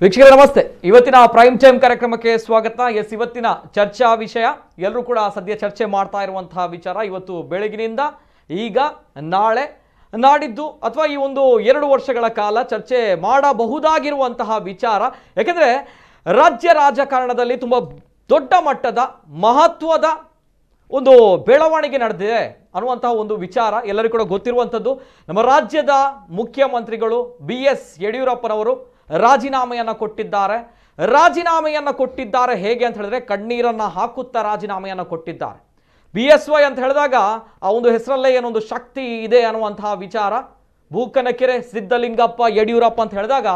ವೀಕ್ಷಕರೇ ನಮಸ್ತೆ. ಇವತ್ತಿನ ಪ್ರೈಮ್ ಟೈಮ್ ಕಾರ್ಯಕ್ರಮಕ್ಕೆ ಸ್ವಾಗತ. ಇವತ್ತಿನ ಚರ್ಚಾ ವಿಷಯ ಎಲ್ಲರೂ ಕೂಡ ಸದ್ಯ ಚರ್ಚೆ ಮಾಡ್ತಾ ಇರುವಂತಹ ವಿಚಾರ. ಇವತ್ತು ಬೆಳಗಿನಿಂದ ಈಗ ನಾಳೆ ನಾಡಿದ್ದು ಅಥವಾ ಈ ಒಂದು 2 ವರ್ಷಗಳ ಕಾಲ ಚರ್ಚೆ ಮಾಡಬಹುದಾಗಿರುವಂತಹ ವಿಚಾರ. ಯಾಕೆಂದರೆ ರಾಜ್ಯ ರಾಜಕಾರಣದಲ್ಲಿ ತುಂಬ ದೊಡ್ಡ ಮಟ್ಟದ ಮಹತ್ವದ ಒಂದು ಬೆಳವಣಿಗೆ ನಡೆದಿದೆ ಅನ್ನುವಂತಹ ಒಂದು ವಿಚಾರ ಎಲ್ಲರಿಗೂ ಕೂಡ ಗೊತ್ತಿರುವಂಥದ್ದು. ನಮ್ಮ ರಾಜ್ಯದ ಮುಖ್ಯಮಂತ್ರಿಗಳು BS ಯಡಿಯೂರಪ್ಪನವರು ರಾಜೀನಾಮೆಯನ್ನು ಕೊಟ್ಟಿದ್ದಾರೆ. ಹೇಗೆ ಅಂತ ಹೇಳಿದ್ರೆ ಕಣ್ಣೀರನ್ನು ಹಾಕುತ್ತಾ ರಾಜೀನಾಮೆಯನ್ನು ಕೊಟ್ಟಿದ್ದಾರೆ. BSY ಅಂತ ಹೇಳಿದಾಗ ಆ ಒಂದು ಹೆಸರಲ್ಲೇ ಏನೊಂದು ಶಕ್ತಿ ಇದೆ ಅನ್ನುವಂತಹ ವಿಚಾರ. ಬೂಕನಕೆರೆ ಸಿದ್ದಲಿಂಗಪ್ಪ ಯಡಿಯೂರಪ್ಪ ಅಂತ ಹೇಳಿದಾಗ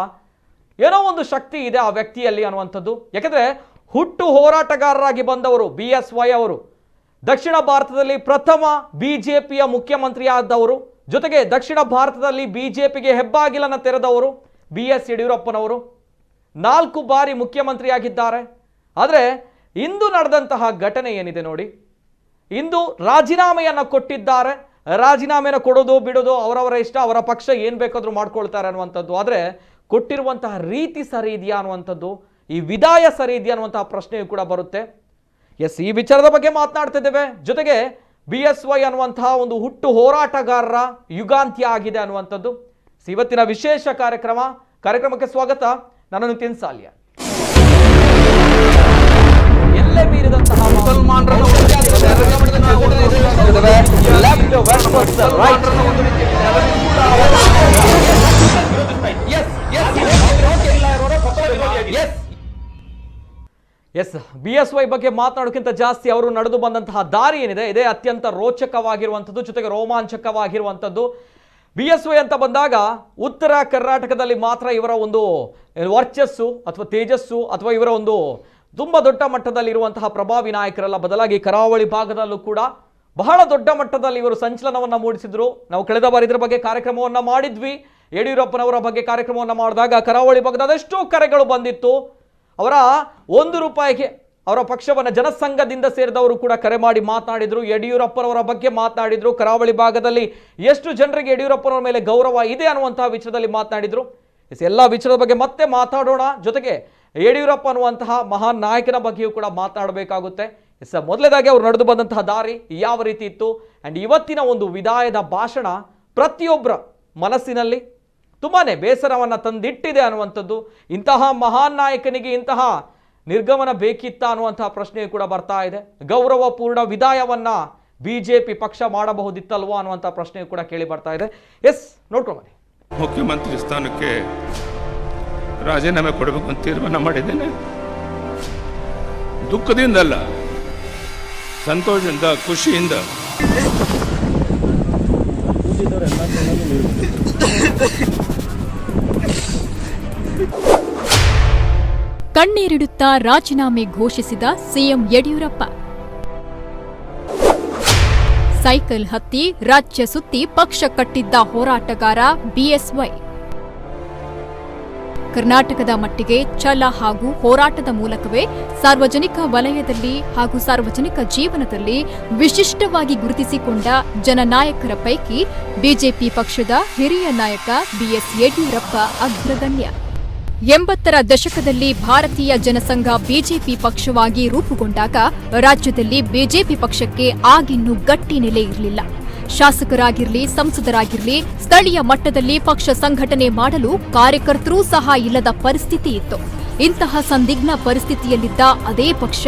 ಏನೋ ಒಂದು ಶಕ್ತಿ ಇದೆ ಆ ವ್ಯಕ್ತಿಯಲ್ಲಿ ಅನ್ನುವಂಥದ್ದು. ಯಾಕಂದರೆ ಹುಟ್ಟು ಹೋರಾಟಗಾರರಾಗಿ ಬಂದವರು BSY ಅವರು, ದಕ್ಷಿಣ ಭಾರತದಲ್ಲಿ ಪ್ರಥಮ BJPಯ ಮುಖ್ಯಮಂತ್ರಿಯಾದವರು, ಜೊತೆಗೆ ದಕ್ಷಿಣ ಭಾರತದಲ್ಲಿ BJPಗೆ ಹೆಬ್ಬಾಗಿಲನ್ನು ತೆರೆದವರು BS ಯಡಿಯೂರಪ್ಪನವರು 4 ಬಾರಿ ಮುಖ್ಯಮಂತ್ರಿಯಾಗಿದ್ದಾರೆ. ಆದರೆ ಇಂದು ನಡೆದಂತಹ ಘಟನೆ ಏನಿದೆ ನೋಡಿ, ಇಂದು ರಾಜೀನಾಮೆಯನ್ನು ಕೊಟ್ಟಿದ್ದಾರೆ. ರಾಜೀನಾಮೆಯನ್ನು ಕೊಡೋದು ಬಿಡೋದು ಅವರವರ ಇಷ್ಟ, ಅವರ ಪಕ್ಷ ಏನು ಬೇಕಾದರೂ ಮಾಡ್ಕೊಳ್ತಾರೆ ಅನ್ನುವಂಥದ್ದು. ಆದರೆ ಕೊಟ್ಟಿರುವಂತಹ ರೀತಿ ಸರಿ ಇದೆಯಾ ಅನ್ನುವಂಥದ್ದು, ಈ ವಿದಾಯ ಸರಿ ಇದೆಯಾ ಅನ್ನುವಂತಹ ಪ್ರಶ್ನೆಯೂ ಕೂಡ ಬರುತ್ತೆ. ಈ ವಿಚಾರದ ಬಗ್ಗೆ ಮಾತನಾಡ್ತಿದ್ದೇವೆ. ಜೊತೆಗೆ BSY ಅನ್ನುವಂತಹ ಒಂದು ಹುಟ್ಟು ಹೋರಾಟಗಾರರ ಯುಗಾಂತ್ಯ ಆಗಿದೆ ಅನ್ನುವಂಥದ್ದು. ಇವತ್ತಿನ ವಿಶೇಷ ಕಾರ್ಯಕ್ರಮಕ್ಕೆ ಸ್ವಾಗತ. ನಾನು ನಿತಿನ್ ಸಾಲ್ಯ. ಎಲ್ಲೇ ಮೀರಿದಂತಹ BSY ಬಗ್ಗೆ ಮಾತನಾಡೋಕ್ಕಿಂತ ಜಾಸ್ತಿ ಅವರು ನಡೆದು ಬಂದಂತಹ ದಾರಿ ಏನಿದೆ ಇದೇ ಅತ್ಯಂತ ರೋಚಕವಾಗಿರುವಂಥದ್ದು, ಜೊತೆಗೆ ರೋಮಾಂಚಕವಾಗಿರುವಂಥದ್ದು. BSY ಅಂತ ಬಂದಾಗ ಉತ್ತರ ಕರ್ನಾಟಕದಲ್ಲಿ ಮಾತ್ರ ಇವರ ಒಂದು ವರ್ಚಸ್ಸು ಅಥವಾ ತೇಜಸ್ಸು ಅಥವಾ ಇವರ ಒಂದು ತುಂಬ ದೊಡ್ಡ ಮಟ್ಟದಲ್ಲಿರುವಂತಹ ಪ್ರಭಾವಿ ನಾಯಕರಲ್ಲ, ಬದಲಾಗಿ ಕರಾವಳಿ ಭಾಗದಲ್ಲೂ ಕೂಡ ಬಹಳ ದೊಡ್ಡ ಮಟ್ಟದಲ್ಲಿ ಇವರು ಸಂಚಲನವನ್ನು ಮೂಡಿಸಿದ್ರು. ನಾವು ಕಳೆದ ಬಾರಿ ಇದರ ಬಗ್ಗೆ ಕಾರ್ಯಕ್ರಮವನ್ನು ಮಾಡಿದ್ವಿ. ಯಡಿಯೂರಪ್ಪನವರ ಬಗ್ಗೆ ಕಾರ್ಯಕ್ರಮವನ್ನು ಮಾಡಿದಾಗ ಕರಾವಳಿ ಭಾಗದ ಅದೆಷ್ಟೋ ಕರೆಗಳು ಬಂದಿತ್ತು. ಅವರ ₹1 ಅವರ ಪಕ್ಷವನ್ನು ಜನಸಂಘದಿಂದ ಸೇರಿದವರು ಕೂಡ ಕರೆ ಮಾಡಿ ಮಾತನಾಡಿದ್ರು, ಯಡಿಯೂರಪ್ಪನವರ ಬಗ್ಗೆ ಮಾತನಾಡಿದ್ರು. ಕರಾವಳಿ ಭಾಗದಲ್ಲಿ ಎಷ್ಟು ಜನರಿಗೆ ಯಡಿಯೂರಪ್ಪನವರ ಮೇಲೆ ಗೌರವ ಇದೆ ಅನ್ನುವಂತಹ ವಿಚಾರದಲ್ಲಿ ಮಾತನಾಡಿದ್ರು. ಎಲ್ಲ ವಿಚಾರದ ಬಗ್ಗೆ ಮತ್ತೆ ಮಾತಾಡೋಣ. ಜೊತೆಗೆ ಯಡಿಯೂರಪ್ಪ ಅನ್ನುವಂತಹ ಮಹಾನ್ ನಾಯಕನ ಬಗ್ಗೆಯೂ ಕೂಡ ಮಾತನಾಡಬೇಕಾಗುತ್ತೆ. ಮೊದಲೇದಾಗಿ ಅವರು ನಡೆದು ಬಂದಂತಹ ದಾರಿ ಯಾವ ರೀತಿ ಇತ್ತು ಆ್ಯಂಡ್ ಇವತ್ತಿನ ಒಂದು ವಿದಾಯದ ಭಾಷಣ ಪ್ರತಿಯೊಬ್ಬರ ಮನಸ್ಸಿನಲ್ಲಿ ತುಂಬಾನೇ ಬೇಸರವನ್ನು ತಂದಿಟ್ಟಿದೆ ಅನ್ನುವಂಥದ್ದು. ಇಂತಹ ಮಹಾನ್ ನಾಯಕನಿಗೆ ಇಂತಹ ನಿರ್ಗಮನ ಬೇಕಿತ್ತ ಅನ್ನುವಂತಹ ಪ್ರಶ್ನೆಯೂ ಕೂಡ ಬರ್ತಾ ಇದೆ. ಗೌರವಪೂರ್ಣ ವಿದಾಯವನ್ನ BJP ಪಕ್ಷ ಮಾಡಬಹುದಿತ್ತಲ್ವಾ ಅನ್ನುವಂತಹ ಪ್ರಶ್ನೆಯೂ ಕೂಡ ಕೇಳಿ ಬರ್ತಾ ಇದೆ. ನೋಡ್ಕೊಂಡು ಮುಖ್ಯಮಂತ್ರಿ ಸ್ಥಾನಕ್ಕೆ ರಾಜೀನಾಮೆ ಕೊಡಬೇಕು ಅಂತ ತೀರ್ಮಾನ ಮಾಡಿದ್ದೇನೆ. ದುಃಖದಿಂದಲ್ಲ, ಸಂತೋಷದಿಂದ, ಖುಷಿಯಿಂದ. ಕಣ್ಣೀರಿಡುತ್ತಾ ರಾಜೀನಾಮೆ ಘೋಷಿಸಿದ ಸಿಎಂ ಯಡಿಯೂರಪ್ಪ. ಸೈಕಲ್ ಹತ್ತಿ ರಾಜ್ಯ ಸುತ್ತಿ ಪಕ್ಷ ಕಟ್ಟಿದ್ದ ಹೋರಾಟಗಾರ BSY. ಕರ್ನಾಟಕದ ಮಟ್ಟಿಗೆ ಛಲ ಹಾಗೂ ಹೋರಾಟದ ಮೂಲಕವೇ ಸಾರ್ವಜನಿಕ ವಲಯದಲ್ಲಿ ಹಾಗೂ ಸಾರ್ವಜನಿಕ ಜೀವನದಲ್ಲಿ ವಿಶಿಷ್ಟವಾಗಿ ಗುರುತಿಸಿಕೊಂಡ ಜನನಾಯಕರ ಪೈಕಿ ಬಿಜೆಪಿ ಪಕ್ಷದ ಹಿರಿಯ ನಾಯಕ BS ಯಡಿಯೂರಪ್ಪ ಅಗ್ರಗಣ್ಯ. 80ರ ದಶಕದಲ್ಲಿ ಭಾರತೀಯ ಜನಸಂಘ ಬಿಜೆಪಿ ಪಕ್ಷವಾಗಿ ರೂಪುಗೊಂಡಾಗ ರಾಜ್ಯದಲ್ಲಿ ಬಿಜೆಪಿ ಪಕ್ಷಕ್ಕೆ ಆಗಿನ್ನೂ ಗಟ್ಟಿ ನೆಲೆ ಇರಲಿಲ್ಲ. ಶಾಸಕರಾಗಿರಲಿ, ಸಂಸದರಾಗಿರಲಿ, ಸ್ಥಳೀಯ ಮಟ್ಟದಲ್ಲಿ ಪಕ್ಷ ಸಂಘಟನೆ ಮಾಡಲು ಕಾರ್ಯಕರ್ತರೂ ಸಹ ಇಲ್ಲದ ಪರಿಸ್ಥಿತಿ ಇತ್ತು. ಇಂತಹ ಸಂದಿಗ್ಧ ಪರಿಸ್ಥಿತಿಯಲ್ಲಿದ್ದ ಅದೇ ಪಕ್ಷ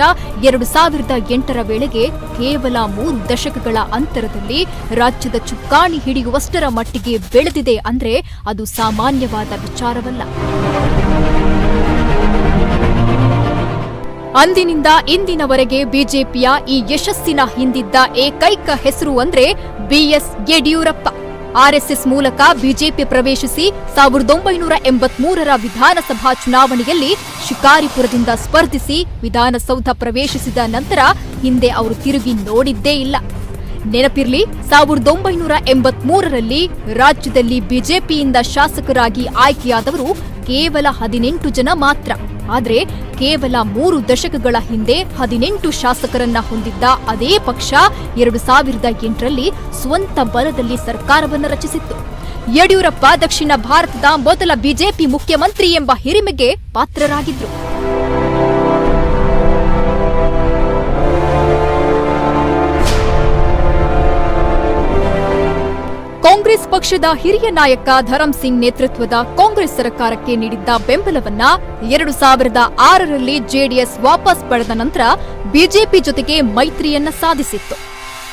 2008ರ ವೇಳೆಗೆ ಕೇವಲ 3 ದಶಕಗಳ ಅಂತರದಲ್ಲಿ ರಾಜ್ಯದ ಚುಕ್ಕಾಣಿ ಹಿಡಿಯುವಷ್ಟರ ಮಟ್ಟಿಗೆ ಬೆಳೆದಿದೆ ಅಂದ್ರೆ ಅದು ಸಾಮಾನ್ಯವಾದ ವಿಚಾರವಲ್ಲ. ಅಂದಿನಿಂದ ಇಂದಿನವರೆಗೆ ಬಿಜೆಪಿಯ ಈ ಯಶಸ್ಸಿನ ಹಿಂದಿದ್ದ ಏಕೈಕ ಹೆಸರು ಅಂದ್ರೆ BS ಯಡಿಯೂರಪ್ಪ. RSS ಮೂಲಕ ಬಿಜೆಪಿ ಪ್ರವೇಶಿಸಿ 1983ರ ವಿಧಾನಸಭಾ ಚುನಾವಣೆಯಲ್ಲಿ ಶಿಕಾರಿಪುರದಿಂದ ಸ್ಪರ್ಧಿಸಿ ವಿಧಾನಸೌಧ ಪ್ರವೇಶಿಸಿದ ನಂತರ ಹಿಂದೆ ಅವರು ತಿರುಗಿ ನೋಡಿದ್ದೇ ಇಲ್ಲ. ನೆನಪಿರ್ಲಿ, 1983ರಲ್ಲಿ ರಾಜ್ಯದಲ್ಲಿ ಬಿಜೆಪಿಯಿಂದ ಶಾಸಕರಾಗಿ ಆಯ್ಕೆಯಾದವರು ಕೇವಲ 18 ಜನ ಮಾತ್ರ. ಆದರೆ ಕೇವಲ 3 ದಶಕಗಳ ಹಿಂದೆ 18 ಶಾಸಕರನ್ನ ಹೊಂದಿದ್ದ ಅದೇ ಪಕ್ಷ 2008ರಲ್ಲಿ ಸ್ವಂತ ಬಲದಲ್ಲಿ ಸರ್ಕಾರವನ್ನು ರಚಿಸಿತ್ತು. ಯಡಿಯೂರಪ್ಪ ದಕ್ಷಿಣ ಭಾರತದ ಮೊದಲ ಬಿಜೆಪಿ ಮುಖ್ಯಮಂತ್ರಿ ಎಂಬ ಹಿರಿಮೆಗೆ ಪಾತ್ರರಾಗಿದ್ರು. ಕಾಂಗ್ರೆಸ್ ಪಕ್ಷದ ಹಿರಿಯ ನಾಯಕ ಧರಂ ಸಿಂಗ್ ನೇತೃತ್ವದ ಕಾಂಗ್ರೆಸ್ ಸರ್ಕಾರಕ್ಕೆ ನೀಡಿದ್ದ ಬೆಂಬಲವನ್ನ 2006ರಲ್ಲಿ ಜೆಡಿಎಸ್ ವಾಪಸ್ ಪಡೆದ ನಂತರ ಬಿಜೆಪಿ ಜೊತೆಗೆ ಮೈತ್ರಿಯನ್ನ ಸಾಧಿಸಿತ್ತು.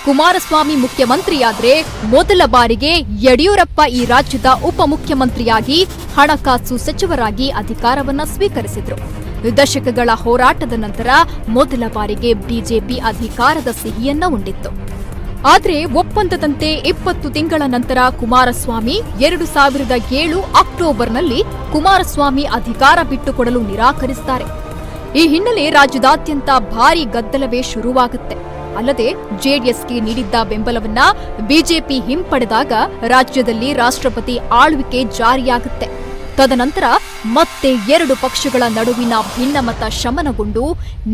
ಕುಮಾರಸ್ವಾಮಿ ಮುಖ್ಯಮಂತ್ರಿಯಾದ್ರೆ ಮೊದಲ ಬಾರಿಗೆ ಯಡಿಯೂರಪ್ಪ ಈ ರಾಜ್ಯದ ಉಪಮುಖ್ಯಮಂತ್ರಿಯಾಗಿ ಹಣಕಾಸು ಸಚಿವರಾಗಿ ಅಧಿಕಾರವನ್ನ ಸ್ವೀಕರಿಸಿದ್ರು. ದಶಕಗಳ ಹೋರಾಟದ ನಂತರ ಮೊದಲ ಬಾರಿಗೆ ಬಿಜೆಪಿ ಅಧಿಕಾರದ ಸಿಹಿಯನ್ನ ಉಂಡಿತ್ತು. ಆದರೆ ಒಪ್ಪಂದದಂತೆ 20 ತಿಂಗಳ ನಂತರ ಕುಮಾರಸ್ವಾಮಿ 2007 ಅಕ್ಟೋಬರ್ನಲ್ಲಿ ಕುಮಾರಸ್ವಾಮಿ ಅಧಿಕಾರ ಬಿಟ್ಟುಕೊಡಲು ನಿರಾಕರಿಸುತ್ತಾರೆ. ಈ ಹಿನ್ನೆಲೆ ರಾಜ್ಯದಾದ್ಯಂತ ಭಾರೀ ಗದ್ದಲವೇ ಶುರುವಾಗುತ್ತೆ. ಅಲ್ಲದೆ ಜೆಡಿಎಸ್ಗೆ ನೀಡಿದ್ದ ಬೆಂಬಲವನ್ನ ಬಿಜೆಪಿ ಹಿಂಪಡೆದಾಗ ರಾಜ್ಯದಲ್ಲಿ ರಾಷ್ಟ್ರಪತಿ ಆಳ್ವಿಕೆ ಜಾರಿಯಾಗುತ್ತೆ. ತದನಂತರ ಮತ್ತೆ 2 ಪಕ್ಷಗಳ ನಡುವಿನ ಭಿನ್ನಮತ ಶಮನಗೊಂಡು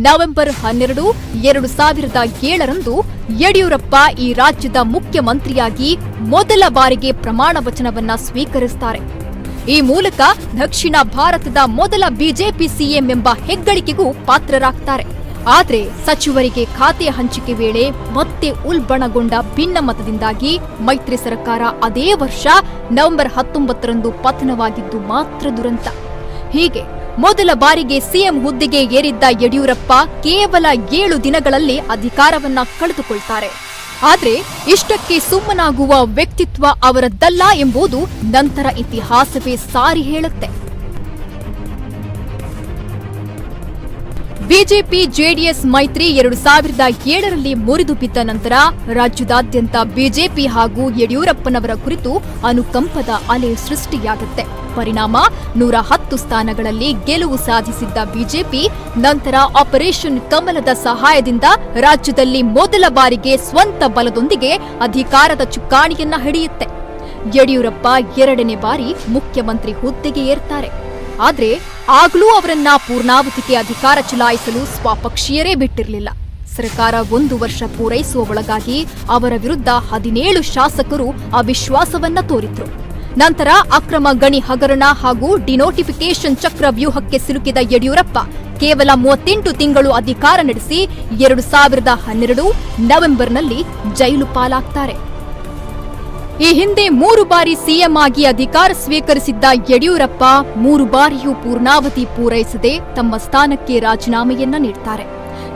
ನವೆಂಬರ್ 12, 2007ರಂದು ಯಡಿಯೂರಪ್ಪ ಈ ರಾಜ್ಯದ ಮುಖ್ಯಮಂತ್ರಿಯಾಗಿ ಮೊದಲ ಬಾರಿಗೆ ಪ್ರಮಾಣ ವಚನವನ್ನ ಸ್ವೀಕರಿಸುತ್ತಾರೆ. ಈ ಮೂಲಕ ದಕ್ಷಿಣ ಭಾರತದ ಮೊದಲ ಬಿಜೆಪಿ ಸಿಎಂ ಎಂಬ ಹೆಗ್ಗಳಿಕೆಗೂ ಪಾತ್ರರಾಗ್ತಾರೆ. ಆದರೆ ಸಚಿವರಿಗೆ ಖಾತೆ ಹಂಚಿಕೆ ವೇಳೆ ಮತ್ತೆ ಉಲ್ಬಣಗೊಂಡ ಭಿನ್ನಮತದಿಂದಾಗಿ ಮೈತ್ರಿ ಸರ್ಕಾರ ಅದೇ ವರ್ಷ ನವೆಂಬರ್ 19ರಂದು ಪತನವಾಗಿದ್ದು ಮಾತ್ರ ದುರಂತ. ಹೀಗೆ ಮೊದಲ ಬಾರಿಗೆ ಸಿಎಂ ಹುದ್ದೆಗೆ ಏರಿದ್ದ ಯಡಿಯೂರಪ್ಪ ಕೇವಲ 7 ದಿನಗಳಲ್ಲಿ ಅಧಿಕಾರವನ್ನ ಕಳೆದುಕೊಳ್ತಾರೆ. ಆದರೆ ಇಷ್ಟಕ್ಕೆ ಸುಮ್ಮನಾಗುವ ವ್ಯಕ್ತಿತ್ವ ಅವರದ್ದಲ್ಲ ಎಂಬುದು ನಂತರ ಇತಿಹಾಸವೇ ಸಾರಿ ಹೇಳುತ್ತೆ. ಬಿಜೆಪಿ ಜೆಡಿಎಸ್ ಮೈತ್ರಿ 2007ರಲ್ಲಿ ಮುರಿದು ಬಿದ್ದ ನಂತರ ರಾಜ್ಯದಾದ್ಯಂತ ಬಿಜೆಪಿ ಹಾಗೂ ಯಡಿಯೂರಪ್ಪನವರ ಕುರಿತು ಅನುಕಂಪದ ಅಲೆ ಸೃಷ್ಟಿಯಾಗುತ್ತೆ. ಪರಿಣಾಮ 110 ಸ್ಥಾನಗಳಲ್ಲಿ ಗೆಲುವು ಸಾಧಿಸಿದ್ದ ಬಿಜೆಪಿ ನಂತರ ಆಪರೇಷನ್ ಕಮಲದ ಸಹಾಯದಿಂದ ರಾಜ್ಯದಲ್ಲಿ ಮೊದಲ ಬಾರಿಗೆ ಸ್ವಂತ ಬಲದೊಂದಿಗೆ ಅಧಿಕಾರದ ಚುಕ್ಕಾಣಿಯನ್ನ ಹಿಡಿಯುತ್ತೆ. ಯಡಿಯೂರಪ್ಪ 2ನೇ ಬಾರಿ ಮುಖ್ಯಮಂತ್ರಿ ಹುದ್ದೆಗೆ ಏರ್ತಾರೆ. ಆದ್ರೆ ಆಗ್ಲೂ ಅವರನ್ನ ಪೂರ್ಣಾವಧಿಗೆ ಅಧಿಕಾರ ಚಲಾಯಿಸಲು ಸ್ವಪಕ್ಷೀಯರೇ ಬಿಟ್ಟಿರಲಿಲ್ಲ. ಸರ್ಕಾರ 1 ವರ್ಷ ಪೂರೈಸುವ ಒಳಗಾಗಿ ಅವರ ವಿರುದ್ಧ 17 ಶಾಸಕರು ಅವಿಶ್ವಾಸವನ್ನ ತೋರಿದ್ರು. ನಂತರ ಅಕ್ರಮ ಗಣಿ ಹಗರಣ ಹಾಗೂ ಡಿನೋಟಿಫಿಕೇಷನ್ ಚಕ್ರವ್ಯೂಹಕ್ಕೆ ಸಿಲುಕಿದ ಯಡಿಯೂರಪ್ಪ ಕೇವಲ 38 ತಿಂಗಳು ಅಧಿಕಾರ ನಡೆಸಿ 2012 ನವೆಂಬರ್ನಲ್ಲಿ ಜೈಲು ಪಾಲಾಗ್ತಾರೆ. ಈ ಹಿಂದೆ 3 ಬಾರಿ ಸಿಎಂ ಆಗಿ ಅಧಿಕಾರ ಸ್ವೀಕರಿಸಿದ್ದ ಯಡಿಯೂರಪ್ಪ 3 ಬಾರಿಯೂ ಪೂರ್ಣಾವಧಿ ಪೂರೈಸದೆ ತಮ್ಮ ಸ್ಥಾನಕ್ಕೆ ರಾಜೀನಾಮೆಯನ್ನ ನೀಡುತ್ತಾರೆ.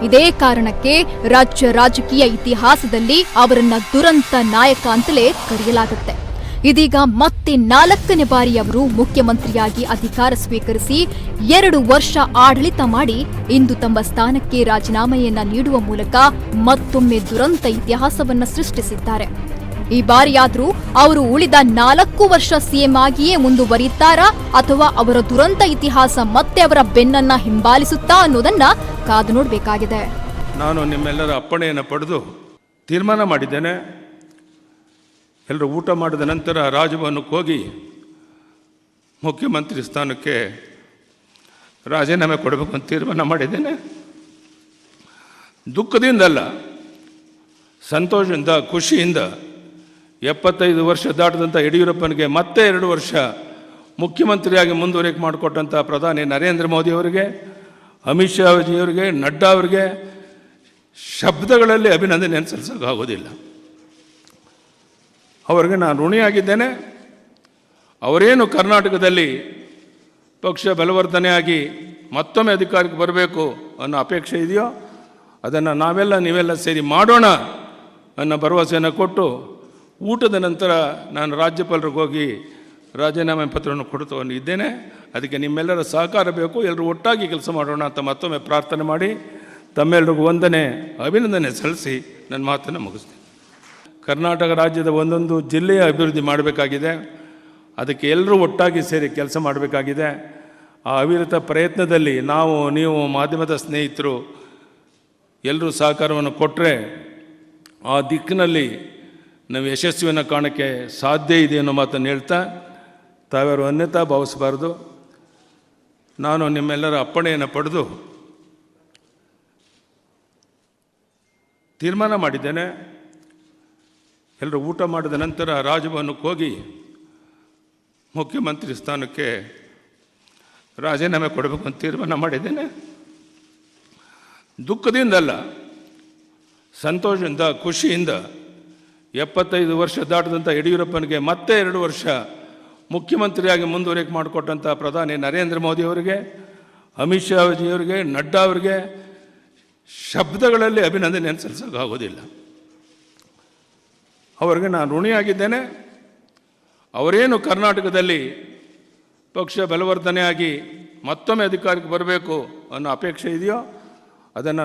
ಇದೇ ಕಾರಣಕ್ಕೆ ರಾಜ್ಯ ರಾಜಕೀಯ ಇತಿಹಾಸದಲ್ಲಿ ಅವರನ್ನ ದುರಂತ ನಾಯಕ ಅಂತಲೇ ಕರೆಯಲಾಗುತ್ತೆ. ಇದೀಗ ಮತ್ತೆ 4ನೇ ಬಾರಿ ಅವರು ಮುಖ್ಯಮಂತ್ರಿಯಾಗಿ ಅಧಿಕಾರ ಸ್ವೀಕರಿಸಿ 2 ವರ್ಷ ಆಡಳಿತ ಮಾಡಿ ಇಂದು ತಮ್ಮ ಸ್ಥಾನಕ್ಕೆ ರಾಜೀನಾಮೆಯನ್ನ ನೀಡುವ ಮೂಲಕ ಮತ್ತೊಮ್ಮೆ ದುರಂತ ಇತಿಹಾಸವನ್ನ ಸೃಷ್ಟಿಸಿದ್ದಾರೆ. ಈ ಬಾರಿಯಾದರೂ ಅವರು ಉಳಿದ 4 ವರ್ಷ ಸಿಎಂ ಆಗಿಯೇ ಮುಂದುವರಿಯುತ್ತಾರಾ ಅಥವಾ ಅವರ ದುರಂತ ಇತಿಹಾಸ ಮತ್ತೆ ಅವರ ಬೆನ್ನನ್ನ ಹಿಂಬಾಲಿಸುತ್ತಾ ಅನ್ನೋದನ್ನ ಕಾದು ನೋಡಬೇಕಾಗಿದೆ. ನಾನು ನಿಮ್ಮೆಲ್ಲರ ಅಪ್ಪಣೆಯನ್ನು ಪಡೆದು ತೀರ್ಮಾನ ಮಾಡಿದ್ದೇನೆ. ಎಲ್ಲರೂ ಊಟ ಮಾಡಿದ ನಂತರ ರಾಜಭವನಕ್ಕೆ ಹೋಗಿ ಮುಖ್ಯಮಂತ್ರಿ ಸ್ಥಾನಕ್ಕೆ ರಾಜೀನಾಮೆ ಕೊಡಬೇಕು ಅಂತ ತೀರ್ಮಾನ ಮಾಡಿದ್ದೇನೆ. ದುಃಖದಿಂದಲ್ಲ, ಸಂತೋಷದಿಂದ, ಖುಷಿಯಿಂದ 75 ವರ್ಷ ದಾಟದಂಥ ಯಡಿಯೂರಪ್ಪನಿಗೆ ಮತ್ತೆ 2 ವರ್ಷ ಮುಖ್ಯಮಂತ್ರಿಯಾಗಿ ಮುಂದುವರಿಕೆ ಮಾಡಿಕೊಟ್ಟಂಥ ಪ್ರಧಾನಿ ನರೇಂದ್ರ ಮೋದಿ ಅವರಿಗೆ, ಅಮಿತ್ ಶಾ ಅವರಿಗೆ, ನಡ್ಡಾ ಅವರಿಗೆ ಶಬ್ದಗಳಲ್ಲಿ ಅಭಿನಂದನೆ ಸಲ್ಲಿಸೋಕ್ಕಾಗೋದಿಲ್ಲ. ಅವರಿಗೆ ನಾನು ಋಣಿಯಾಗಿದ್ದೇನೆ. ಅವರೇನು ಕರ್ನಾಟಕದಲ್ಲಿ ಪಕ್ಷ ಬಲವರ್ಧನೆಯಾಗಿ ಮತ್ತೊಮ್ಮೆ ಅಧಿಕಾರಕ್ಕೆ ಬರಬೇಕು ಅನ್ನೋ ಅಪೇಕ್ಷೆ ಇದೆಯೋ ಅದನ್ನು ನೀವೆಲ್ಲ ಸೇರಿ ಮಾಡೋಣ ಅನ್ನೋ ಭರವಸೆಯನ್ನು ಕೊಟ್ಟು ಊಟದ ನಂತರ ನಾನು ರಾಜ್ಯಪಾಲರಿಗೆ ಹೋಗಿ ರಾಜೀನಾಮೆ ಪತ್ರವನ್ನು ಕೊಡುತ್ತಾ ಇದ್ದೇನೆ. ಅದಕ್ಕೆ ನಿಮ್ಮೆಲ್ಲರ ಸಹಕಾರ ಬೇಕು. ಎಲ್ಲರೂ ಒಟ್ಟಾಗಿ ಕೆಲಸ ಮಾಡೋಣ ಅಂತ ಮತ್ತೊಮ್ಮೆ ಪ್ರಾರ್ಥನೆ ಮಾಡಿ ತಮ್ಮೆಲ್ಲರಿಗೂ ಅಭಿನಂದನೆ ಸಲ್ಲಿಸಿ ನನ್ನ ಮಾತನ್ನು ಮುಗಿಸ್ತೀನಿ. ಕರ್ನಾಟಕ ರಾಜ್ಯದ ಒಂದೊಂದು ಜಿಲ್ಲೆಯ ಅಭಿವೃದ್ಧಿ ಮಾಡಬೇಕಾಗಿದೆ. ಅದಕ್ಕೆ ಎಲ್ಲರೂ ಒಟ್ಟಾಗಿ ಸೇರಿ ಕೆಲಸ ಮಾಡಬೇಕಾಗಿದೆ. ಆ ಅವಿರತ ಪ್ರಯತ್ನದಲ್ಲಿ ನೀವು ಮಾಧ್ಯಮದ ಸ್ನೇಹಿತರು ಎಲ್ಲರೂ ಸಹಕಾರವನ್ನು ಕೊಟ್ಟರೆ ಆ ದಿಕ್ಕಿನಲ್ಲಿ ನಾವು ಯಶಸ್ವಿಯನ್ನು ಕಾಣೋಕ್ಕೆ ಸಾಧ್ಯ ಇದೆ ಅನ್ನೋ ಮಾತನ್ನು ಹೇಳ್ತಾ ತಾವ್ಯಾರು ಅನ್ಯತಾ ಭಾವಿಸಬಾರ್ದು. ನಾನು ನಿಮ್ಮೆಲ್ಲರ ಅಪ್ಪಣೆಯನ್ನು ಪಡೆದು ತೀರ್ಮಾನ ಮಾಡಿದ್ದೇನೆ. ಎಲ್ಲರೂ ಊಟ ಮಾಡಿದ ನಂತರ ರಾಜಭವನಕ್ಕೆ ಹೋಗಿ ಮುಖ್ಯಮಂತ್ರಿ ಸ್ಥಾನಕ್ಕೆ ರಾಜೀನಾಮೆ ಕೊಡಬೇಕು ಅಂತ ತೀರ್ಮಾನ ಮಾಡಿದ್ದೇನೆ. ದುಃಖದಿಂದಲ್ಲ, ಸಂತೋಷದಿಂದ, ಖುಷಿಯಿಂದ 75 ವರ್ಷ ದಾಟದಂಥ ಯಡಿಯೂರಪ್ಪನಿಗೆ ಮತ್ತೆ 2 ವರ್ಷ ಮುಖ್ಯಮಂತ್ರಿಯಾಗಿ ಮುಂದುವರಿಕೆ ಮಾಡಿಕೊಟ್ಟಂಥ ಪ್ರಧಾನಿ ನರೇಂದ್ರ ಮೋದಿ ಅವರಿಗೆ, ಅಮಿತ್ ಶಾ ಅವರಿಗೆ, ನಡ್ಡಾ ಅವರಿಗೆ ಶಬ್ದಗಳಲ್ಲಿ ಅಭಿನಂದನೆ ಸಲ್ಲಿಸೋಕ್ಕಾಗೋದಿಲ್ಲ. ಅವರಿಗೆ ನಾನು ಋಣಿಯಾಗಿದ್ದೇನೆ. ಅವರೇನು ಕರ್ನಾಟಕದಲ್ಲಿ ಪಕ್ಷ ಬಲವರ್ಧನೆಯಾಗಿ ಮತ್ತೊಮ್ಮೆ ಅಧಿಕಾರಕ್ಕೆ ಬರಬೇಕು ಅನ್ನೋ ಅಪೇಕ್ಷೆ ಇದೆಯೋ ಅದನ್ನು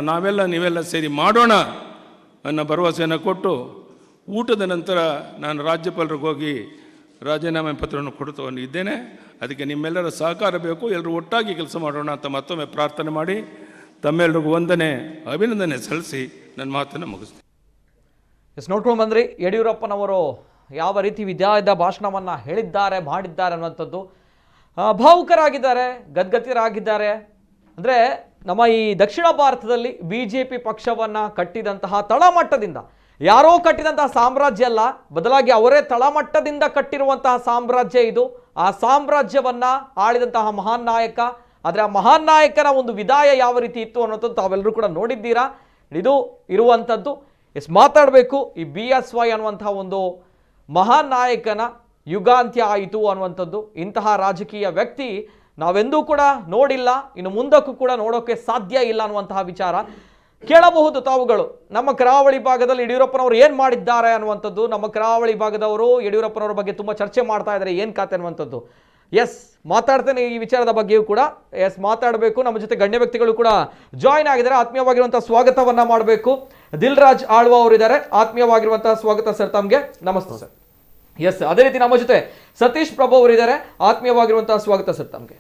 ನೀವೆಲ್ಲ ಸೇರಿ ಮಾಡೋಣ ಅನ್ನೋ ಭರವಸೆಯನ್ನು ಕೊಟ್ಟು, ಊಟದ ನಂತರ ನಾನು ರಾಜ್ಯಪಾಲರಿಗೆ ಹೋಗಿ ರಾಜೀನಾಮೆ ಪತ್ರವನ್ನು ಕೊಡುತ್ತವನ್ನು ಇದ್ದೇನೆ. ಅದಕ್ಕೆ ನಿಮ್ಮೆಲ್ಲರ ಸಹಕಾರ ಬೇಕು, ಎಲ್ಲರೂ ಒಟ್ಟಾಗಿ ಕೆಲಸ ಮಾಡೋಣ ಅಂತ ಮತ್ತೊಮ್ಮೆ ಪ್ರಾರ್ಥನೆ ಮಾಡಿ ತಮ್ಮೆಲ್ಲರಿಗೂ ವಂದನೆ, ಅಭಿನಂದನೆ ಸಲ್ಲಿಸಿ ನನ್ನ ಮಾತನ್ನು ಮುಗಿಸ್ತೀನಿ. ನೋಡ್ಕೊಂಡು ಬಂದ್ರಿ ಯಡಿಯೂರಪ್ಪನವರು ಯಾವ ರೀತಿ ವಿದ್ಯಾದ ಭಾಷಣವನ್ನು ಹೇಳಿದ್ದಾರೆ, ಮಾಡಿದ್ದಾರೆ ಅನ್ನುವಂಥದ್ದು. ಭಾವುಕರಾಗಿದ್ದಾರೆ, ಗದ್ಗತಿಯರಾಗಿದ್ದಾರೆ. ಅಂದರೆ ನಮ್ಮ ಈ ದಕ್ಷಿಣ ಭಾರತದಲ್ಲಿ BJP ಪಕ್ಷವನ್ನು ಕಟ್ಟಿದಂತಹ ತಳಮಟ್ಟದಿಂದ, ಯಾರೋ ಕಟ್ಟಿದಂತಹ ಸಾಮ್ರಾಜ್ಯ ಅಲ್ಲ, ಬದಲಾಗಿ ಅವರೇ ತಳಮಟ್ಟದಿಂದ ಕಟ್ಟಿರುವಂತಹ ಸಾಮ್ರಾಜ್ಯ ಇದು. ಆ ಸಾಮ್ರಾಜ್ಯವನ್ನು ಆಳಿದಂತಹ ಮಹಾನ್ ನಾಯಕ. ಆದರೆ ಆ ಮಹಾನ್ ನಾಯಕನ ಒಂದು ವಿದಾಯ ಯಾವ ರೀತಿ ಇತ್ತು ಅನ್ನೋಂಥದ್ದು ತಾವೆಲ್ಲರೂ ಕೂಡ ನೋಡಿದ್ದೀರಾ. ಇದು ಇರುವಂಥದ್ದು. ಮಾತಾಡಬೇಕು, ಈ BSY ಅನ್ನುವಂತಹ ಒಂದು ಮಹಾನ್ ನಾಯಕನ ಯುಗಾಂತ್ಯ ಆಯಿತು ಅನ್ನುವಂಥದ್ದು. ಇಂತಹ ರಾಜಕೀಯ ವ್ಯಕ್ತಿ ನಾವೆಂದೂ ಕೂಡ ನೋಡಿಲ್ಲ, ಇನ್ನು ಮುಂದಕ್ಕೂ ಕೂಡ ನೋಡೋಕ್ಕೆ ಸಾಧ್ಯ ಇಲ್ಲ ಅನ್ನುವಂತಹ ವಿಚಾರ ಕೇಳಬಹುದು ತಾವುಗಳು. ನಮ್ಮ ಕರಾವಳಿ ಭಾಗದಲ್ಲಿ ಯಡಿಯೂರಪ್ಪನವರು ಏನು ಮಾಡಿದ್ದಾರೆ ಅನ್ನುವಂಥದ್ದು, ನಮ್ಮ ಕರಾವಳಿ ಭಾಗದವರು ಯಡಿಯೂರಪ್ಪನವರ ಬಗ್ಗೆ ತುಂಬ ಚರ್ಚೆ ಮಾಡ್ತಾ ಇದ್ದಾರೆ, ಏನು ಖಾತೆ ಅನ್ನುವಂಥದ್ದು. ಮಾತಾಡ್ತೇನೆ ಈ ವಿಚಾರದ ಬಗ್ಗೆಯೂ ಕೂಡ. ಮಾತಾಡಬೇಕು. ನಮ್ಮ ಜೊತೆ ಗಣ್ಯ ವ್ಯಕ್ತಿಗಳು ಕೂಡ ಜಾಯ್ನ್ ಆಗಿದ್ದಾರೆ. ಆತ್ಮೀಯವಾಗಿರುವಂತಹ ಸ್ವಾಗತವನ್ನ ಮಾಡಬೇಕು. ದಿಲ್ರಾಜ್ ಆಳ್ವ ಅವರಿದ್ದಾರೆ. ಆತ್ಮೀಯವಾಗಿರುವಂತಹ ಸ್ವಾಗತ ಸರ್ ತಮಗೆ. ನಮಸ್ತೆ ಸರ್. ಅದೇ ರೀತಿ ನಮ್ಮ ಜೊತೆ ಸತೀಶ್ ಪ್ರಭು ಅವರಿದ್ದಾರೆ. ಆತ್ಮೀಯವಾಗಿರುವಂತಹ ಸ್ವಾಗತ ಸರ್ ತಮಗೆ.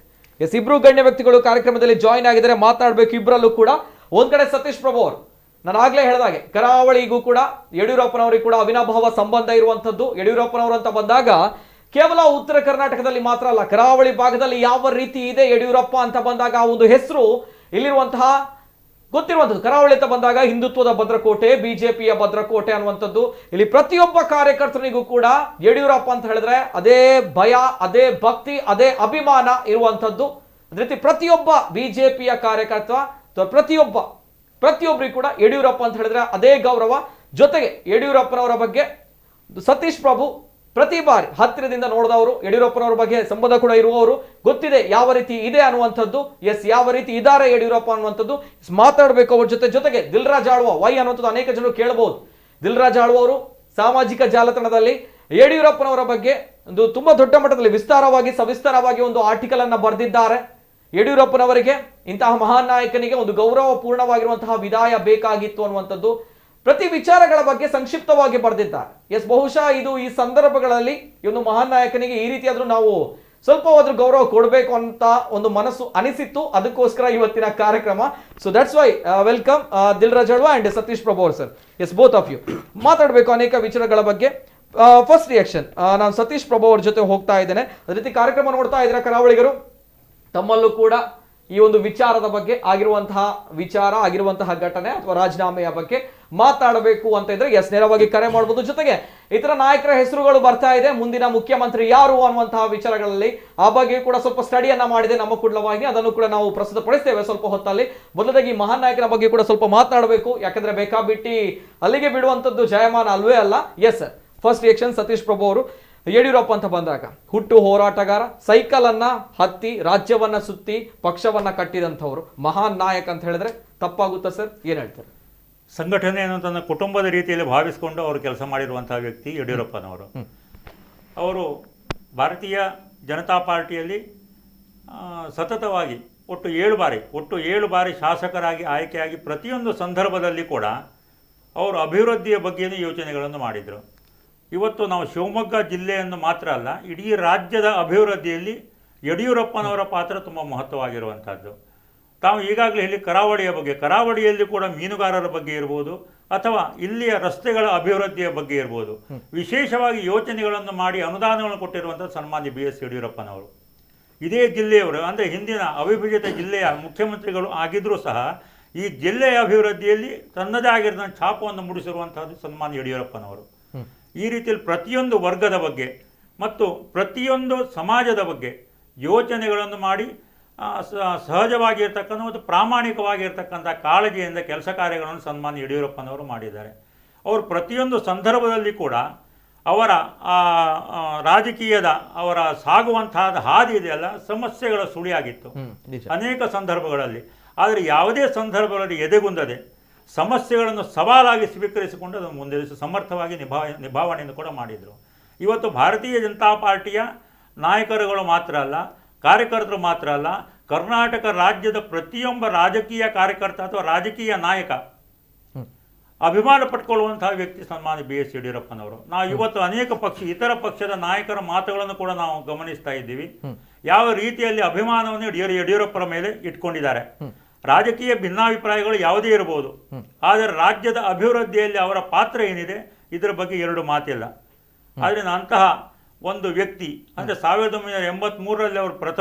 ಇಬ್ರು ಗಣ್ಯ ವ್ಯಕ್ತಿಗಳು ಕಾರ್ಯಕ್ರಮದಲ್ಲಿ ಜಾಯ್ನ್ ಆಗಿದ್ದಾರೆ. ಮಾತಾಡಬೇಕು ಇಬ್ಬರಲ್ಲೂ ಕೂಡ. ಒಂದ್ ಕಡೆ ಸತೀಶ್ ಪ್ರಭು ಅವರು, ನಾನು ಆಗ್ಲೇ ಹೇಳಿದಾಗೆ ಕರಾವಳಿಗೂ ಕೂಡ ಯಡಿಯೂರಪ್ಪನವರಿಗೂ ಕೂಡ ಅವಿನಾಭಾವ ಸಂಬಂಧ ಇರುವಂತದ್ದು. ಯಡಿಯೂರಪ್ಪನವರು ಅಂತ ಬಂದಾಗ ಕೇವಲ ಉತ್ತರ ಕರ್ನಾಟಕದಲ್ಲಿ ಮಾತ್ರ ಅಲ್ಲ, ಕರಾವಳಿ ಭಾಗದಲ್ಲಿ ಯಾವ ರೀತಿ ಇದೆ ಯಡಿಯೂರಪ್ಪ ಅಂತ ಬಂದಾಗ ಆ ಒಂದು ಹೆಸರು ಇಲ್ಲಿರುವಂತಹ ಗೊತ್ತಿರುವಂಥದ್ದು. ಕರಾವಳಿ ಅಂತ ಬಂದಾಗ ಹಿಂದುತ್ವದ ಭದ್ರಕೋಟೆ, BJPಯ ಭದ್ರಕೋಟೆ ಅನ್ನುವಂಥದ್ದು. ಇಲ್ಲಿ ಪ್ರತಿಯೊಬ್ಬ ಕಾರ್ಯಕರ್ತನಿಗೂ ಕೂಡ ಯಡಿಯೂರಪ್ಪ ಅಂತ ಹೇಳಿದ್ರೆ ಅದೇ ಭಯ, ಅದೇ ಭಕ್ತಿ, ಅದೇ ಅಭಿಮಾನ ಇರುವಂಥದ್ದು. ಅದೇ ರೀತಿ ಪ್ರತಿಯೊಬ್ಬ BJPಯ ಕಾರ್ಯಕರ್ತ, ಪ್ರತಿಯೊಬ್ಬರಿಗೂ ಕೂಡ ಯಡಿಯೂರಪ್ಪ ಅಂತ ಹೇಳಿದ್ರೆ ಅದೇ ಗೌರವ. ಜೊತೆಗೆ ಯಡಿಯೂರಪ್ಪನವರ ಬಗ್ಗೆ ಸತೀಶ್ ಪ್ರಭು ಪ್ರತಿ ಬಾರಿ ಹತ್ತಿರದಿಂದ ನೋಡಿದವರು, ಯಡಿಯೂರಪ್ಪನವರ ಬಗ್ಗೆ ಸಂಬಂಧ ಕೂಡ ಇರುವವರು, ಗೊತ್ತಿದೆ ಯಾವ ರೀತಿ ಇದೆ ಅನ್ನುವಂಥದ್ದು. ಯಾವ ರೀತಿ ಇದ್ದಾರೆ ಯಡಿಯೂರಪ್ಪ ಅನ್ನುವಂಥದ್ದು ಮಾತಾಡಬೇಕು ಅವ್ರ ಜೊತೆಗೆ ದಿಲ್ರಾಜ್ ಆಳ್ವ ವೈ ಅನ್ನುವಂಥದ್ದು ಅನೇಕ ಜನರು ಕೇಳಬಹುದು. ದಿಲ್ರಾಜ್ ಆಳ್ವ ಅವರು ಸಾಮಾಜಿಕ ಜಾಲತಾಣದಲ್ಲಿ ಯಡಿಯೂರಪ್ಪನವರ ಬಗ್ಗೆ ಒಂದು ತುಂಬಾ ದೊಡ್ಡ ಮಟ್ಟದಲ್ಲಿ ಸವಿಸ್ತಾರವಾಗಿ ಒಂದು ಆರ್ಟಿಕಲ್ ಅನ್ನ ಬರೆದಿದ್ದಾರೆ. ಯಡಿಯೂರಪ್ಪನವರಿಗೆ, ಇಂತಹ ಮಹಾನ್ ನಾಯಕನಿಗೆ ಒಂದು ಗೌರವಪೂರ್ಣವಾಗಿರುವಂತಹ ವಿದಾಯ ಬೇಕಾಗಿತ್ತು ಅನ್ನುವಂಥದ್ದು ಪ್ರತಿ ವಿಚಾರಗಳ ಬಗ್ಗೆ ಸಂಕ್ಷಿಪ್ತವಾಗಿ ಬರೆದಿದ್ದಾರೆ. ಬಹುಶಃ ಇದು ಈ ಸಂದರ್ಭಗಳಲ್ಲಿ ಈ ಒಂದು ಮಹಾನ್ ನಾಯಕನಿಗೆ ಈ ರೀತಿಯಾದ್ರೂ ನಾವು ಸ್ವಲ್ಪವಾದ್ರೂ ಗೌರವ ಕೊಡಬೇಕು ಅಂತ ಒಂದು ಮನಸ್ಸು ಅನಿಸಿತ್ತು. ಅದಕ್ಕೋಸ್ಕರ ಇವತ್ತಿನ ಕಾರ್ಯಕ್ರಮ. So that's why welcome Dilraj Alva and Satish Prabhu ಅವರು ಸರ್. ಬೋತ್ ಆಫ್ ಯು ಮಾತಾಡಬೇಕು ಅನೇಕ ವಿಚಾರಗಳ ಬಗ್ಗೆ. ಫಸ್ಟ್ ರಿಯಾಕ್ಷನ್, ನಾನು ಸತೀಶ್ ಪ್ರಭು ಅವ್ರ ಜೊತೆ ಹೋಗ್ತಾ ಇದ್ದೇನೆ. ಅದೇ ರೀತಿ ಕಾರ್ಯಕ್ರಮ ನೋಡ್ತಾ ಇದ್ದೀರಾ ಕರಾವಳಿಗರು, ತಮ್ಮಲ್ಲೂ ಕೂಡ ಈ ಒಂದು ವಿಚಾರದ ಬಗ್ಗೆ ಆಗಿರುವಂತಹ ಘಟನೆ ಅಥವಾ ರಾಜೀನಾಮೆಯ ಬಗ್ಗೆ ಮಾತಾಡಬೇಕು ಅಂತ ಇದ್ರೆ ನೇರವಾಗಿ ಕರೆ ಮಾಡಬಹುದು. ಜೊತೆಗೆ ಇತರ ನಾಯಕರ ಹೆಸರುಗಳು ಬರ್ತಾ ಇದೆ, ಮುಂದಿನ ಮುಖ್ಯಮಂತ್ರಿ ಯಾರು ಅನ್ನುವಂತಹ ವಿಚಾರಗಳಲ್ಲಿ ಆ ಬಗ್ಗೆ ಕೂಡ ಸ್ವಲ್ಪ ಸ್ಟಡಿಯನ್ನ ಮಾಡಿದೆ ನಮ್ಮ ಕುಡ್ಲವಾಹಿನಿ. ಅದನ್ನು ಕೂಡ ನಾವು ಪ್ರಸ್ತುತಪಡಿಸ್ತೇವೆ ಸ್ವಲ್ಪ ಹೊತ್ತಲ್ಲಿ. ಮೊದಲಾಗಿ ಮಹಾನ್ ನಾಯಕರ ಬಗ್ಗೆ ಕೂಡ ಸ್ವಲ್ಪ ಮಾತನಾಡಬೇಕು, ಯಾಕಂದ್ರೆ ಬೇಕಾಬಿಟ್ಟಿ ಅಲ್ಲಿಗೆ ಬಿಡುವಂತದ್ದು ಜಯಮಾನ ಅಲ್ವೇ ಅಲ್ಲ. Sir, first reaction Satish Prabhu ಅವರು. ಯಡಿಯೂರಪ್ಪ ಅಂತ ಬಂದಾಗ ಹುಟ್ಟು ಹೋರಾಟಗಾರ, ಸೈಕಲ್ ಅನ್ನ ಹತ್ತಿ ರಾಜ್ಯವನ್ನ ಸುತ್ತಿ ಪಕ್ಷವನ್ನ ಕಟ್ಟಿದಂಥವ್ರು, ಮಹಾನ್ ನಾಯಕ ಅಂತ ಹೇಳಿದ್ರೆ ತಪ್ಪಾಗುತ್ತಾ ಸರ್? ಏನ್ ಹೇಳ್ತಾರೆ? ಸಂಘಟನೆಯನ್ನು ತನ್ನ ಕುಟುಂಬದ ರೀತಿಯಲ್ಲಿ ಭಾವಿಸಿಕೊಂಡು ಅವರು ಕೆಲಸ ಮಾಡಿರುವಂತಹ ವ್ಯಕ್ತಿ ಯಡಿಯೂರಪ್ಪನವರು. ಅವರು ಭಾರತೀಯ ಜನತಾ ಪಾರ್ಟಿಯಲ್ಲಿ ಸತತವಾಗಿ ಒಟ್ಟು 7 ಬಾರಿ ಶಾಸಕರಾಗಿ ಆಯ್ಕೆಯಾಗಿ ಪ್ರತಿಯೊಂದು ಸಂದರ್ಭದಲ್ಲಿ ಕೂಡ ಅವರು ಅಭಿವೃದ್ಧಿಯ ಬಗ್ಗೆಯೂ ಯೋಚನೆಗಳನ್ನು ಮಾಡಿದರು. ಇವತ್ತು ನಾವು ಶಿವಮೊಗ್ಗ ಜಿಲ್ಲೆಯನ್ನು ಮಾತ್ರ ಅಲ್ಲ, ಇಡೀ ರಾಜ್ಯದ ಅಭಿವೃದ್ಧಿಯಲ್ಲಿ ಯಡಿಯೂರಪ್ಪನವರ ಪಾತ್ರ ತುಂಬ ಮಹತ್ವವಾಗಿರುವಂಥದ್ದು. ತಾವು ಈಗಾಗಲೇ ಇಲ್ಲಿ ಕರಾವಳಿಯಲ್ಲಿ ಕೂಡ ಮೀನುಗಾರರ ಬಗ್ಗೆ ಇರ್ಬೋದು ಅಥವಾ ಇಲ್ಲಿಯ ರಸ್ತೆಗಳ ಅಭಿವೃದ್ಧಿಯ ಬಗ್ಗೆ ಇರ್ಬೋದು, ವಿಶೇಷವಾಗಿ ಯೋಚನೆಗಳನ್ನು ಮಾಡಿ ಅನುದಾನಗಳನ್ನು ಕೊಟ್ಟಿರುವಂಥ ಸನ್ಮಾನ್ಯ BS ಯಡಿಯೂರಪ್ಪನವರು. ಇದೇ ಜಿಲ್ಲೆಯವರು, ಅಂದರೆ ಹಿಂದಿನ ಅವಿಭಜಿತ ಜಿಲ್ಲೆಯ ಮುಖ್ಯಮಂತ್ರಿಗಳು ಆಗಿದ್ದರೂ ಸಹ ಈ ಜಿಲ್ಲೆಯ ಅಭಿವೃದ್ಧಿಯಲ್ಲಿ ತನ್ನದೇ ಆಗಿರೋ ಛಾಪವನ್ನು ಮೂಡಿಸಿರುವಂಥದ್ದು ಸನ್ಮಾನ್ಯ ಯಡಿಯೂರಪ್ಪನವರು. ಈ ರೀತಿಯಲ್ಲಿ ಪ್ರತಿಯೊಂದು ವರ್ಗದ ಬಗ್ಗೆ, ಮತ್ತು ಪ್ರತಿಯೊಂದು ಸಮಾಜದ ಬಗ್ಗೆ ಯೋಚನೆಗಳನ್ನು ಮಾಡಿ ಸಹಜವಾಗಿರ್ತಕ್ಕಂಥ ಮತ್ತು ಪ್ರಾಮಾಣಿಕವಾಗಿರ್ತಕ್ಕಂಥ ಕಾಳಜಿಯಿಂದ ಕೆಲಸ ಕಾರ್ಯಗಳನ್ನು ಸನ್ಮಾನ್ಯ ಯಡಿಯೂರಪ್ಪನವರು ಮಾಡಿದ್ದಾರೆ. ಅವರು ಪ್ರತಿಯೊಂದು ಸಂದರ್ಭದಲ್ಲಿ ಕೂಡ ಅವರ ರಾಜಕೀಯದ ಅವರ ಸಾಗುವಂತಹ ಹಾದಿ ಇದೆಯಲ್ಲ ಸಮಸ್ಯೆಗಳ ಸುಳಿಯಾಗಿತ್ತು ಅನೇಕ ಸಂದರ್ಭಗಳಲ್ಲಿ. ಆದರೆ ಯಾವುದೇ ಸಂದರ್ಭಗಳಲ್ಲಿ ಎದೆಗುಂದದೆ ಸಮಸ್ಯೆಗಳನ್ನು ಸವಾಲಾಗಿ ಸ್ವೀಕರಿಸಿಕೊಂಡು ಅದನ್ನು ಮುಂದೆ ಸಮರ್ಥವಾಗಿ ನಿಭಾವಣೆಯನ್ನು ಕೂಡ ಮಾಡಿದರು. ಇವತ್ತು ಭಾರತೀಯ ಜನತಾ ಪಾರ್ಟಿಯ ನಾಯಕರುಗಳು ಮಾತ್ರ ಅಲ್ಲ, ಕಾರ್ಯಕರ್ತರು ಮಾತ್ರ ಅಲ್ಲ, ಕರ್ನಾಟಕ ರಾಜ್ಯದ ಪ್ರತಿಯೊಬ್ಬ ರಾಜಕೀಯ ಕಾರ್ಯಕರ್ತ ಅಥವಾ ರಾಜಕೀಯ ನಾಯಕ ಅಭಿಮಾನ ಪಟ್ಕೊಳ್ಳುವಂತಹ ವ್ಯಕ್ತಿ ಸನ್ಮಾನ್ಯ BS ಯಡಿಯೂರಪ್ಪನವರು. ನಾವು ಇವತ್ತು ಅನೇಕ ಇತರ ಪಕ್ಷದ ನಾಯಕರ ಮಾತುಗಳನ್ನು ಕೂಡ ನಾವು ಗಮನಿಸ್ತಾ ಇದ್ದೀವಿ. ಯಾವ ರೀತಿಯಲ್ಲಿ ಅಭಿಮಾನವನ್ನು ಯಡಿಯೂರಪ್ಪರ ಮೇಲೆ ಇಟ್ಕೊಂಡಿದ್ದಾರೆ. ರಾಜಕೀಯ ಭಿನ್ನಾಭಿಪ್ರಾಯಗಳು ಯಾವುದೇ ಇರಬಹುದು, ಆದರೆ ರಾಜ್ಯದ ಅಭಿವೃದ್ಧಿಯಲ್ಲಿ ಅವರ ಪಾತ್ರ ಏನಿದೆ ಇದರ ಬಗ್ಗೆ ಎರಡು ಮಾತಿಲ್ಲ. ಆದ್ದರಿಂದ ಅಂತಹ ಒಂದು ವ್ಯಕ್ತಿ ಅಂದರೆ 1983ರಲ್ಲಿ ಅವರು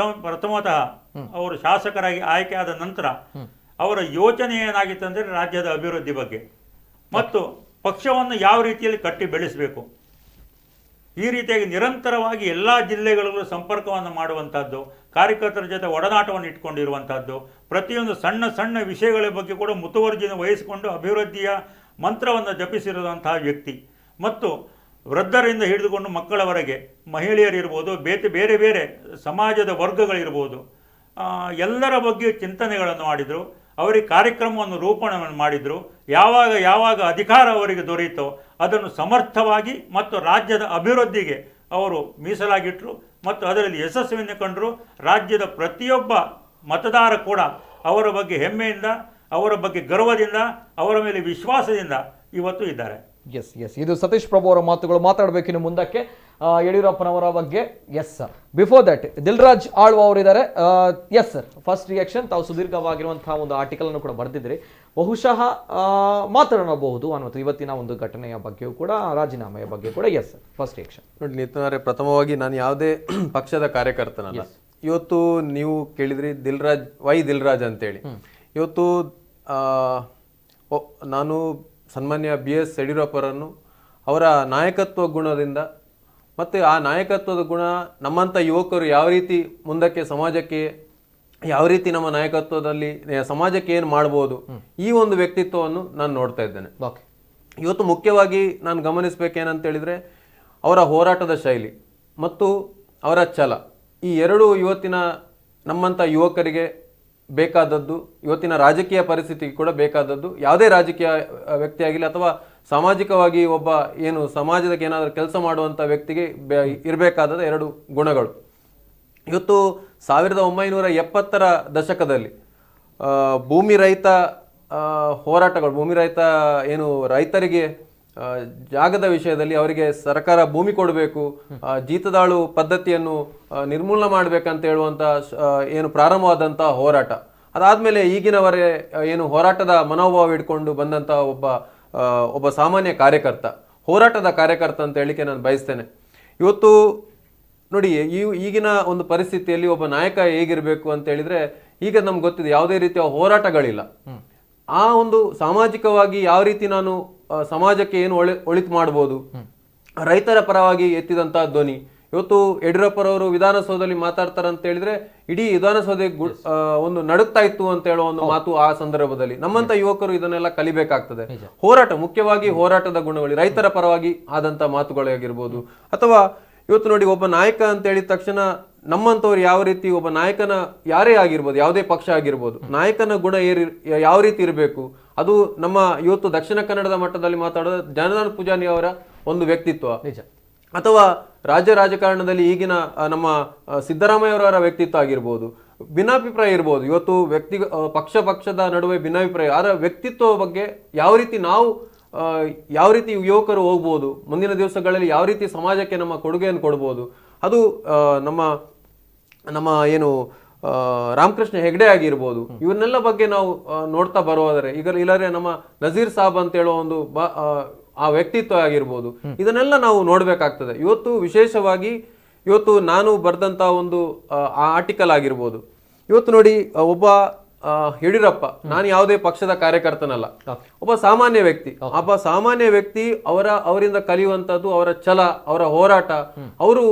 ಪ್ರಥಮತಃ ಅವರು ಶಾಸಕರಾಗಿ ಆಯ್ಕೆಯಾದ ನಂತರ ಅವರ ಯೋಚನೆ ಏನಾಗಿತ್ತು ಅಂದರೆ ರಾಜ್ಯದ ಅಭಿವೃದ್ಧಿ ಬಗ್ಗೆ ಮತ್ತು ಪಕ್ಷವನ್ನು ಯಾವ ರೀತಿಯಲ್ಲಿ ಕಟ್ಟಿ ಬೆಳೆಸಬೇಕು, ಈ ರೀತಿಯಾಗಿ ನಿರಂತರವಾಗಿ ಎಲ್ಲ ಜಿಲ್ಲೆಗಳಿಗೂ ಸಂಪರ್ಕವನ್ನು ಮಾಡುವಂಥದ್ದು, ಕಾರ್ಯಕರ್ತರ ಜೊತೆ ಒಡನಾಟವನ್ನು ಇಟ್ಕೊಂಡಿರುವಂಥದ್ದು, ಪ್ರತಿಯೊಂದು ಸಣ್ಣ ಸಣ್ಣ ವಿಷಯಗಳ ಬಗ್ಗೆ ಕೂಡ ಮುತುವರ್ಜಿನ ವಹಿಸಿಕೊಂಡು ಅಭಿವೃದ್ಧಿಯ ಮಂತ್ರವನ್ನು ಜಪಿಸಿರುವಂತಹ ವ್ಯಕ್ತಿ ಮತ್ತು ವೃದ್ಧರಿಂದ ಹಿಡಿದುಕೊಂಡು ಮಕ್ಕಳವರೆಗೆ ಮಹಿಳೆಯರಿರ್ಬೋದು, ಬೇರೆ ಬೇರೆ ಸಮಾಜದ ವರ್ಗಗಳಿರ್ಬೋದು, ಎಲ್ಲರ ಬಗ್ಗೆ ಚಿಂತನೆಗಳನ್ನು ಮಾಡಿದರು. ಅವರಿಗೆ ಕಾರ್ಯಕ್ರಮವನ್ನು ರೂಪಣವನ್ನು ಮಾಡಿದರು. ಯಾವಾಗ ಅಧಿಕಾರ ಅವರಿಗೆ ದೊರೆಯಿತೋ ಅದನ್ನು ಸಮರ್ಥವಾಗಿ ಮತ್ತು ರಾಜ್ಯದ ಅಭಿವೃದ್ಧಿಗೆ ಅವರು ಮೀಸಲಾಗಿಟ್ಟರು ಮತ್ತು ಅದರಲ್ಲಿ ಯಶಸ್ವಿಯನ್ನು ಕಂಡರು. ರಾಜ್ಯದ ಪ್ರತಿಯೊಬ್ಬ ಮತದಾರ ಕೂಡ ಅವರ ಬಗ್ಗೆ ಹೆಮ್ಮೆಯಿಂದ, ಅವರ ಬಗ್ಗೆ ಗರ್ವದಿಂದ, ಅವರ ಮೇಲೆ ವಿಶ್ವಾಸದಿಂದ ಇವತ್ತು ಇದ್ದಾರೆ. ಎಸ್ ಇದು ಸತೀಶ್ ಪ್ರಭು ಅವರ ಮಾತುಗಳು. ಮಾತಾಡಬೇಕಿನ್ನು ಮುಂದಕ್ಕೆ ಯಡಿಯೂರಪ್ಪನವರ ಬಗ್ಗೆ. Yes sir, before that Dilraj Alva ಅವರಿದ್ದಾರೆ. ಎಸ್ ಸರ್, ಫಸ್ಟ್ ರಿಯಾಕ್ಷನ್, ತಾವು ಸುದೀರ್ಘವಾಗಿರುವಂತಹ ಒಂದು ಆರ್ಟಿಕಲ್ ಅನ್ನು ಕೂಡ ಬರೆದಿದ್ರಿ, ಬಹುಶಃ ಮಾತನಾಡಬಹುದು ಅನ್ನೋದು ಇವತ್ತಿನ ಒಂದು ಘಟನೆಯ ಬಗ್ಗೆಯೂ ಕೂಡ, ರಾಜೀನಾಮೆಯ ಬಗ್ಗೆ ಕೂಡ. Yes sir, first reaction. ನೋಡಿ ನಿತಿನ್, ಪ್ರಥಮವಾಗಿ ನಾನು ಯಾವುದೇ ಪಕ್ಷದ ಕಾರ್ಯಕರ್ತನಲ್ಲ. ಇವತ್ತು ನೀವು ಕೇಳಿದ್ರಿ ದಿಲ್ರಾಜ್ ಅಂತೇಳಿ. ಇವತ್ತು ನಾನು ಸನ್ಮಾನ್ಯ BS ಯಡಿಯೂರಪ್ಪರನ್ನು ಅವರ ನಾಯಕತ್ವ ಗುಣದಿಂದ ಮತ್ತು ಆ ನಾಯಕತ್ವದ ಗುಣ ನಮ್ಮಂಥ ಯುವಕರು ಯಾವ ರೀತಿ ಮುಂದಕ್ಕೆ ಸಮಾಜಕ್ಕೆ ಯಾವ ರೀತಿ ನಮ್ಮ ನಾಯಕತ್ವದಲ್ಲಿ ಸಮಾಜಕ್ಕೆ ಏನು ಮಾಡ್ಬೋದು, ಈ ಒಂದು ವ್ಯಕ್ತಿತ್ವವನ್ನು ನಾನು ನೋಡ್ತಾ ಇದ್ದೇನೆ. ಇವತ್ತು ಮುಖ್ಯವಾಗಿ ನಾನು ಗಮನಿಸಬೇಕೇನಂತ ಹೇಳಿದರೆ ಅವರ ಹೋರಾಟದ ಶೈಲಿ ಮತ್ತು ಅವರ ಛಲ, ಈ ಎರಡೂ ಇವತ್ತಿನ ನಮ್ಮಂಥ ಯುವಕರಿಗೆ ಬೇಕಾದದ್ದು, ಇವತ್ತಿನ ರಾಜಕೀಯ ಪರಿಸ್ಥಿತಿಗೆ ಕೂಡ ಬೇಕಾದದ್ದು. ಯಾವುದೇ ರಾಜಕೀಯ ವ್ಯಕ್ತಿಯಾಗಿಲ್ಲ ಅಥವಾ ಸಾಮಾಜಿಕವಾಗಿ ಒಬ್ಬ ಏನು ಸಮಾಜಕ್ಕೆ ಏನಾದರೂ ಕೆಲಸ ಮಾಡುವಂಥ ವ್ಯಕ್ತಿಗೆ ಇರಬೇಕಾದ ಎರಡು ಗುಣಗಳು. ಇವತ್ತು 1970ರ ದಶಕದಲ್ಲಿ ಭೂಮಿ ರಹಿತ ಹೋರಾಟಗಳು, ಭೂಮಿ ರಹಿತ ಏನು ರೈತರಿಗೆ ಜಾಗದ ವಿಷಯದಲ್ಲಿ ಅವರಿಗೆ ಸರ್ಕಾರ ಭೂಮಿ ಕೊಡಬೇಕು, ಜೀತದಾಳು ಪದ್ಧತಿಯನ್ನು ನಿರ್ಮೂಲನೆ ಮಾಡಬೇಕಂತ ಹೇಳುವಂಥ ಏನು ಪ್ರಾರಂಭವಾದಂಥ ಹೋರಾಟ, ಅದಾದಮೇಲೆ ಈಗಿನವರೇ ಏನು ಹೋರಾಟದ ಮನೋಭಾವ ಇಟ್ಕೊಂಡು ಬಂದಂಥ ಒಬ್ಬ ಸಾಮಾನ್ಯ ಕಾರ್ಯಕರ್ತ, ಹೋರಾಟದ ಕಾರ್ಯಕರ್ತ ಅಂತ ಹೇಳಿಕೆ ನಾನು ಬಯಸ್ತೇನೆ. ಇವತ್ತು ನೋಡಿ, ಈಗಿನ ಒಂದು ಪರಿಸ್ಥಿತಿಯಲ್ಲಿ ಒಬ್ಬ ನಾಯಕ ಹೇಗಿರಬೇಕು ಅಂತ ಹೇಳಿದ್ರೆ, ಈಗ ನಮ್ಗೆ ಗೊತ್ತಿದೆ ಯಾವುದೇ ರೀತಿಯ ಹೋರಾಟಗಳಿಲ್ಲ. ಆ ಒಂದು ಸಾಮಾಜಿಕವಾಗಿ ಯಾವ ರೀತಿ ನಾನು ಸಮಾಜಕ್ಕೆ ಏನು ಒಳಿತು ಮಾಡ್ಬೋದು, ರೈತರ ಪರವಾಗಿ ಎತ್ತಿದಂತಹ ಧ್ವನಿ. ಇವತ್ತು ಯಡಿಯೂರಪ್ಪರವರು ವಿಧಾನಸೌಧದಲ್ಲಿ ಮಾತಾಡ್ತಾರೆ ಅಂತ ಹೇಳಿದ್ರೆ ಇಡೀ ವಿಧಾನಸೌಧ ಒಂದು ನಡುಗ್ತಾ ಇತ್ತು ಅಂತ ಹೇಳೋ ಒಂದು ಮಾತು ಆ ಸಂದರ್ಭದಲ್ಲಿ. ನಮ್ಮಂತ ಯುವಕರು ಇದನ್ನೆಲ್ಲ ಕಲಿಬೇಕಾಗ್ತದೆ. ಹೋರಾಟ, ಮುಖ್ಯವಾಗಿ ಹೋರಾಟದ ಗುಣಗಳು, ರೈತರ ಪರವಾಗಿ ಆದಂತ ಮಾತುಗಳಾಗಿರ್ಬೋದು. ಅಥವಾ ಇವತ್ತು ನೋಡಿ, ಒಬ್ಬ ನಾಯಕ ಅಂತ ಹೇಳಿದ ತಕ್ಷಣ ನಮ್ಮಂತವ್ರು ಯಾವ ರೀತಿ, ಒಬ್ಬ ನಾಯಕನ ಯಾರೇ ಆಗಿರ್ಬೋದು, ಯಾವುದೇ ಪಕ್ಷ ಆಗಿರ್ಬೋದು, ನಾಯಕನ ಗುಣ ಯಾವ ರೀತಿ ಇರಬೇಕು, ಅದು ನಮ್ಮ ಇವತ್ತು ದಕ್ಷಿಣ ಕನ್ನಡದ ಮಟ್ಟದಲ್ಲಿ ಮಾತಾಡೋದು ಜನಾರ್ದನ್ ಪೂಜಾರಿ ಅವರ ಒಂದು ವ್ಯಕ್ತಿತ್ವ, ಅಥವಾ ರಾಜ್ಯ ರಾಜಕಾರಣದಲ್ಲಿ ಈಗಿನ ನಮ್ಮ ಸಿದ್ದರಾಮಯ್ಯ ಅವರ ವ್ಯಕ್ತಿತ್ವ ಆಗಿರ್ಬೋದು, ಭಿನ್ನಾಭಿಪ್ರಾಯ ಇರ್ಬೋದು. ಇವತ್ತು ಪಕ್ಷದ ನಡುವೆ ಭಿನ್ನಾಭಿಪ್ರಾಯ, ಅದರ ವ್ಯಕ್ತಿತ್ವ ಬಗ್ಗೆ ಯಾವ ರೀತಿ ಯುವಕರು ಹೋಗ್ಬೋದು, ಮುಂದಿನ ದಿವಸಗಳಲ್ಲಿ ಯಾವ ರೀತಿ ಸಮಾಜಕ್ಕೆ ನಮ್ಮ ಕೊಡುಗೆಯನ್ನು ಕೊಡ್ಬೋದು, ಅದು ನಮ್ಮ ಏನು ರಾಮಕೃಷ್ಣ ಹೆಗ್ಡೆ ಆಗಿರ್ಬೋದು. ಇವನ್ನೆಲ್ಲ ಬಗ್ಗೆ ನಾವು ನೋಡ್ತಾ ಬರೋದಾದ್ರೆ, ಈಗ ಇಲ್ಲರೆ ನಮ್ಮ ನಜೀರ್ ಸಾಬ್ ಅಂತ ಹೇಳೋ ಒಂದು ಆ ವ್ಯಕ್ತಿತ್ವ ಆಗಿರ್ಬೋದು, ಇದನ್ನೆಲ್ಲ ನಾವು ನೋಡ್ಬೇಕಾಗ್ತದೆ. ಇವತ್ತು ವಿಶೇಷವಾಗಿ ಇವತ್ತು ನಾನು ಬರೆದಂತ ಒಂದು ಆರ್ಟಿಕಲ್ ಆಗಿರ್ಬೋದು. ಇವತ್ತು ನೋಡಿ, ಒಬ್ಬ ಯಡಿಯೂರಪ್ಪ, ನಾನು ಯಾವುದೇ ಪಕ್ಷದ ಕಾರ್ಯಕರ್ತನಲ್ಲ, ಒಬ್ಬ ಸಾಮಾನ್ಯ ವ್ಯಕ್ತಿ. ಸಾಮಾನ್ಯ ವ್ಯಕ್ತಿ ಅವರಿಂದ ಕಲಿಯುವಂತದ್ದು ಅವರ ಛಲ, ಅವರ ಹೋರಾಟ. ಅವರು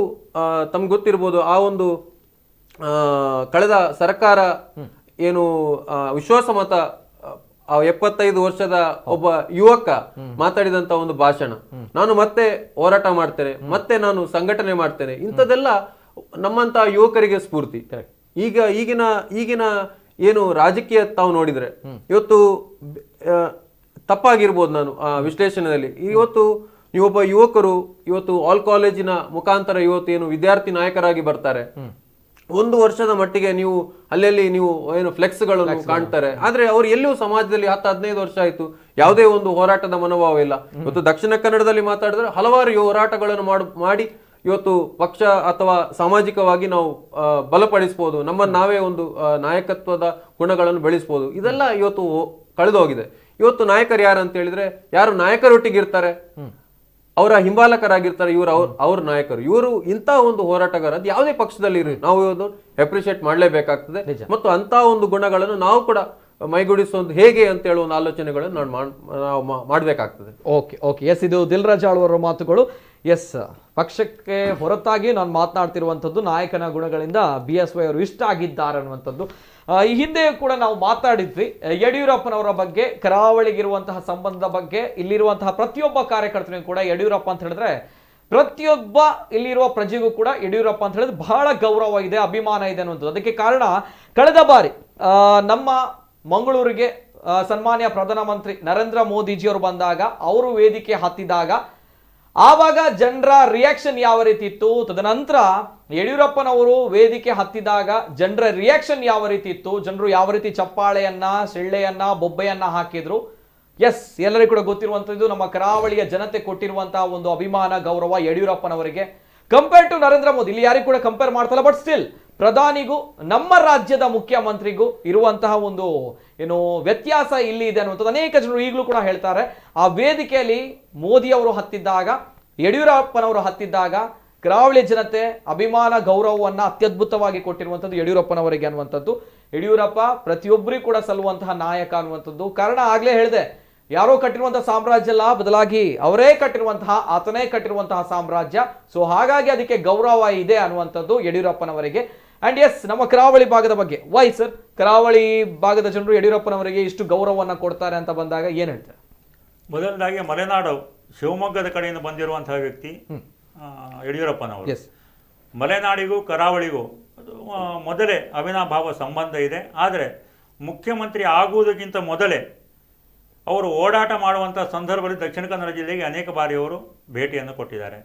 ತಮ್ಗೆ ಗೊತ್ತಿರ್ಬೋದು, ಆ ಒಂದು ಕಳೆದ ಸರ್ಕಾರ ಏನು ವಿಶ್ವಾಸಮತ 75 ವರ್ಷದ ಒಬ್ಬ ಯುವಕ ಮಾತಾಡಿದಂತ ಒಂದು ಭಾಷಣ, ನಾನು ಮತ್ತೆ ಹೋರಾಟ ಮಾಡ್ತೇನೆ, ಮತ್ತೆ ನಾನು ಸಂಘಟನೆ ಮಾಡ್ತೇನೆ, ಇಂಥದ್ದೆಲ್ಲ ನಮ್ಮಂತ ಯುವಕರಿಗೆ ಸ್ಫೂರ್ತಿ. ಈಗಿನ ಏನು ರಾಜಕೀಯ ತಾವು ನೋಡಿದ್ರೆ ಇವತ್ತು ತಪ್ಪಾಗಿರ್ಬೋದು ನಾನು ವಿಶ್ಲೇಷಣೆಯಲ್ಲಿ. ಇವತ್ತು ನೀವೊಬ್ಬ ಯುವಕರು ಇವತ್ತು ಆಲ್ ಕಾಲೇಜಿನ ಮುಖಾಂತರ ಇವತ್ತು ಏನು ವಿದ್ಯಾರ್ಥಿ ನಾಯಕರಾಗಿ ಬರ್ತಾರೆ. 1 ವರ್ಷದ ಮಟ್ಟಿಗೆ ನೀವು ಅಲ್ಲಲ್ಲಿ ನೀವು ಏನು ಫ್ಲೆಕ್ಸ್ಗಳನ್ನು ಕಾಣ್ತಾರೆ, ಆದ್ರೆ ಅವ್ರು ಎಲ್ಲಿಯೂ ಸಮಾಜದಲ್ಲಿ 10-15 ವರ್ಷ ಆಯ್ತು ಯಾವುದೇ ಒಂದು ಹೋರಾಟದ ಮನೋಭಾವ ಇಲ್ಲ. ಇವತ್ತು ದಕ್ಷಿಣ ಕನ್ನಡದಲ್ಲಿ ಮಾತಾಡಿದ್ರೆ ಹಲವಾರು ಹೋರಾಟಗಳನ್ನು ಮಾಡಿ ಇವತ್ತು ಪಕ್ಷ ಅಥವಾ ಸಾಮಾಜಿಕವಾಗಿ ನಾವು ಬಲಪಡಿಸಬಹುದು, ನಮ್ಮನ್ನು ನಾವೇ ಒಂದು ನಾಯಕತ್ವದ ಗುಣಗಳನ್ನು ಬೆಳೆಸಬಹುದು. ಇದೆಲ್ಲ ಇವತ್ತು ಕಳೆದೋಗಿದೆ. ಇವತ್ತು ನಾಯಕರು ಯಾರು ಅಂತ ಹೇಳಿದ್ರೆ, ಯಾರು ನಾಯಕರೊಟ್ಟಿಗೆ ಇರ್ತಾರೆ ಅವರ ಹಿಂಬಾಲಕರಾಗಿರ್ತಾರೆ, ಅವ್ರ ನಾಯಕರು. ಇವರು ಇಂಥ ಒಂದು ಹೋರಾಟಗಾರ ಅದು ಯಾವುದೇ ಪಕ್ಷದಲ್ಲಿ ಇರಿ, ನಾವು ಇವತ್ತು ಅಪ್ರಿಶಿಯೇಟ್ ಮಾಡಲೇಬೇಕಾಗ್ತದೆ. ಮತ್ತು ಅಂತ ಒಂದು ಗುಣಗಳನ್ನು ನಾವು ಕೂಡ ಮೈಗೂಡಿಸೋದು ಹೇಗೆ ಅಂತ ಹೇಳುವ ಒಂದು ಆಲೋಚನೆಗಳನ್ನು ನಾವು ಮಾಡಬೇಕಾಗ್ತದೆ. ಓಕೆ ಎಸ್, ಇದು ದಿಲ್ ರಾಜ್ ಅವರ ಮಾತುಗಳು. ಎಸ್, ಪಕ್ಷಕ್ಕೆ ಹೊರತಾಗಿ ನಾನು ಮಾತನಾಡ್ತಿರುವಂಥದ್ದು ನಾಯಕನ ಗುಣಗಳಿಂದ BSY ಅವರು ಇಷ್ಟ ಆಗಿದ್ದಾರೆ ಅನ್ನುವಂಥದ್ದು. ಈ ಹಿಂದೆ ಕೂಡ ನಾವು ಮಾತಾಡಿದ್ವಿ ಯಡಿಯೂರಪ್ಪನವರ ಬಗ್ಗೆ, ಕರಾವಳಿಗಿರುವಂತಹ ಸಂಬಂಧದ ಬಗ್ಗೆ. ಇಲ್ಲಿರುವಂತಹ ಪ್ರತಿಯೊಬ್ಬ ಕಾರ್ಯಕರ್ತನಿಗೂ ಕೂಡ ಯಡಿಯೂರಪ್ಪ ಅಂತ ಹೇಳಿದ್ರೆ, ಪ್ರತಿಯೊಬ್ಬ ಇಲ್ಲಿರುವ ಪ್ರಜೆಗೂ ಕೂಡ ಯಡಿಯೂರಪ್ಪ ಅಂತ ಹೇಳಿದ್ರೆ ಬಹಳ ಗೌರವ ಇದೆ, ಅಭಿಮಾನ ಇದೆ ಅನ್ನುವಂಥದ್ದು. ಅದಕ್ಕೆ ಕಾರಣ ಕಳೆದ ಬಾರಿ ನಮ್ಮ ಮಂಗಳೂರಿಗೆ ಸನ್ಮಾನ್ಯ ಪ್ರಧಾನಮಂತ್ರಿ ನರೇಂದ್ರ ಮೋದಿಜಿಯವರು ಬಂದಾಗ, ಅವರು ವೇದಿಕೆ ಹತ್ತಿದಾಗ ಆವಾಗ ಜನರ ರಿಯಾಕ್ಷನ್ ಯಾವ ರೀತಿ ಇತ್ತು, ತದನಂತರ ಯಡಿಯೂರಪ್ಪನವರು ವೇದಿಕೆ ಹತ್ತಿದಾಗ ಜನರ ರಿಯಾಕ್ಷನ್ ಯಾವ ರೀತಿ ಇತ್ತು, ಜನರು ಯಾವ ರೀತಿ ಚಪ್ಪಾಳೆಯನ್ನ, ಸೆಳ್ಳೆಯನ್ನ, ಬೊಬ್ಬೆಯನ್ನ ಹಾಕಿದ್ರು. ಎಸ್, ಎಲ್ಲರಿಗೂ ಕೂಡ ಗೊತ್ತಿರುವಂಥದ್ದು ನಮ್ಮ ಕರಾವಳಿಯ ಜನತೆ ಕೊಟ್ಟಿರುವಂತಹ ಒಂದು ಅಭಿಮಾನ, ಗೌರವ ಯಡಿಯೂರಪ್ಪನವರಿಗೆ ಕಂಪೇರ್ ಟು ನರೇಂದ್ರ ಮೋದಿ. ಇಲ್ಲಿ ಯಾರಿಗೂ ಕೂಡ ಕಂಪೇರ್ ಮಾಡ್ತಲ್ಲ, ಬಟ್ ಸ್ಟಿಲ್ ಪ್ರಧಾನಿಗೂ ನಮ್ಮ ರಾಜ್ಯದ ಮುಖ್ಯಮಂತ್ರಿಗೂ ಇರುವಂತಹ ಒಂದು ಏನು ವ್ಯತ್ಯಾಸ ಇಲ್ಲಿ ಇದೆ ಅನ್ನುವಂಥದ್ದು ಅನೇಕ ಜನರು ಈಗಲೂ ಕೂಡ ಹೇಳ್ತಾರೆ. ಆ ವೇದಿಕೆಯಲ್ಲಿ ಮೋದಿ ಅವರು ಹತ್ತಿದ್ದಾಗ, ಯಡಿಯೂರಪ್ಪನವರು ಹತ್ತಿದ್ದಾಗ ಕರಾವಳಿ ಜನತೆ ಅಭಿಮಾನ ಗೌರವವನ್ನ ಅತ್ಯದ್ಭುತವಾಗಿ ಕೊಟ್ಟಿರುವಂಥದ್ದು ಯಡಿಯೂರಪ್ಪನವರಿಗೆ ಅನ್ನುವಂಥದ್ದು. ಯಡಿಯೂರಪ್ಪ ಪ್ರತಿಯೊಬ್ಬರಿಗೂ ಕೂಡ ಸಲ್ಲುವಂತಹ ನಾಯಕ ಅನ್ನುವಂಥದ್ದು. ಕಾರಣ ಆಗ್ಲೇ ಹೇಳಿದೆ, ಯಾರೋ ಕಟ್ಟಿರುವಂತಹ ಸಾಮ್ರಾಜ್ಯ ಅಲ್ಲ, ಬದಲಾಗಿ ಅವರೇ ಕಟ್ಟಿರುವಂತಹ, ಆತನೇ ಕಟ್ಟಿರುವಂತಹ ಸಾಮ್ರಾಜ್ಯ. ಸೊ ಹಾಗಾಗಿ ಅದಕ್ಕೆ ಗೌರವ ಇದೆ ಅನ್ನುವಂಥದ್ದು ಯಡಿಯೂರಪ್ಪನವರಿಗೆ. ಅಂಡ್ ಎಸ್, ನಮ್ಮ ಕರಾವಳಿ ಭಾಗದ ಬಗ್ಗೆ ವೈ ಸರ್, ಕರಾವಳಿ ಭಾಗದ ಜನರು ಯಡಿಯೂರಪ್ಪನವರಿಗೆ ಇಷ್ಟು ಗೌರವವನ್ನು ಕೊಡ್ತಾರೆ ಅಂತ ಬಂದಾಗ ಏನ್ ಹೇಳ್ತಾರೆ? ಮೊದಲದಾಗಿ ಮಲೆನಾಡು ಶಿವಮೊಗ್ಗದ ಕಡೆಯಿಂದ ಬಂದಿರುವಂತಹ ವ್ಯಕ್ತಿ ಯಡಿಯೂರಪ್ಪನವರು. ಮಲೆನಾಡಿಗೂ ಕರಾವಳಿಗೂ ಮೊದಲೇ ಅವಿನಾಭಾವ ಸಂಬಂಧ ಇದೆ. ಆದರೆ ಮುಖ್ಯಮಂತ್ರಿ ಆಗುವುದಕ್ಕಿಂತ ಮೊದಲೇ ಅವರು ಓಡಾಟ ಮಾಡುವಂಥ ಸಂದರ್ಭದಲ್ಲಿ ದಕ್ಷಿಣ ಕನ್ನಡ ಜಿಲ್ಲೆಗೆ ಅನೇಕ ಬಾರಿ ಅವರು ಭೇಟಿಯನ್ನು ಕೊಟ್ಟಿದ್ದಾರೆ.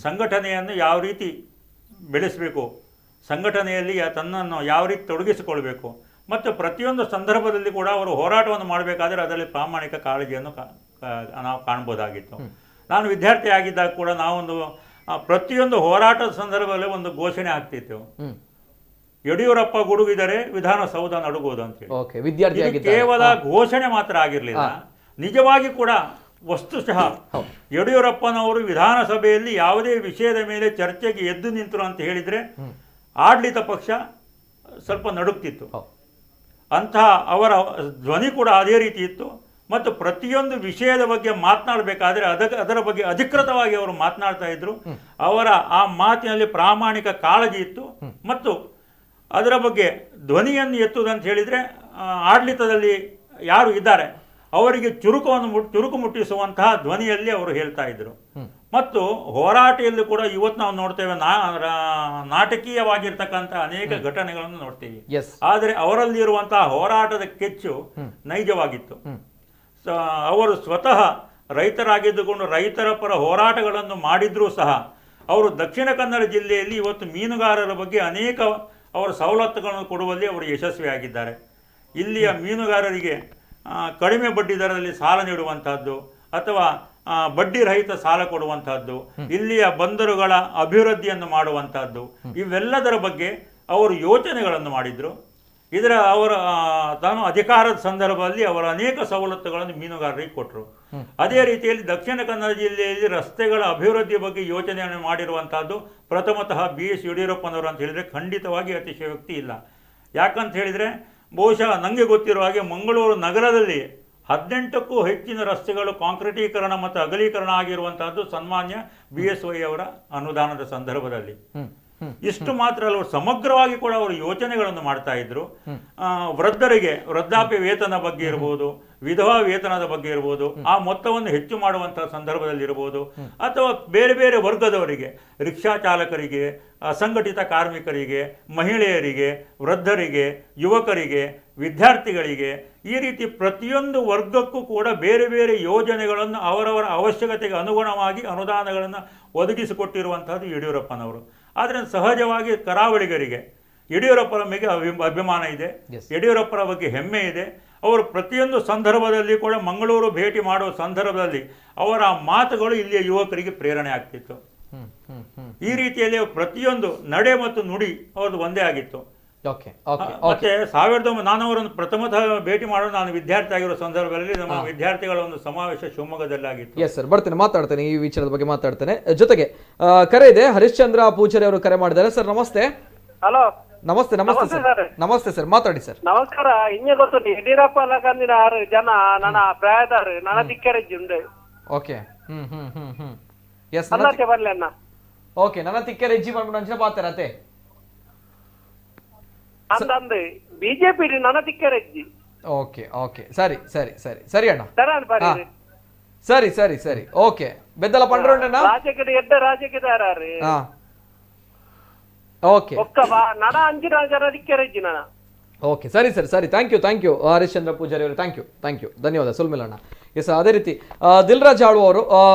ಸಂಘಟನೆಯನ್ನು ಯಾವ ರೀತಿ ಬೆಳೆಸಬೇಕು, ಸಂಘಟನೆಯಲ್ಲಿ ತನ್ನನ್ನು ಯಾವ ರೀತಿ ತೊಡಗಿಸಿಕೊಳ್ಬೇಕು, ಮತ್ತು ಪ್ರತಿಯೊಂದು ಸಂದರ್ಭದಲ್ಲಿ ಕೂಡ ಅವರು ಹೋರಾಟವನ್ನು ಮಾಡಬೇಕಾದ್ರೆ ಅದರಲ್ಲಿ ಪ್ರಾಮಾಣಿಕ ಕಾಳಜಿಯನ್ನು ನಾವು ಕಾಣ್ಬೋದಾಗಿತ್ತು. ನಾನು ವಿದ್ಯಾರ್ಥಿ ಆಗಿದ್ದಾಗ ಕೂಡ ನಾವೊಂದು ಪ್ರತಿಯೊಂದು ಹೋರಾಟದ ಸಂದರ್ಭದಲ್ಲಿ ಒಂದು ಘೋಷಣೆ ಆಗ್ತಿತ್ತು, ಯಡಿಯೂರಪ್ಪ ಗುಡುಗಿದರೆ ವಿಧಾನಸೌಧ ನಡುಗೋದು ಅಂತ ಹೇಳಿ. ಕೇವಲ ಘೋಷಣೆ ಮಾತ್ರ ಆಗಿರಲಿಲ್ಲ, ನಿಜವಾಗಿ ಕೂಡ ವಸ್ತುಶಃ ಯಡಿಯೂರಪ್ಪನವರು ವಿಧಾನಸಭೆಯಲ್ಲಿ ಯಾವುದೇ ವಿಷಯದ ಮೇಲೆ ಚರ್ಚೆಗೆ ಎದ್ದು ನಿಂತರು ಅಂತ ಹೇಳಿದ್ರೆ ಆಡಳಿತ ಪಕ್ಷ ಸ್ವಲ್ಪ ನಡುಗ್ತಿತ್ತು. ಅಂತಹ ಅವರ ಧ್ವನಿ ಕೂಡ ಅದೇ ರೀತಿ ಇತ್ತು. ಮತ್ತು ಪ್ರತಿಯೊಂದು ವಿಷಯದ ಬಗ್ಗೆ ಮಾತನಾಡಬೇಕಾದ್ರೆ ಅದರ ಬಗ್ಗೆ ಅಧಿಕೃತವಾಗಿ ಅವರು ಮಾತನಾಡ್ತಾ ಇದ್ರು. ಅವರ ಆ ಮಾತಿನಲ್ಲಿ ಪ್ರಾಮಾಣಿಕ ಕಾಳಜಿ ಇತ್ತು. ಮತ್ತು ಅದರ ಬಗ್ಗೆ ಧ್ವನಿಯನ್ನು ಎತ್ತುವುದಂತ ಹೇಳಿದರೆ ಆಡಳಿತದಲ್ಲಿ ಯಾರು ಇದ್ದಾರೆ ಅವರಿಗೆ ಚುರುಕು ಮುಟ್ಟಿಸುವಂತಹ ಧ್ವನಿಯಲ್ಲಿ ಅವರು ಹೇಳ್ತಾ ಇದ್ರು. ಮತ್ತು ಹೋರಾಟದಲ್ಲಿ ಕೂಡ ಇವತ್ತು ನಾವು ನೋಡ್ತೇವೆ, ನಾಟಕೀಯವಾಗಿರ್ತಕ್ಕಂಥ ಅನೇಕ ಘಟನೆಗಳನ್ನು ನೋಡ್ತೀವಿ. ಆದರೆ ಅವರಲ್ಲಿ ಇರುವಂತಹ ಹೋರಾಟದ ಕೆಚ್ಚು ನೈಜವಾಗಿತ್ತು. ಅವರು ಸ್ವತಃ ರೈತರಾಗಿದ್ದುಕೊಂಡು ರೈತರ ಪರ ಹೋರಾಟಗಳನ್ನು ಮಾಡಿದ್ರೂ ಸಹ ಅವರು ದಕ್ಷಿಣ ಕನ್ನಡ ಜಿಲ್ಲೆಯಲ್ಲಿ ಇವತ್ತು ಮೀನುಗಾರರ ಬಗ್ಗೆ ಅನೇಕ ಅವರ ಸವಲತ್ತುಗಳನ್ನು ಕೊಡುವಲ್ಲಿ ಅವರು ಯಶಸ್ವಿಯಾಗಿದ್ದಾರೆ. ಇಲ್ಲಿಯ ಮೀನುಗಾರರಿಗೆ ಕಡಿಮೆ ಬಡ್ಡಿ ದರದಲ್ಲಿ ಸಾಲ ನೀಡುವಂತಹದ್ದು ಅಥವಾ ಬಡ್ಡಿ ರಹಿತ ಸಾಲ ಕೊಡುವಂತಹದ್ದು, ಇಲ್ಲಿಯ ಬಂದರುಗಳ ಅಭಿವೃದ್ಧಿಯನ್ನು ಮಾಡುವಂತಹದ್ದು, ಇವೆಲ್ಲದರ ಬಗ್ಗೆ ಅವರು ಯೋಚನೆಗಳನ್ನು ಮಾಡಿದ್ರು. ಅವರ ತಾನು ಅಧಿಕಾರದ ಸಂದರ್ಭದಲ್ಲಿ ಅವರ ಅನೇಕ ಸವಲತ್ತುಗಳನ್ನು ಮೀನುಗಾರರಿಗೆ ಕೊಟ್ಟರು. ಅದೇ ರೀತಿಯಲ್ಲಿ ದಕ್ಷಿಣ ಕನ್ನಡ ಜಿಲ್ಲೆಯಲ್ಲಿ ರಸ್ತೆಗಳ ಅಭಿವೃದ್ಧಿ ಬಗ್ಗೆ ಯೋಚನೆಯನ್ನು ಮಾಡಿರುವಂತಹದ್ದು ಪ್ರಥಮತಃ BS ಯಡಿಯೂರಪ್ಪನವರು ಅಂತ ಹೇಳಿದ್ರೆ ಖಂಡಿತವಾಗಿ ಅತಿಶಯೋಕ್ತಿ ಇಲ್ಲ. ಯಾಕಂತ ಹೇಳಿದ್ರೆ ಬಹುಶಃ ನನಗೆ ಗೊತ್ತಿರುವ ಹಾಗೆ ಮಂಗಳೂರು ನಗರದಲ್ಲಿ 18ಕ್ಕೂ ಹೆಚ್ಚಿನ ರಸ್ತೆಗಳು ಕಾಂಕ್ರೀಟೀಕರಣ ಮತ್ತು ಅಗಲೀಕರಣ ಆಗಿರುವಂತಹದ್ದು ಸನ್ಮಾನ್ಯ BSY ಅವರ ಅನುದಾನದ ಸಂದರ್ಭದಲ್ಲಿ. ಇಷ್ಟು ಮಾತ್ರ ಅಲ್ಲ, ಅವರು ಸಮಗ್ರವಾಗಿ ಕೂಡ ಅವರು ಯೋಚನೆಗಳನ್ನು ಮಾಡ್ತಾ ಇದ್ರು. ವೃದ್ಧರಿಗೆ ವೃದ್ಧಾಪ್ಯ ವೇತನ ಬಗ್ಗೆ ಇರ್ಬೋದು, ವಿಧವಾ ವೇತನದ ಬಗ್ಗೆ ಇರ್ಬೋದು, ಆ ಮೊತ್ತವನ್ನು ಹೆಚ್ಚು ಮಾಡುವಂತಹ ಸಂದರ್ಭದಲ್ಲಿ ಇರ್ಬೋದು, ಅಥವಾ ಬೇರೆ ಬೇರೆ ವರ್ಗದವರಿಗೆ, ರಿಕ್ಷಾ ಚಾಲಕರಿಗೆ, ಅಸಂಘಟಿತ ಕಾರ್ಮಿಕರಿಗೆ, ಮಹಿಳೆಯರಿಗೆ, ವೃದ್ಧರಿಗೆ, ಯುವಕರಿಗೆ, ವಿದ್ಯಾರ್ಥಿಗಳಿಗೆ, ಈ ರೀತಿ ಪ್ರತಿಯೊಂದು ವರ್ಗಕ್ಕೂ ಕೂಡ ಬೇರೆ ಬೇರೆ ಯೋಜನೆಗಳನ್ನು ಅವರವರ ಅವಶ್ಯಕತೆಗೆ ಅನುಗುಣವಾಗಿ ಅನುದಾನಗಳನ್ನು ಒದಗಿಸಿಕೊಟ್ಟಿರುವಂತಹದ್ದು ಯಡಿಯೂರಪ್ಪನವರು. ಆದರೆ ಸಹಜವಾಗಿ ಕರಾವಳಿಗರಿಗೆ ಯಡಿಯೂರಪ್ಪರ ಮೇಲೆ ಅಭಿಮಾನ ಇದೆ, ಯಡಿಯೂರಪ್ಪರ ಬಗ್ಗೆ ಹೆಮ್ಮೆ ಇದೆ. ಅವರು ಪ್ರತಿಯೊಂದು ಸಂದರ್ಭದಲ್ಲಿ ಕೂಡ ಮಂಗಳೂರು ಭೇಟಿ ಮಾಡುವ ಸಂದರ್ಭದಲ್ಲಿ ಅವರ ಮಾತುಗಳು ಇಲ್ಲಿಯ ಯುವಕರಿಗೆ ಪ್ರೇರಣೆ ಆಗ್ತಿತ್ತು. ಈ ರೀತಿಯಲ್ಲಿ ಪ್ರತಿಯೊಂದು ನಡೆ ಮತ್ತು ನುಡಿ ಅವ್ರದ್ದು ಒಂದೇ ಆಗಿತ್ತು. ಮತ್ತೆ ನಾನು ಅವರನ್ನು ಪ್ರಥಮತಃ ಭೇಟಿ ಮಾಡಲು ನಾನು ವಿದ್ಯಾರ್ಥಿ ಆಗಿರೋ ಸಂದರ್ಭದಲ್ಲಿ ನಮ್ಮ ವಿದ್ಯಾರ್ಥಿಗಳ ಒಂದು ಸಮಾವೇಶ ಶಿವಮೊಗ್ಗದಲ್ಲಿ ಆಗಿತ್ತು. ಎಸ್ ಸರ್, ಬರ್ತೀನಿ, ಮಾತಾಡ್ತೇನೆ, ಈ ವಿಚಾರದ ಬಗ್ಗೆ ಮಾತಾಡ್ತೇನೆ. ಜೊತೆಗೆ ಕರೆ ಇದೆ, ಹರಿಶ್ಚಂದ್ರ ಪೂಜಾರಿ ಅವರು ಕರೆ ಮಾಡಿದ್ದಾರೆ. ಸರ್ ನಮಸ್ತೆ. ಹಲೋ, ನಮಸ್ತೆ. ನಮಸ್ತೆ ಸರ್. ನಮಸ್ತೆ ಸರ್, ಮಾತಾಡಿ ಸರ್. ನಮಸ್ಕಾರ. ಹಿಂಗೆ ಗೊತ್ತು ಯಡಿಯೂರಪ್ಪ ಲಗಂದಿನ 6 ಜನ ನನ್ನ ಪ್ರಾಯದಾರು ನನ್ನ ದಿಕ್ಕರೆಜ್ಜುಂಡು. ಓಕೆ. ಎಸ್ ಅನ್ನಕ್ಕೆ ಬರ್ಲಿ ಅಣ್ಣ. ಓಕೆ, ನನ್ನ ತಿಕ್ಕರೆಜ್ಜಿ ಮಾಡ್ಬಿಟ್ಟು ಅಂಚನೆ ಪಾತಾರತೆ ಅಂದಂದು ಬಿಜೆಪಿ ನನ್ನ ತಿಕ್ಕರೆಜ್ಜಿ. ಓಕೆ ಓಕೆ, ಸರಿ ಸರಿ ಸರಿ ಸರಿ ಅಣ್ಣ, ಸರಿ ಸರಿ ಸರಿ. ಓಕೆ, ಬೆದ್ದಲ ಪಂಡ್ರಣ್ಣ ರಾಜಕೀಯ ಎಡ್ಡ ರಾಜಕೀಯದಾರು ಓಕೆ ಒಕ್ಕ ನಡ ಅಂಜಿನ ಜನ ದಿಕ್ಕರೆಜ್ಜಿ ನನ. ಓಕೆ, ಸರಿ ಸರಿ ಸರಿ. ಥ್ಯಾಂಕ್ ಯು ಹರಿಶ್ಚಂದ್ರ ಪೂಜಾರಿ ಅವರು, ಥ್ಯಾಂಕ್ ಯು, ಧನ್ಯವಾದ ಸುಲ್ಮಿಲಣ್ಣ. ಎಸ್, ಅದೇ ರೀತಿ ದಿಲ್ರಾಜ್ ಆಳ್ವ ಅವರು,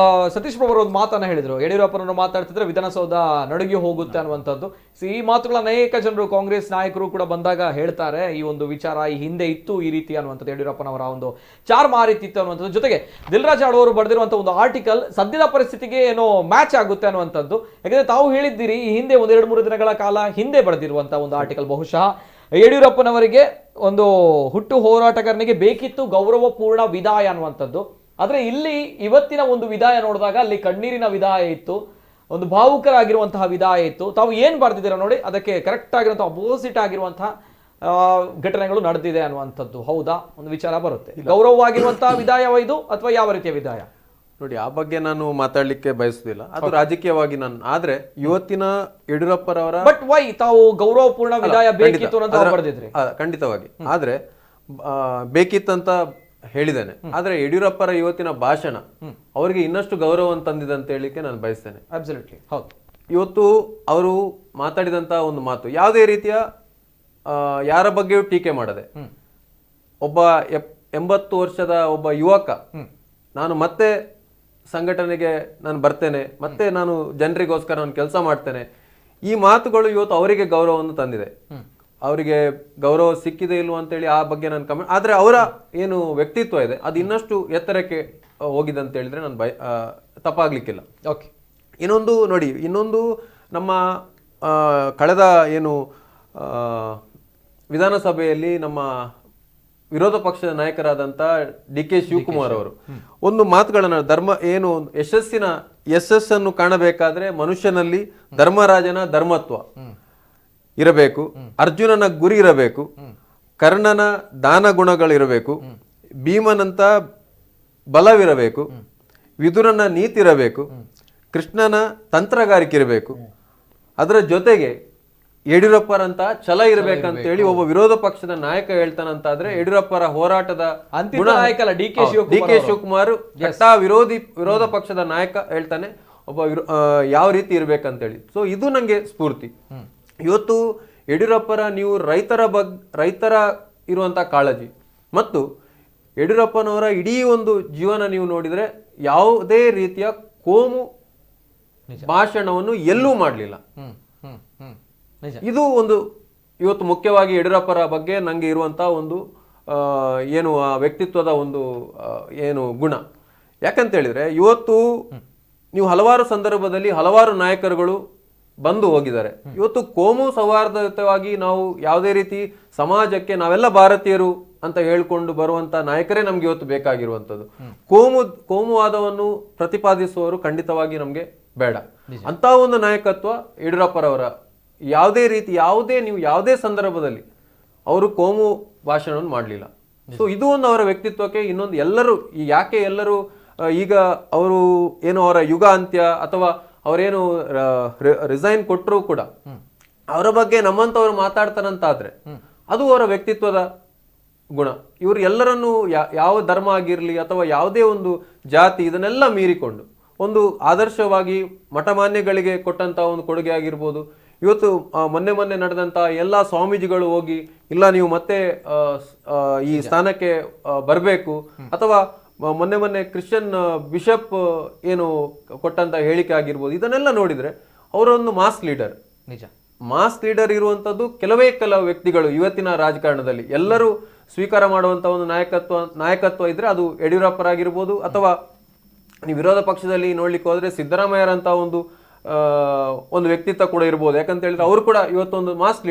ಸತೀಶ್ ಬಾಬು ಅವರು ಒಂದು ಮಾತನ್ನ ಹೇಳಿದ್ರು. ಯಡಿಯೂರಪ್ಪನವರು ಮಾತಾಡ್ತಿದ್ರೆ ವಿಧಾನಸೌಧ ನಡುಗಿ ಹೋಗುತ್ತೆ ಅನ್ನುವಂಥದ್ದು. ಈ ಮಾತುಗಳ ಅನೇಕ ಜನರು, ಕಾಂಗ್ರೆಸ್ ನಾಯಕರು ಕೂಡ ಬಂದಾಗ ಹೇಳ್ತಾರೆ, ಈ ಒಂದು ವಿಚಾರ ಈ ಹಿಂದೆ ಇತ್ತು ಈ ರೀತಿ ಅನ್ನುವಂಥದ್ದು, ಯಡಿಯೂರಪ್ಪನವರ ಒಂದು ಚಾರ್ಮ್ ಆ ರೀತಿ ಇತ್ತು ಅನ್ನುವಂಥದ್ದು. ಜೊತೆಗೆ ದಿಲ್ರಾಜ್ ಆಳ್ವ ಅವರು ಬರೆದಿರುವಂಥ ಒಂದು ಆರ್ಟಿಕಲ್ ಸದ್ಯದ ಪರಿಸ್ಥಿತಿಗೆ ಏನೋ ಮ್ಯಾಚ್ ಆಗುತ್ತೆ ಅನ್ನುವಂಥದ್ದು. ಯಾಕಂದ್ರೆ ತಾವು ಹೇಳಿದ್ದೀರಿ, ಈ ಹಿಂದೆ 1-2-3 ದಿನಗಳ ಕಾಲ ಹಿಂದೆ ಬರೆದಿರುವಂಥ ಒಂದು ಆರ್ಟಿಕಲ್, ಬಹುಶಃ ಯಡಿಯೂರಪ್ಪನವರಿಗೆ ಒಂದು ಹುಟ್ಟು ಹೋರಾಟಗಾರನಿಗೆ ಬೇಕಿತ್ತು ಗೌರವಪೂರ್ಣ ವಿದಾಯ ಅನ್ನುವಂಥದ್ದು. ಆದರೆ ಇಲ್ಲಿ ಇವತ್ತಿನ ಒಂದು ವಿದಾಯ ನೋಡಿದಾಗ ಅಲ್ಲಿ ಕಣ್ಣೀರಿನ ವಿದಾಯ ಇತ್ತು, ಒಂದು ಭಾವುಕರಾಗಿರುವಂತಹ ವಿದಾಯ ಇತ್ತು. ತಾವು ಏನು ಬರ್ತಿದ್ದೀರಾ ನೋಡಿ, ಅದಕ್ಕೆ ಕರೆಕ್ಟ್ ಆಗಿರುವಂತಹ ಅಪೋಸಿಟ್ ಆಗಿರುವಂತಹ ಘಟನೆಗಳು ನಡೆದಿದೆ ಅನ್ನುವಂಥದ್ದು. ಹೌದಾ, ಒಂದು ವಿಚಾರ ಬರುತ್ತೆ. ಗೌರವವಾಗಿರುವಂತಹ ವಿದಾಯವ ಇದು ಅಥವಾ ಯಾವ ರೀತಿಯ ವಿದಾಯ? ನೋಡಿ, ಆ ಬಗ್ಗೆ ನಾನು ಮಾತಾಡ್ಲಿಕ್ಕೆ ಬಯಸುದಿಲ್ಲ, ಅದು ರಾಜಕೀಯವಾಗಿ ನಾನು. ಆದ್ರೆ ಇವತ್ತಿನ ಯಡಿಯೂರಪ್ಪರವರ ಬಟ್ ವೈ ತಾವು ಗೌರವಪೂರ್ಣ ವಿದಾಯ ಬೇಕಿತ್ತು ಅಂತ ಬರೆದಿದ್ರಿ? ಖಂಡಿತವಾಗಿ, ಆದ್ರೆ ಬೇಕಿತ್ತಂತ ಹೇಳಿದ್ದೇನೆ. ಆದ್ರೆ ಯಡಿಯೂರಪ್ಪರ ಇವತ್ತಿನ ಭಾಷಣ ಅವರಿಗೆ ಇನ್ನಷ್ಟು ಗೌರವ ತಂದಿದೆ ಅಂತ ಹೇಳಿಕ್ಕೆ ನಾನು ಬಯಸ್ತೇನೆ. ಅಬ್ಸಲ್ಯೂಟ್ಲಿ ಹೌದು. ಇವತ್ತು ಅವರು ಮಾತಾಡಿದಂತ ಒಂದು ಮಾತು ಯಾವುದೇ ರೀತಿಯ ಯಾರ ಬಗ್ಗೆಯೂ ಟೀಕೆ ಮಾಡದೆ, ಒಬ್ಬ 80 ವರ್ಷದ ಒಬ್ಬ ಯುವಕ ನಾನು ಮತ್ತೆ ಸಂಘಟನೆಗೆ ನಾನು ಬರ್ತೇನೆ, ಮತ್ತೆ ನಾನು ಜನರಿಗೋಸ್ಕರ ನಾನು ಕೆಲಸ ಮಾಡ್ತೇನೆ, ಈ ಮಾತುಗಳು ಇವತ್ತು ಅವರಿಗೆ ಗೌರವವನ್ನು ತಂದಿದೆ. ಅವರಿಗೆ ಗೌರವ ಸಿಕ್ಕಿದೆ ಇಲ್ವ ಅಂತೇಳಿ ಆ ಬಗ್ಗೆ ನಾನು ಕಮೆಂಟ್. ಆದ್ರೆ ಅವರ ಏನು ವ್ಯಕ್ತಿತ್ವ ಇದೆ ಅದು ಇನ್ನಷ್ಟು ಎತ್ತರಕ್ಕೆ ಹೋಗಿದೆ ಅಂತ ಹೇಳಿದ್ರೆ ನಾನು ತಪ್ಪಾಗ್ಲಿಕ್ಕಿಲ್ಲ. ಓಕೆ, ಇನ್ನೊಂದು ನೋಡಿ, ಇನ್ನೊಂದು ನಮ್ಮ ಕಳೆದ ಏನು ವಿಧಾನಸಭೆಯಲ್ಲಿ ನಮ್ಮ ವಿರೋಧ ಪಕ್ಷದ ನಾಯಕರಾದಂತ DK ಶಿವಕುಮಾರ್ ಅವರು ಒಂದು ಮಾತುಗಳನ್ನ, ಧರ್ಮ ಏನು ಯಶಸ್ಸನ್ನು ಕಾಣಬೇಕಾದ್ರೆ ಮನುಷ್ಯನಲ್ಲಿ ಧರ್ಮರಾಜನ ಧರ್ಮತ್ವ ಇರಬೇಕು, ಅರ್ಜುನನ ಗುರಿ ಇರಬೇಕು, ಕರ್ಣನ ದಾನ ಗುಣಗಳಿರಬೇಕು, ಭೀಮನಂತ ಬಲವಿರಬೇಕು, ವಿದುರನ ನೀತಿ ಇರಬೇಕು, ಕೃಷ್ಣನ ತಂತ್ರಗಾರಿಕೆ ಇರಬೇಕು, ಅದರ ಜೊತೆಗೆ ಯಡಿಯೂರಪ್ಪರಂತ ಛಲ ಇರಬೇಕಂತೇಳಿ ಒಬ್ಬ ವಿರೋಧ ಪಕ್ಷದ ನಾಯಕ ಹೇಳ್ತಾನಂತಾದ್ರೆ ಯಡಿಯೂರಪ್ಪರ ಹೋರಾಟದ DK ಶಿವಕುಮಾರ್ ವಿರೋಧ ಪಕ್ಷದ ನಾಯಕ ಹೇಳ್ತಾನೆ ಒಬ್ಬ ಯಾವ ರೀತಿ ಇರ್ಬೇಕಂತೇಳಿ. ಸೊ ಇದು ನಂಗೆ ಸ್ಫೂರ್ತಿ. ಇವತ್ತು ಯಡಿಯೂರಪ್ಪರ ನೀವು ರೈತರ ಇರುವಂತ ಕಾಳಜಿ ಮತ್ತು ಯಡಿಯೂರಪ್ಪನವರ ಇಡೀ ಒಂದು ಜೀವನ ನೀವು ನೋಡಿದ್ರೆ ಯಾವುದೇ ರೀತಿಯ ಕೋಮು ಭಾಷಣವನ್ನು ಎಲ್ಲೂ ಮಾಡಲಿಲ್ಲ. ಇದು ಒಂದು ಇವತ್ತು ಮುಖ್ಯವಾಗಿ ಯಡಿಯೂರಪ್ಪರ ಬಗ್ಗೆ ನಂಗೆ ಇರುವಂತಹ ಒಂದು ಏನು ಆ ವ್ಯಕ್ತಿತ್ವದ ಒಂದು ಏನು ಗುಣ. ಯಾಕಂತ ಹೇಳಿದ್ರೆ ಇವತ್ತು ನೀವು ಹಲವಾರು ಸಂದರ್ಭದಲ್ಲಿ ಹಲವಾರು ನಾಯಕರುಗಳು ಬಂದು ಹೋಗಿದ್ದಾರೆ. ಇವತ್ತು ಕೋಮು ಸೌಹಾರ್ದಯುತವಾಗಿ ನಾವು ಯಾವುದೇ ರೀತಿ ಸಮಾಜಕ್ಕೆ ನಾವೆಲ್ಲ ಭಾರತೀಯರು ಅಂತ ಹೇಳ್ಕೊಂಡು ಬರುವಂತ ನಾಯಕರೇ ನಮ್ಗೆ ಇವತ್ತು ಬೇಕಾಗಿರುವಂತದ್ದು. ಕೋಮುವಾದವನ್ನು ಪ್ರತಿಪಾದಿಸುವವರು ಖಂಡಿತವಾಗಿ ನಮ್ಗೆ ಬೇಡ. ಅಂತ ಒಂದು ನಾಯಕತ್ವ ಯಡಿಯೂರಪ್ಪರವರ. ಯಾವುದೇ ರೀತಿ ನೀವು ಯಾವುದೇ ಸಂದರ್ಭದಲ್ಲಿ ಅವರು ಕೋಮು ಭಾಷಣವನ್ನು ಮಾಡಲಿಲ್ಲ. ಸೊ ಇದು ಒಂದು ಅವರ ವ್ಯಕ್ತಿತ್ವಕ್ಕೆ ಇನ್ನೊಂದು. ಎಲ್ಲರೂ ಯಾಕೆ ಎಲ್ಲರೂ ಈಗ ಅವರು ಏನು ಅವರ ಯುಗ ಅಂತ್ಯ ಅಥವಾ ಅವರೇನು ರಿಸೈನ್ ಕೊಟ್ಟರು ಕೂಡ ಅವರ ಬಗ್ಗೆ ನಮ್ಮಂತವ್ರು ಮಾತಾಡ್ತಾರಂತಾದ್ರೆ ಅದು ಅವರ ವ್ಯಕ್ತಿತ್ವದ ಗುಣ. ಇವರು ಎಲ್ಲರನ್ನೂ ಯಾವ ಧರ್ಮ ಆಗಿರಲಿ ಅಥವಾ ಯಾವುದೇ ಒಂದು ಜಾತಿ ಇದನ್ನೆಲ್ಲ ಮೀರಿಕೊಂಡು ಒಂದು ಆದರ್ಶವಾಗಿ ಮಠಮಾನ್ಯಗಳಿಗೆ ಕೊಟ್ಟಂತ ಒಂದು ಕೊಡುಗೆ ಆಗಿರ್ಬೋದು. ಇವತ್ತು ಮೊನ್ನೆ ನಡೆದಂತ ಎಲ್ಲ ಸ್ವಾಮೀಜಿಗಳು ಹೋಗಿ ಇಲ್ಲ ನೀವು ಮತ್ತೆ ಈ ಸ್ಥಾನಕ್ಕೆ ಬರಬೇಕು, ಅಥವಾ ಮೊನ್ನೆ ಕ್ರಿಶ್ಚಿಯನ್ ಬಿಷಪ್ ಏನು ಕೊಟ್ಟಂತ ಹೇಳಿಕೆ ಆಗಿರ್ಬೋದು, ಇದನ್ನೆಲ್ಲ ನೋಡಿದ್ರೆ ಅವರೊಂದು ಮಾಸ್ ಲೀಡರ್. ನಿಜ, ಮಾಸ್ ಲೀಡರ್ ಇರುವಂತದ್ದು ಕೆಲವು ವ್ಯಕ್ತಿಗಳು ಇವತ್ತಿನ ರಾಜಕಾರಣದಲ್ಲಿ ಎಲ್ಲರೂ ಸ್ವೀಕಾರ ಮಾಡುವಂತ ಒಂದು ನಾಯಕತ್ವ ಇದ್ರೆ ಅದು ಯಡಿಯೂರಪ್ಪರಾಗಿರ್ಬೋದು, ಅಥವಾ ನೀವು ವಿರೋಧ ಪಕ್ಷದಲ್ಲಿ ನೋಡ್ಲಿಕ್ಕೆ ಹೋದ್ರೆ ಸಿದ್ದರಾಮಯ್ಯರಂತ ಒಂದು ವ್ಯಕ್ತಿತ್ವ ಕೂಡ ಇರ್ಬೋದು. ಯಾಕಂತ ಹೇಳಿದ್ರೆ ಅವರು ಕೂಡ ಇವತ್ತೊಂದು ಮಾಸ್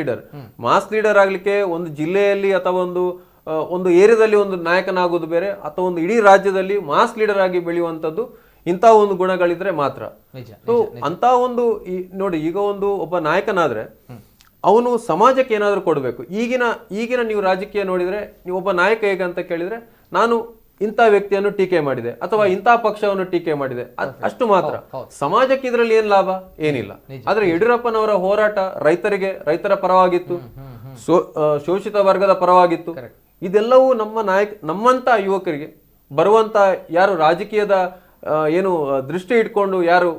ಲೀಡರ್ ಆಗ್ಲಿಕ್ಕೆ ಒಂದು ಜಿಲ್ಲೆಯಲ್ಲಿ ಅಥವಾ ಒಂದು ಏರಿಯಾದಲ್ಲಿ ಒಂದು ನಾಯಕನಾಗೋದು ಬೇರೆ, ಅಥವಾ ಒಂದು ಇಡೀ ರಾಜ್ಯದಲ್ಲಿ ಮಾಸ್ ಲೀಡರ್ ಆಗಿ ಬೆಳೆಯುವಂತದ್ದು ಇಂಥ ಒಂದು ಗುಣಗಳಿದ್ರೆ ಮಾತ್ರ. ಸೊ ಅಂತ ಒಂದು ನೋಡಿ, ಈಗ ಒಬ್ಬ ನಾಯಕನಾದ್ರೆ ಅವನು ಸಮಾಜಕ್ಕೆ ಏನಾದ್ರೂ ಕೊಡಬೇಕು. ಈಗಿನ ನೀವು ರಾಜಕೀಯ ನೋಡಿದ್ರೆ, ನೀವು ಒಬ್ಬ ನಾಯಕ ಹೇಗೆ ಅಂತ ಕೇಳಿದ್ರೆ, ನಾನು ಇಂಥ ವ್ಯಕ್ತಿಯನ್ನು ಟೀಕೆ ಮಾಡಿದೆ ಅಥವಾ ಇಂಥ ಪಕ್ಷವನ್ನು ಟೀಕೆ ಮಾಡಿದೆ ಅಷ್ಟು ಮಾತ್ರ. ಸಮಾಜಕ್ಕೆ ಇದರಲ್ಲಿ ಏನ್ ಲಾಭ? ಏನಿಲ್ಲ. ಆದ್ರೆ ಯಡಿಯೂರಪ್ಪನವರ ಹೋರಾಟ ರೈತರ ಪರವಾಗಿತ್ತು, ಶೋಷಿತ ವರ್ಗದ ಪರವಾಗಿತ್ತು. ಇದೆಲ್ಲವೂ ನಮ್ಮಂತ ಯುವಕರಿಗೆ ಬರುವಂತ ಯಾರು ರಾಜಕೀಯದ ಏನು ದೃಷ್ಟಿ ಇಟ್ಕೊಂಡು ಯಾರು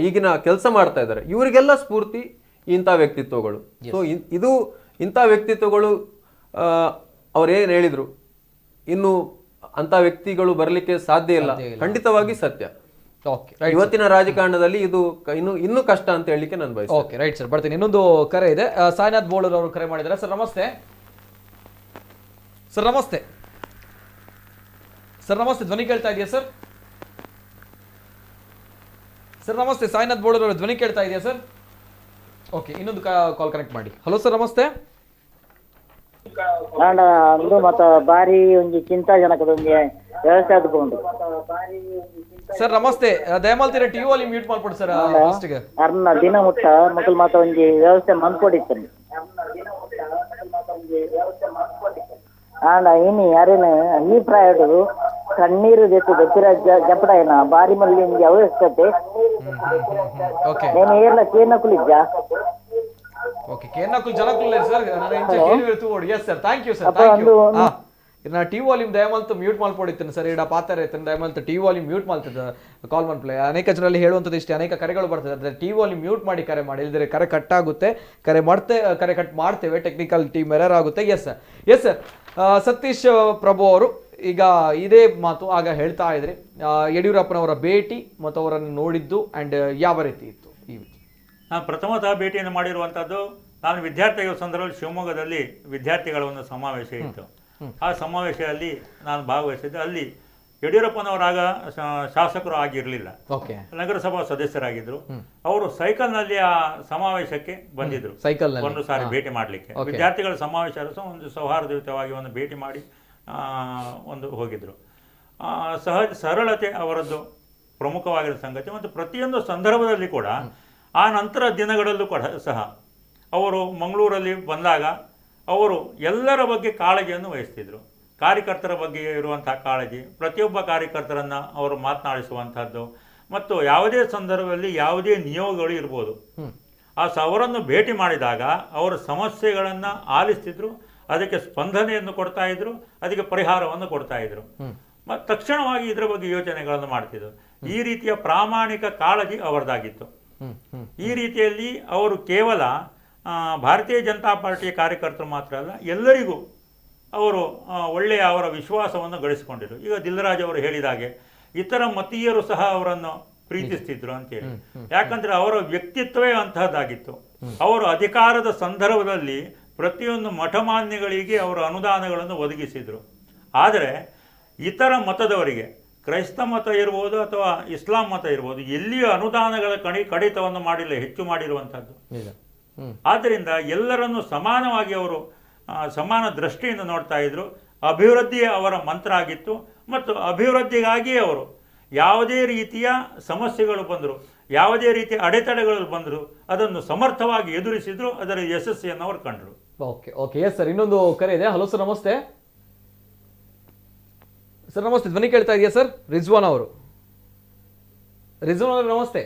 ಈಗಿನ ಕೆಲಸ ಮಾಡ್ತಾ ಇದ್ದಾರೆ ಇವರಿಗೆಲ್ಲ ಸ್ಫೂರ್ತಿ ಇಂಥ ವ್ಯಕ್ತಿತ್ವಗಳು. ಸೊ ಇದು ಇಂಥ ವ್ಯಕ್ತಿತ್ವಗಳು ಅವ್ರೇನ್ ಹೇಳಿದ್ರು, ಇನ್ನು ಅಂತ ವ್ಯಕ್ತಿಗಳು ಬರ್ಲಿಕ್ಕೆ ಸಾಧ್ಯ ಇಲ್ಲ, ಖಂಡಿತವಾಗಿ ಸತ್ಯ. ಇವತ್ತಿನ ರಾಜಕಾರಣದಲ್ಲಿ ಇದು ಇನ್ನೂ ಕಷ್ಟ ಅಂತ ಹೇಳಲಿಕ್ಕೆ ನಾನು ಬಯಸ್ತೇನೆ. ಓಕೆ, ರೈಟ್ ಸರ್, ಬರ್ತೀನಿ. ಇನ್ನೊಂದು ಕರೆ ಇದೆ. ಸಾಯಿನಾಥ್ ಬೋಳೂರ್ ಅವರು ಕರೆ ಮಾಡಿದ್ದಾರೆ. ಸರ್ ನಮಸ್ತೆ. ಸರ್ ನಮಸ್ತೆ. ಸರ್ ನಮಸ್ತೆ, ಧ್ವನಿ ಕೇಳ್ತಾ ಇದೆಯಾ ಸರ್? ಸರ್ ನಮಸ್ತೆ, ಸಾಯಿನಾಥ್ ಬೋಳೂರ್ ಅವರು ಧ್ವನಿ ಕೇಳ್ತಾ ಇದೆಯಾ ಸರ್? ಓಕೆ, ಇನ್ನೊಂದು ಕಾಲ್ ಕನೆಕ್ಟ್ ಮಾಡಿ. ಹಲೋ ಸರ್, ನಮಸ್ತೆ. ಅಂದ್ರು ಮತ್ತ ಬಾರಿ ಒಂಜಿ ಚಿಂತಾಜನಕದೊಂದು ವ್ಯವಸ್ಥೆ ಆದುಕೊಂಡು. ಸರ್ ನಮಸ್ತೆ, ದಯಮಾಲ್ತೀರ ಟಿವಿ ವಾಲ್ಯೂಮ್ ಮ್ಯೂಟ್ ಮಾಡ್ಕೊಡಿ ಸರ್. ಫಸ್ಟ್ಗೆ ಅರ್ನ ದಿನ ಮುಟ್ಟ ಮಕ್ಕಳು ಮಾತ ಒಂಜಿ ವ್ಯವಸ್ಥೆ ಮಂದ್ಕೊಡಿತ್ತು. ಆಂಡ ಇನಿ ಯಾರೇನು ಅಭಿಪ್ರಾಯಗಳು ಕಣ್ಣೀರು ಜೊತೆ ಗೊತ್ತಿರ ಜಪಡಾಯನ ಬಾರಿ ಮಲ್ಲಿ ನಿಮ್ಗೆ ಅವಶ್ಯಕತೆ నేను ఏర్ల కేనకులిజ్జా ఓకే కేనకుల్ జనకుల్ ಸರ್ ನಾನು ಇಂಚೆ ಕೇಳಿವೆ ತೋಡಿ. Yes sir, thank you sir, thank you. ನಾ ಟಿವಿ ವಾಲ್ಯೂಮ್ ದಯಮಾಲ್ತು ಮ್ಯೂಟ್ ಮಾಡ್ಕೊಂಡಿದ್ದೇನೆ ಸರ್. ಇಡ ಪಾತಾರೆ ದಯಮಾಲ್ತು ಟಿವಿ ವಾಲ್ಯೂಮ್ ಮ್ಯೂಟ್ ಮಾಡ್ತಿದ್ದೆ. ಕಾಲ್ ಮಾಡ್ಪ್ಲೇ ಅನೇಕ ಜನರಲ್ಲಿ ಹೇಳುವಂಥದ್ದು ಇಷ್ಟೇ, ಅನೇಕ ಕರೆಗಳು ಬರ್ತದೆ, ಆದರೆ ಟಿವಿ ವಾಲ್ಯೂಮ್ ಮ್ಯೂಟ್ ಮಾಡಿ ಕರೆ ಮಾಡಿ, ಇಲ್ಲದ್ರೆ ಕರೆ ಕಟ್ ಆಗುತ್ತೆ. ಕರೆ ಕಟ್ ಮಾಡ್ತೇವೆ, ಟೆಕ್ನಿಕಲ್ ಟೀಮ್ ಎರರ್ ಆಗುತ್ತೆ. Yes sir, yes sir. Satish Prabhu ಅವರು ಈಗ ಇದೇ ಮಾತು ಆಗ ಹೇಳ್ತಾ ಇದ್ರಿ, ಯಡಿಯೂರಪ್ಪನವರ ಭೇಟಿ ಮತ್ತು ಅವರನ್ನು ನೋಡಿದ್ದು ಆ್ಯಂಡ್ ಯಾವ ರೀತಿ ಇತ್ತು ಈ ನಾನು ಪ್ರಥಮತಃ ಭೇಟಿಯನ್ನು ಮಾಡಿರುವಂಥದ್ದು ನಾನು ವಿದ್ಯಾರ್ಥಿಗಳ ಸಂದರ್ಭದಲ್ಲಿ ಶಿವಮೊಗ್ಗದಲ್ಲಿ ವಿದ್ಯಾರ್ಥಿಗಳ ಒಂದು ಸಮಾವೇಶ ಇತ್ತು. ಆ ಸಮಾವೇಶದಲ್ಲಿ ನಾನು ಭಾಗವಹಿಸಿದ್ದೆ. ಅಲ್ಲಿ ಯಡಿಯೂರಪ್ಪನವರಾಗ ಶಾಸಕರು ಆಗಿರಲಿಲ್ಲ, ನಗರಸಭಾ ಸದಸ್ಯರಾಗಿದ್ದರು. ಅವರು ಸೈಕಲ್ನಲ್ಲಿ ಆ ಸಮಾವೇಶಕ್ಕೆ ಬಂದಿದ್ರು, ಒಂದು ಸಾರಿ ಭೇಟಿ ಮಾಡಲಿಕ್ಕೆ. ವಿದ್ಯಾರ್ಥಿಗಳ ಸಮಾವೇಶ ಒಂದು ಸೌಹಾರ್ದಯುತವಾಗಿ ಒಂದು ಭೇಟಿ ಮಾಡಿ ಒಂದು ಹೋಗಿದ್ರು. ಸರಳತೆ ಅವರದ್ದು ಪ್ರಮುಖವಾಗಿರೋ ಸಂಗತಿ. ಮತ್ತು ಪ್ರತಿಯೊಂದು ಸಂದರ್ಭದಲ್ಲಿ ಕೂಡ ಆ ನಂತರ ದಿನಗಳಲ್ಲೂ ಕೂಡ ಸಹ ಅವರು ಮಂಗಳೂರಲ್ಲಿ ಬಂದಾಗ ಅವರು ಎಲ್ಲರ ಬಗ್ಗೆ ಕಾಳಜಿಯನ್ನು ವಹಿಸ್ತಿದ್ರು. ಕಾರ್ಯಕರ್ತರ ಬಗ್ಗೆ ಇರುವಂತಹ ಕಾಳಜಿ, ಪ್ರತಿಯೊಬ್ಬ ಕಾರ್ಯಕರ್ತರನ್ನು ಅವರು ಮಾತನಾಡಿಸುವಂಥದ್ದು, ಮತ್ತು ಯಾವುದೇ ಸಂದರ್ಭದಲ್ಲಿ ಯಾವುದೇ ನಿಯೋಗಗಳು ಇರ್ಬೋದು, ಅವರನ್ನು ಭೇಟಿ ಮಾಡಿದಾಗ ಅವರ ಸಮಸ್ಯೆಗಳನ್ನು ಆಲಿಸ್ತಿದ್ರು, ಅದಕ್ಕೆ ಸ್ಪಂದನೆಯನ್ನು ಕೊಡ್ತಾ ಇದ್ರು, ಅದಕ್ಕೆ ಪರಿಹಾರವನ್ನು ಕೊಡ್ತಾ ಇದ್ರು, ಮತ್ತು ತಕ್ಷಣವಾಗಿ ಇದರ ಬಗ್ಗೆ ಯೋಚನೆಗಳನ್ನು ಮಾಡ್ತಿದ್ರು. ಈ ರೀತಿಯ ಪ್ರಾಮಾಣಿಕ ಕಾಳಜಿ ಅವರದಾಗಿತ್ತು. ಈ ರೀತಿಯಲ್ಲಿ ಅವರು ಕೇವಲ ಭಾರತೀಯ ಜನತಾ ಪಾರ್ಟಿಯ ಕಾರ್ಯಕರ್ತರು ಮಾತ್ರ ಅಲ್ಲ, ಎಲ್ಲರಿಗೂ ಅವರು ಒಳ್ಳೆಯ ಅವರ ವಿಶ್ವಾಸವನ್ನು ಗಳಿಸಿಕೊಂಡಿರು. ಈಗ ದಿಲ್ರಾಜ್ ಅವರು ಹೇಳಿದಾಗೆ ಇತರ ಮತೀಯರು ಸಹ ಅವರನ್ನು ಪ್ರೀತಿಸ್ತಿದ್ರು ಅಂತೇಳಿ. ಯಾಕಂದ್ರೆ ಅವರ ವ್ಯಕ್ತಿತ್ವವೇ ಅಂತಹದ್ದಾಗಿತ್ತು. ಅವರು ಅಧಿಕಾರದ ಸಂದರ್ಭದಲ್ಲಿ ಪ್ರತಿಯೊಂದು ಮಠಮಾನ್ಯಗಳಿಗೆ ಅವರು ಅನುದಾನಗಳನ್ನು ಒದಗಿಸಿದರು. ಆದರೆ ಇತರ ಮತದವರಿಗೆ, ಕ್ರೈಸ್ತ ಮತ ಇರ್ಬೋದು ಅಥವಾ ಇಸ್ಲಾಂ ಮತ ಇರ್ಬೋದು, ಎಲ್ಲಿಯೂ ಅನುದಾನಗಳ ಕಡಿತವನ್ನು ಮಾಡಿಲ್ಲ, ಹೆಚ್ಚು ಮಾಡಿರುವಂಥದ್ದು. ಆದ್ದರಿಂದ ಎಲ್ಲರನ್ನು ಸಮಾನವಾಗಿ ಅವರು ಸಮಾನ ದೃಷ್ಟಿಯಿಂದ ನೋಡ್ತಾ ಇದ್ರು. ಅಭಿವೃದ್ಧಿಯೇ ಅವರ ಮಂತ್ರ ಆಗಿತ್ತು. ಮತ್ತು ಅಭಿವೃದ್ಧಿಗಾಗಿ ಅವರು ಯಾವುದೇ ರೀತಿಯ ಸಮಸ್ಯೆಗಳು ಬಂದರು, ಯಾವುದೇ ರೀತಿಯ ಅಡೆತಡೆಗಳು ಬಂದರು, ಅದನ್ನು ಸಮರ್ಥವಾಗಿ ಎದುರಿಸಿದ್ರು, ಅದರ ಯಶಸ್ಸಿಯನ್ನು ಅವರು ಕಂಡರು. ಓಕೆ ಓಕೆ ಎಸ್ ಸರ್, ಇನ್ನೊಂದು ಕರೆ ಇದೆ. ಹಲೋ ಸರ್, ನಮಸ್ತೆ ಸರ್. ನಮಸ್ತೆ, ಧ್ವನಿ ಕೇಳ್ತಾ ಇದೆಯಾ ಸರ್? ರಿಜ್ವಾನ್ ಅವರು, ರಿಜ್ವಾನ್ ಅವರು ನಮಸ್ತೆ.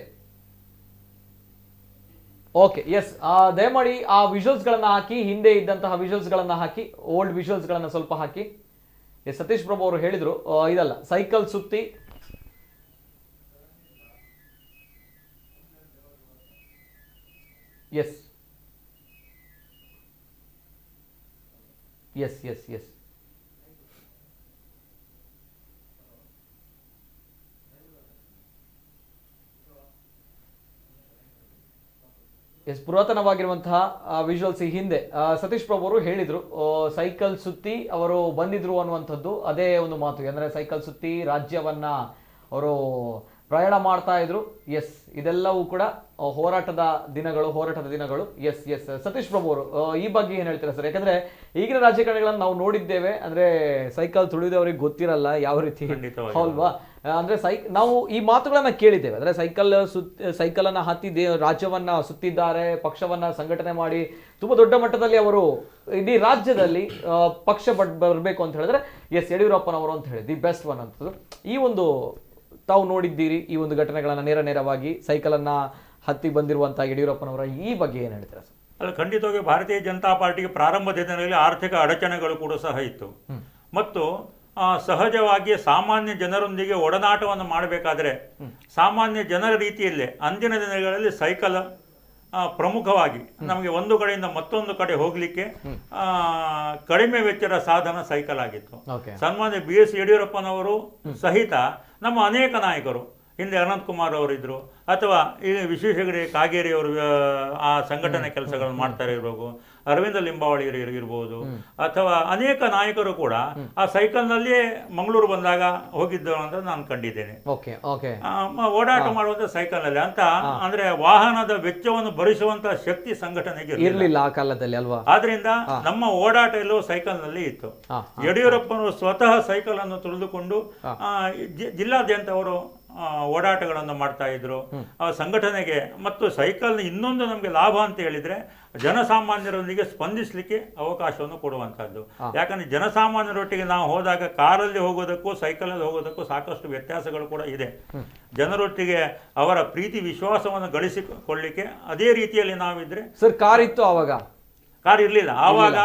ಓಕೆ ಎಸ್, ದಯಮಾಡಿ ಆ ವಿಜುವಲ್ಸ್ಗಳನ್ನು ಹಾಕಿ, ಹಿಂದೆ ಇದ್ದಂತಹ ವಿಜುವಲ್ಸ್ಗಳನ್ನು ಹಾಕಿ, ಓಲ್ಡ್ ವಿಜುವಲ್ಸ್ಗಳನ್ನು ಸ್ವಲ್ಪ ಹಾಕಿ. ಎಸ್, ಸತೀಶ್ ಪ್ರಭು ಅವರು ಹೇಳಿದ್ರು ಇದಲ್ಲ, ಸೈಕಲ್ ಸುತ್ತಿ ಎಸ್ ಎಸ್ ಎಸ್ ಎಸ್ ಎಸ್, ಪುರಾತನವಾಗಿರುವಂತಹ ವಿಜುವಲ್ಸ್ ಈ ಹಿಂದೆ ಸತೀಶ್ ಪ್ರಭು ಅವರು ಹೇಳಿದ್ರು, ಸೈಕಲ್ ಸುತ್ತಿ ಅವರು ಬಂದಿದ್ರು ಅನ್ನುವಂಥದ್ದು ಅದೇ ಒಂದು ಮಾತು. ಅಂದ್ರೆ ಸೈಕಲ್ ಸುತ್ತಿ ರಾಜ್ಯವನ್ನ ಅವರು ಪ್ರಯಾಣ ಮಾಡ್ತಾ ಇದ್ರು. ಎಸ್, ಇದೆಲ್ಲವೂ ಕೂಡ ಹೋರಾಟದ ದಿನಗಳು. ಎಸ್ ಎಸ್, ಸತೀಶ್ ಪ್ರಭು ಅವರು ಈ ಬಗ್ಗೆ ಏನ್ ಹೇಳ್ತೀರಾ ಸರ್? ಯಾಕಂದ್ರೆ ಈಗಿನ ರಾಜಕಾರಣಿಗಳನ್ನ ನಾವು ನೋಡಿದ್ದೇವೆ, ಅಂದ್ರೆ ಸೈಕಲ್ ತುಳಿದವರಿಗೆ ಗೊತ್ತಿರಲ್ಲ ಯಾವ ರೀತಿ, ಅಲ್ವಾ? ಅಂದ್ರೆ ನಾವು ಈ ಮಾತುಗಳನ್ನ ಕೇಳಿದ್ದೇವೆ. ಅಂದ್ರೆ ಸೈಕಲ್ ಅನ್ನ ಹತ್ತಿ ರಾಜ್ಯವನ್ನ ಸುತ್ತಿದ್ದಾರೆ, ಪಕ್ಷವನ್ನ ಸಂಘಟನೆ ಮಾಡಿ ತುಂಬಾ ದೊಡ್ಡ ಮಟ್ಟದಲ್ಲಿ ಅವರು ಇಡೀ ರಾಜ್ಯದಲ್ಲಿ ಪಕ್ಷ ಬರಬೇಕು ಅಂತ ಹೇಳಿದ್ರೆ ಎಸ್, ಯಡಿಯೂರಪ್ಪನವರು ಅಂತ ಹೇಳಿ ದಿ ಬೆಸ್ಟ್ ಒನ್ ಅಂತದ್ದು. ಈ ಒಂದು ತಾವು ನೋಡಿದ್ದೀರಿ ಈ ಒಂದು ಘಟನೆಗಳನ್ನ ನೇರವಾಗಿ ಸೈಕಲ್ ಅನ್ನ ಹತ್ತಿ ಬಂದಿರುವಂತಹ ಯಡಿಯೂರಪ್ಪನವರ ಈ ಬಗ್ಗೆ ಏನ್ ಹೇಳ್ತೀರಾ ಸರ್? ಅಲ್ಲ, ಖಂಡಿತವಾಗಿ ಭಾರತೀಯ ಜನತಾ ಪಾರ್ಟಿಗೆ ಪ್ರಾರಂಭ ದಿನಗಳಲ್ಲಿ ಆರ್ಥಿಕ ಅಡಚಣೆಗಳು ಕೂಡ ಸಹ ಇತ್ತು. ಮತ್ತು ಸಹಜವಾಗಿ ಸಾಮಾನ್ಯ ಜನರೊಂದಿಗೆ ಒಡನಾಟವನ್ನು ಮಾಡಬೇಕಾದ್ರೆ ಸಾಮಾನ್ಯ ಜನರ ರೀತಿಯಲ್ಲೇ ಅಂದಿನ ದಿನಗಳಲ್ಲಿ ಸೈಕಲ್ ಪ್ರಮುಖವಾಗಿ ನಮಗೆ ಒಂದು ಕಡೆಯಿಂದ ಮತ್ತೊಂದು ಕಡೆ ಹೋಗ್ಲಿಕ್ಕೆ ಕಡಿಮೆ ವೆಚ್ಚದ ಸಾಧನ ಸೈಕಲ್ ಆಗಿತ್ತು. ಸನ್ಮಾನ್ಯ BS ಯಡಿಯೂರಪ್ಪನವರು ಸಹಿತ ನಮ್ಮ ಅನೇಕ ನಾಯಕರು, ಹಿಂದೆ ಅನಂತ್ ಕುಮಾರ್ ಅವರಿದ್ರು, ಅಥವಾ ಈಗ ವಿಶ್ವೇಶ್ವರ ಕಾಗೇರಿ ಅವರು ಆ ಸಂಘಟನೆ ಕೆಲಸಗಳನ್ನು ಮಾಡ್ತಾರೆ ಇರ್ಬೋದು, ಅರವಿಂದ ಲಿಂಬಾವಳಿ ಇರ್ಬೋದು, ಅಥವಾ ಅನೇಕ ನಾಯಕರು ಕೂಡ ಆ ಸೈಕಲ್ನಲ್ಲಿಯೇ ಮಂಗಳೂರು ಬಂದಾಗ ಹೋಗಿದ್ದು ಅಂತ ನಾನು ಕಂಡಿದ್ದೇನೆ. ಓಡಾಟ ಮಾಡುವಂತ ಸೈಕಲ್ನಲ್ಲಿ ಅಂತ ಅಂದ್ರೆ ವಾಹನದ ವೆಚ್ಚವನ್ನು ಭರಿಸುವಂತ ಶಕ್ತಿ ಸಂಘಟನೆಗೆ ಇರಲಿಲ್ಲ ಆ ಕಾಲದಲ್ಲಿ, ಅಲ್ವಾ? ಆದ್ರಿಂದ ನಮ್ಮ ಓಡಾಟ ಎಲ್ಲೋ ಸೈಕಲ್ನಲ್ಲಿ ಇತ್ತು. ಯಡಿಯೂರಪ್ಪನವರು ಸ್ವತಃ ಸೈಕಲ್ ಅನ್ನು ತುಳಿದುಕೊಂಡು ಜಿಲ್ಲಾದ್ಯಂತ ಅವರು ಓಡಾಟಗಳನ್ನು ಮಾಡ್ತಾ ಇದ್ರು ಸಂಘಟನೆಗೆ. ಮತ್ತು ಸೈಕಲ್ನ ಇನ್ನೊಂದು ನಮಗೆ ಲಾಭ ಅಂತ ಹೇಳಿದ್ರೆ ಜನಸಾಮಾನ್ಯರೊಂದಿಗೆ ಸ್ಪಂದಿಸಲಿಕ್ಕೆ ಅವಕಾಶವನ್ನು ಕೊಡುವಂಥದ್ದು. ಯಾಕಂದ್ರೆ ಜನಸಾಮಾನ್ಯರೊಟ್ಟಿಗೆ ನಾವು ಹೋದಾಗ ಕಾರಲ್ಲಿ ಹೋಗೋದಕ್ಕೂ ಸೈಕಲಲ್ಲಿ ಹೋಗೋದಕ್ಕೂ ಸಾಕಷ್ಟು ವ್ಯತ್ಯಾಸಗಳು ಕೂಡ ಇದೆ. ಜನರೊಟ್ಟಿಗೆ ಅವರ ಪ್ರೀತಿ ವಿಶ್ವಾಸವನ್ನು ಗಳಿಸಿಕೊಳ್ಳಿಕ್ಕೆ ಅದೇ ರೀತಿಯಲ್ಲಿ ನಾವಿದ್ರೆ. ಸರ್, ಕಾರ್ ಇತ್ತು ಆವಾಗ? ಕಾರ್ ಇರ್ಲಿಲ್ಲ ಆವಾಗ,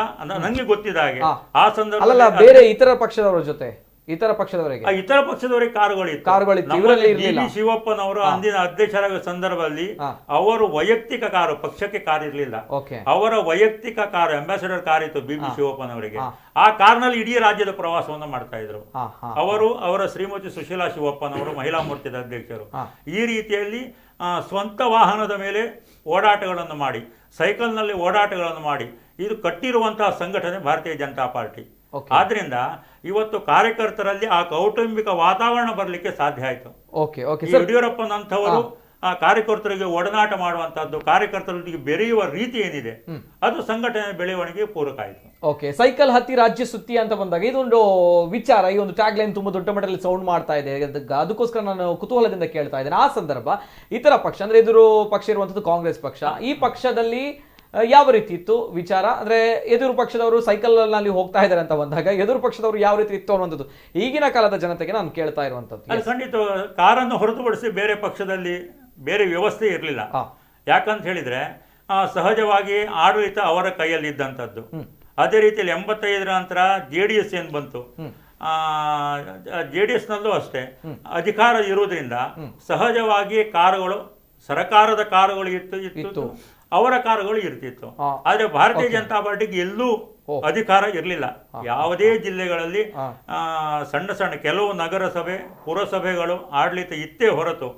ನಂಗೆ ಗೊತ್ತಿದ್ದ ಹಾಗೆ ಆ ಸಂದರ್ಭ ಬೇರೆ ಇತರ ಪಕ್ಷದವರ ಜೊತೆ ಇತರ ಪಕ್ಷದವರಿಗೆ ಕಾರುಗಳಿತ್ತು. ಶಿವಪ್ಪನವರು ಅಂದಿನ ಅಧ್ಯಕ್ಷರ ಸಂದರ್ಭದಲ್ಲಿ ಅವರು ವೈಯಕ್ತಿಕ ಕಾರು, ಪಕ್ಷಕ್ಕೆ ಕಾರ್ ಇರಲಿಲ್ಲ, ಅವರ ವೈಯಕ್ತಿಕ ಕಾರು ಅಂಬಾಸಿಡರ್ ಕಾರ್ ಇತ್ತು BB ಶಿವಪ್ಪನವರಿಗೆ. ಆ ಕಾರ್ನಲ್ಲಿ ಇಡೀ ರಾಜ್ಯದ ಪ್ರವಾಸವನ್ನು ಮಾಡ್ತಾ ಇದ್ರು ಅವರು. ಅವರ ಶ್ರೀಮತಿ ಸುಶೀಲಾ ಶಿವಪ್ಪನವರು ಮಹಿಳಾ ಮೋರ್ಚಾದ ಅಧ್ಯಕ್ಷರು. ಈ ರೀತಿಯಲ್ಲಿ ಸ್ವಂತ ವಾಹನದ ಮೇಲೆ ಓಡಾಟಗಳನ್ನು ಮಾಡಿ, ಸೈಕಲ್ನಲ್ಲಿ ಓಡಾಟಗಳನ್ನು ಮಾಡಿ ಇದು ಕಟ್ಟಿರುವಂತಹ ಸಂಘಟನೆ ಭಾರತೀಯ ಜನತಾ ಪಾರ್ಟಿ. ಆದ್ರಿಂದ ಇವತ್ತು ಕಾರ್ಯಕರ್ತರಲ್ಲಿ ಆ ಕೌಟುಂಬಿಕ ವಾತಾವರಣ ಬರಲಿಕ್ಕೆ ಸಾಧ್ಯ ಆಯ್ತು. ಯಡಿಯೂರಪ್ಪನಂಥವರು ಆ ಕಾರ್ಯಕರ್ತರಿಗೆ ಒಡನಾಟ ಮಾಡುವಂತಹದ್ದು, ಕಾರ್ಯಕರ್ತರೊಂದಿಗೆ ಬೆರೆಯುವ ರೀತಿ ಏನಿದೆ ಅದು ಸಂಘಟನೆ ಬೆಳವಣಿಗೆ ಪೂರಕ ಆಯಿತು. ಸೈಕಲ್ ಹತ್ತಿ ರಾಜ್ಯ ಸುತ್ತಿ ಅಂತ ಬಂದಾಗ ಇದೊಂದು ವಿಚಾರ, ಈ ಒಂದು ಟ್ಯಾಗ್ ಲೈನ್ ತುಂಬಾ ದೊಡ್ಡ ಮಟ್ಟದಲ್ಲಿ ಸೌಂಡ್ ಮಾಡ್ತಾ ಇದೆ. ಅದಕ್ಕೋಸ್ಕರ ನಾನು ಕುತೂಹಲದಿಂದ ಕೇಳ್ತಾ ಇದ್ದೇನೆ. ಆ ಸಂದರ್ಭ ಇತರ ಪಕ್ಷ ಅಂದ್ರೆ ಎದುರು ಪಕ್ಷ ಇರುವಂತದ್ದು ಕಾಂಗ್ರೆಸ್ ಪಕ್ಷ, ಈ ಪಕ್ಷದಲ್ಲಿ ಯಾವ ರೀತಿ ಇತ್ತು ವಿಚಾರ? ಅಂದ್ರೆ ಎದುರು ಪಕ್ಷದವರು ಸೈಕಲ್ ನಲ್ಲಿ ಹೋಗ್ತಾ ಇದ್ದಾರೆ ಅಂತ ಬಂದಾಗ ಎದುರು ಪಕ್ಷದವರು ಯಾವ ರೀತಿ ಇತ್ತು ಅನ್ನುವಂಥದ್ದು ಈಗಿನ ಕಾಲದ ಜನತೆಗೆ ನಾನು ಕೇಳ್ತಾ ಇರುವಂತದ್ದು. ಖಂಡಿತ ಕಾರನ್ನು ಹೊರತುಪಡಿಸಿ ಬೇರೆ ಪಕ್ಷದಲ್ಲಿ ಬೇರೆ ವ್ಯವಸ್ಥೆ ಇರಲಿಲ್ಲ. ಯಾಕಂತ ಹೇಳಿದ್ರೆ ಸಹಜವಾಗಿ ಆಡಳಿತ ಅವರ ಕೈಯಲ್ಲಿ ಇದ್ದಂಥದ್ದು. ಅದೇ ರೀತಿಯಲ್ಲಿ 85ರ ನಂತರ JDS ಏನ್ ಬಂತು, JDS ನಲ್ಲೂ ಅಷ್ಟೇ ಅಧಿಕಾರ ಇರುವುದರಿಂದ ಸಹಜವಾಗಿ ಕಾರುಗಳು, ಸರ್ಕಾರದ ಕಾರುಗಳು ಇತ್ತು, ಅವರ ಕಾರುಗಳು ಇರ್ತಿತ್ತು. ಆದ್ರೆ ಭಾರತೀಯ ಜನತಾ ಪಾರ್ಟಿಗೆ ಎಲ್ಲೂ ಅಧಿಕಾರ ಇರಲಿಲ್ಲ. ಯಾವುದೇ ಜಿಲ್ಲೆಗಳಲ್ಲಿ ಸಣ್ಣ ಸಣ್ಣ ಕೆಲವು ನಗರಸಭೆ ಪುರಸಭೆಗಳು ಆಡಳಿತ ಇತ್ತೇ ಹೊರತು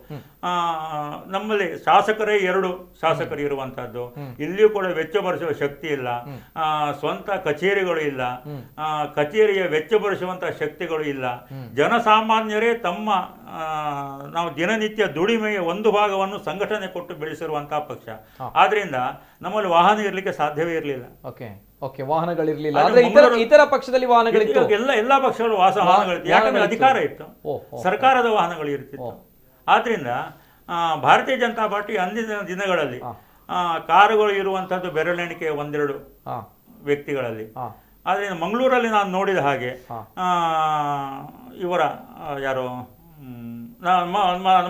ನಮ್ಮಲ್ಲಿ ಶಾಸಕರೇ 2 ಶಾಸಕರು ಇರುವಂತಹದ್ದು. ಇಲ್ಲಿಯೂ ಕೂಡ ವೆಚ್ಚ ಭರಿಸುವ ಶಕ್ತಿ ಇಲ್ಲ, ಸ್ವಂತ ಕಚೇರಿಗಳು ಇಲ್ಲ, ಕಚೇರಿಯ ವೆಚ್ಚ ಭರಿಸುವಂತಹ ಶಕ್ತಿಗಳು ಇಲ್ಲ. ಜನಸಾಮಾನ್ಯರೇ ತಮ್ಮ ನಾವು ದಿನನಿತ್ಯ ದುಡಿಮೆಯ ಒಂದು ಭಾಗವನ್ನು ಸಂಘಟನೆ ಕೊಟ್ಟು ಬೆಳೆಸಿರುವಂತಹ ಪಕ್ಷ. ಆದ್ರಿಂದ ನಮ್ಮಲ್ಲಿ ವಾಹನ ಇರಲಿಕ್ಕೆ ಸಾಧ್ಯವೇ ಇರಲಿಲ್ಲ. ವಾಹನಗಳಿರ್ಲಿಲ್ಲ. ಇತರ ಪಕ್ಷದಲ್ಲಿ ವಾಹನಗಳಿತ್ತು, ಎಲ್ಲ ಪಕ್ಷಗಳು ವಾಹನಗಳಿತ್ತು. ಯಾಕಂದ್ರೆ ಅಧಿಕಾರ ಇತ್ತು, ಸರ್ಕಾರದ ವಾಹನಗಳು ಇರ್ತಿತ್ತು. ಆದ್ರಿಂದ ಭಾರತೀಯ ಜನತಾ ಪಾರ್ಟಿ ಅಂದಿನ ದಿನಗಳಲ್ಲಿ ಕಾರುಗಳು ಇರುವಂತಹದ್ದು ಬೆರಳೆಣಿಕೆ 1-2 ವ್ಯಕ್ತಿಗಳಲ್ಲಿ. ಆದರೆ ಮಂಗಳೂರಲ್ಲಿ ನಾನು ನೋಡಿದ ಹಾಗೆ ಇವರ ಯಾರು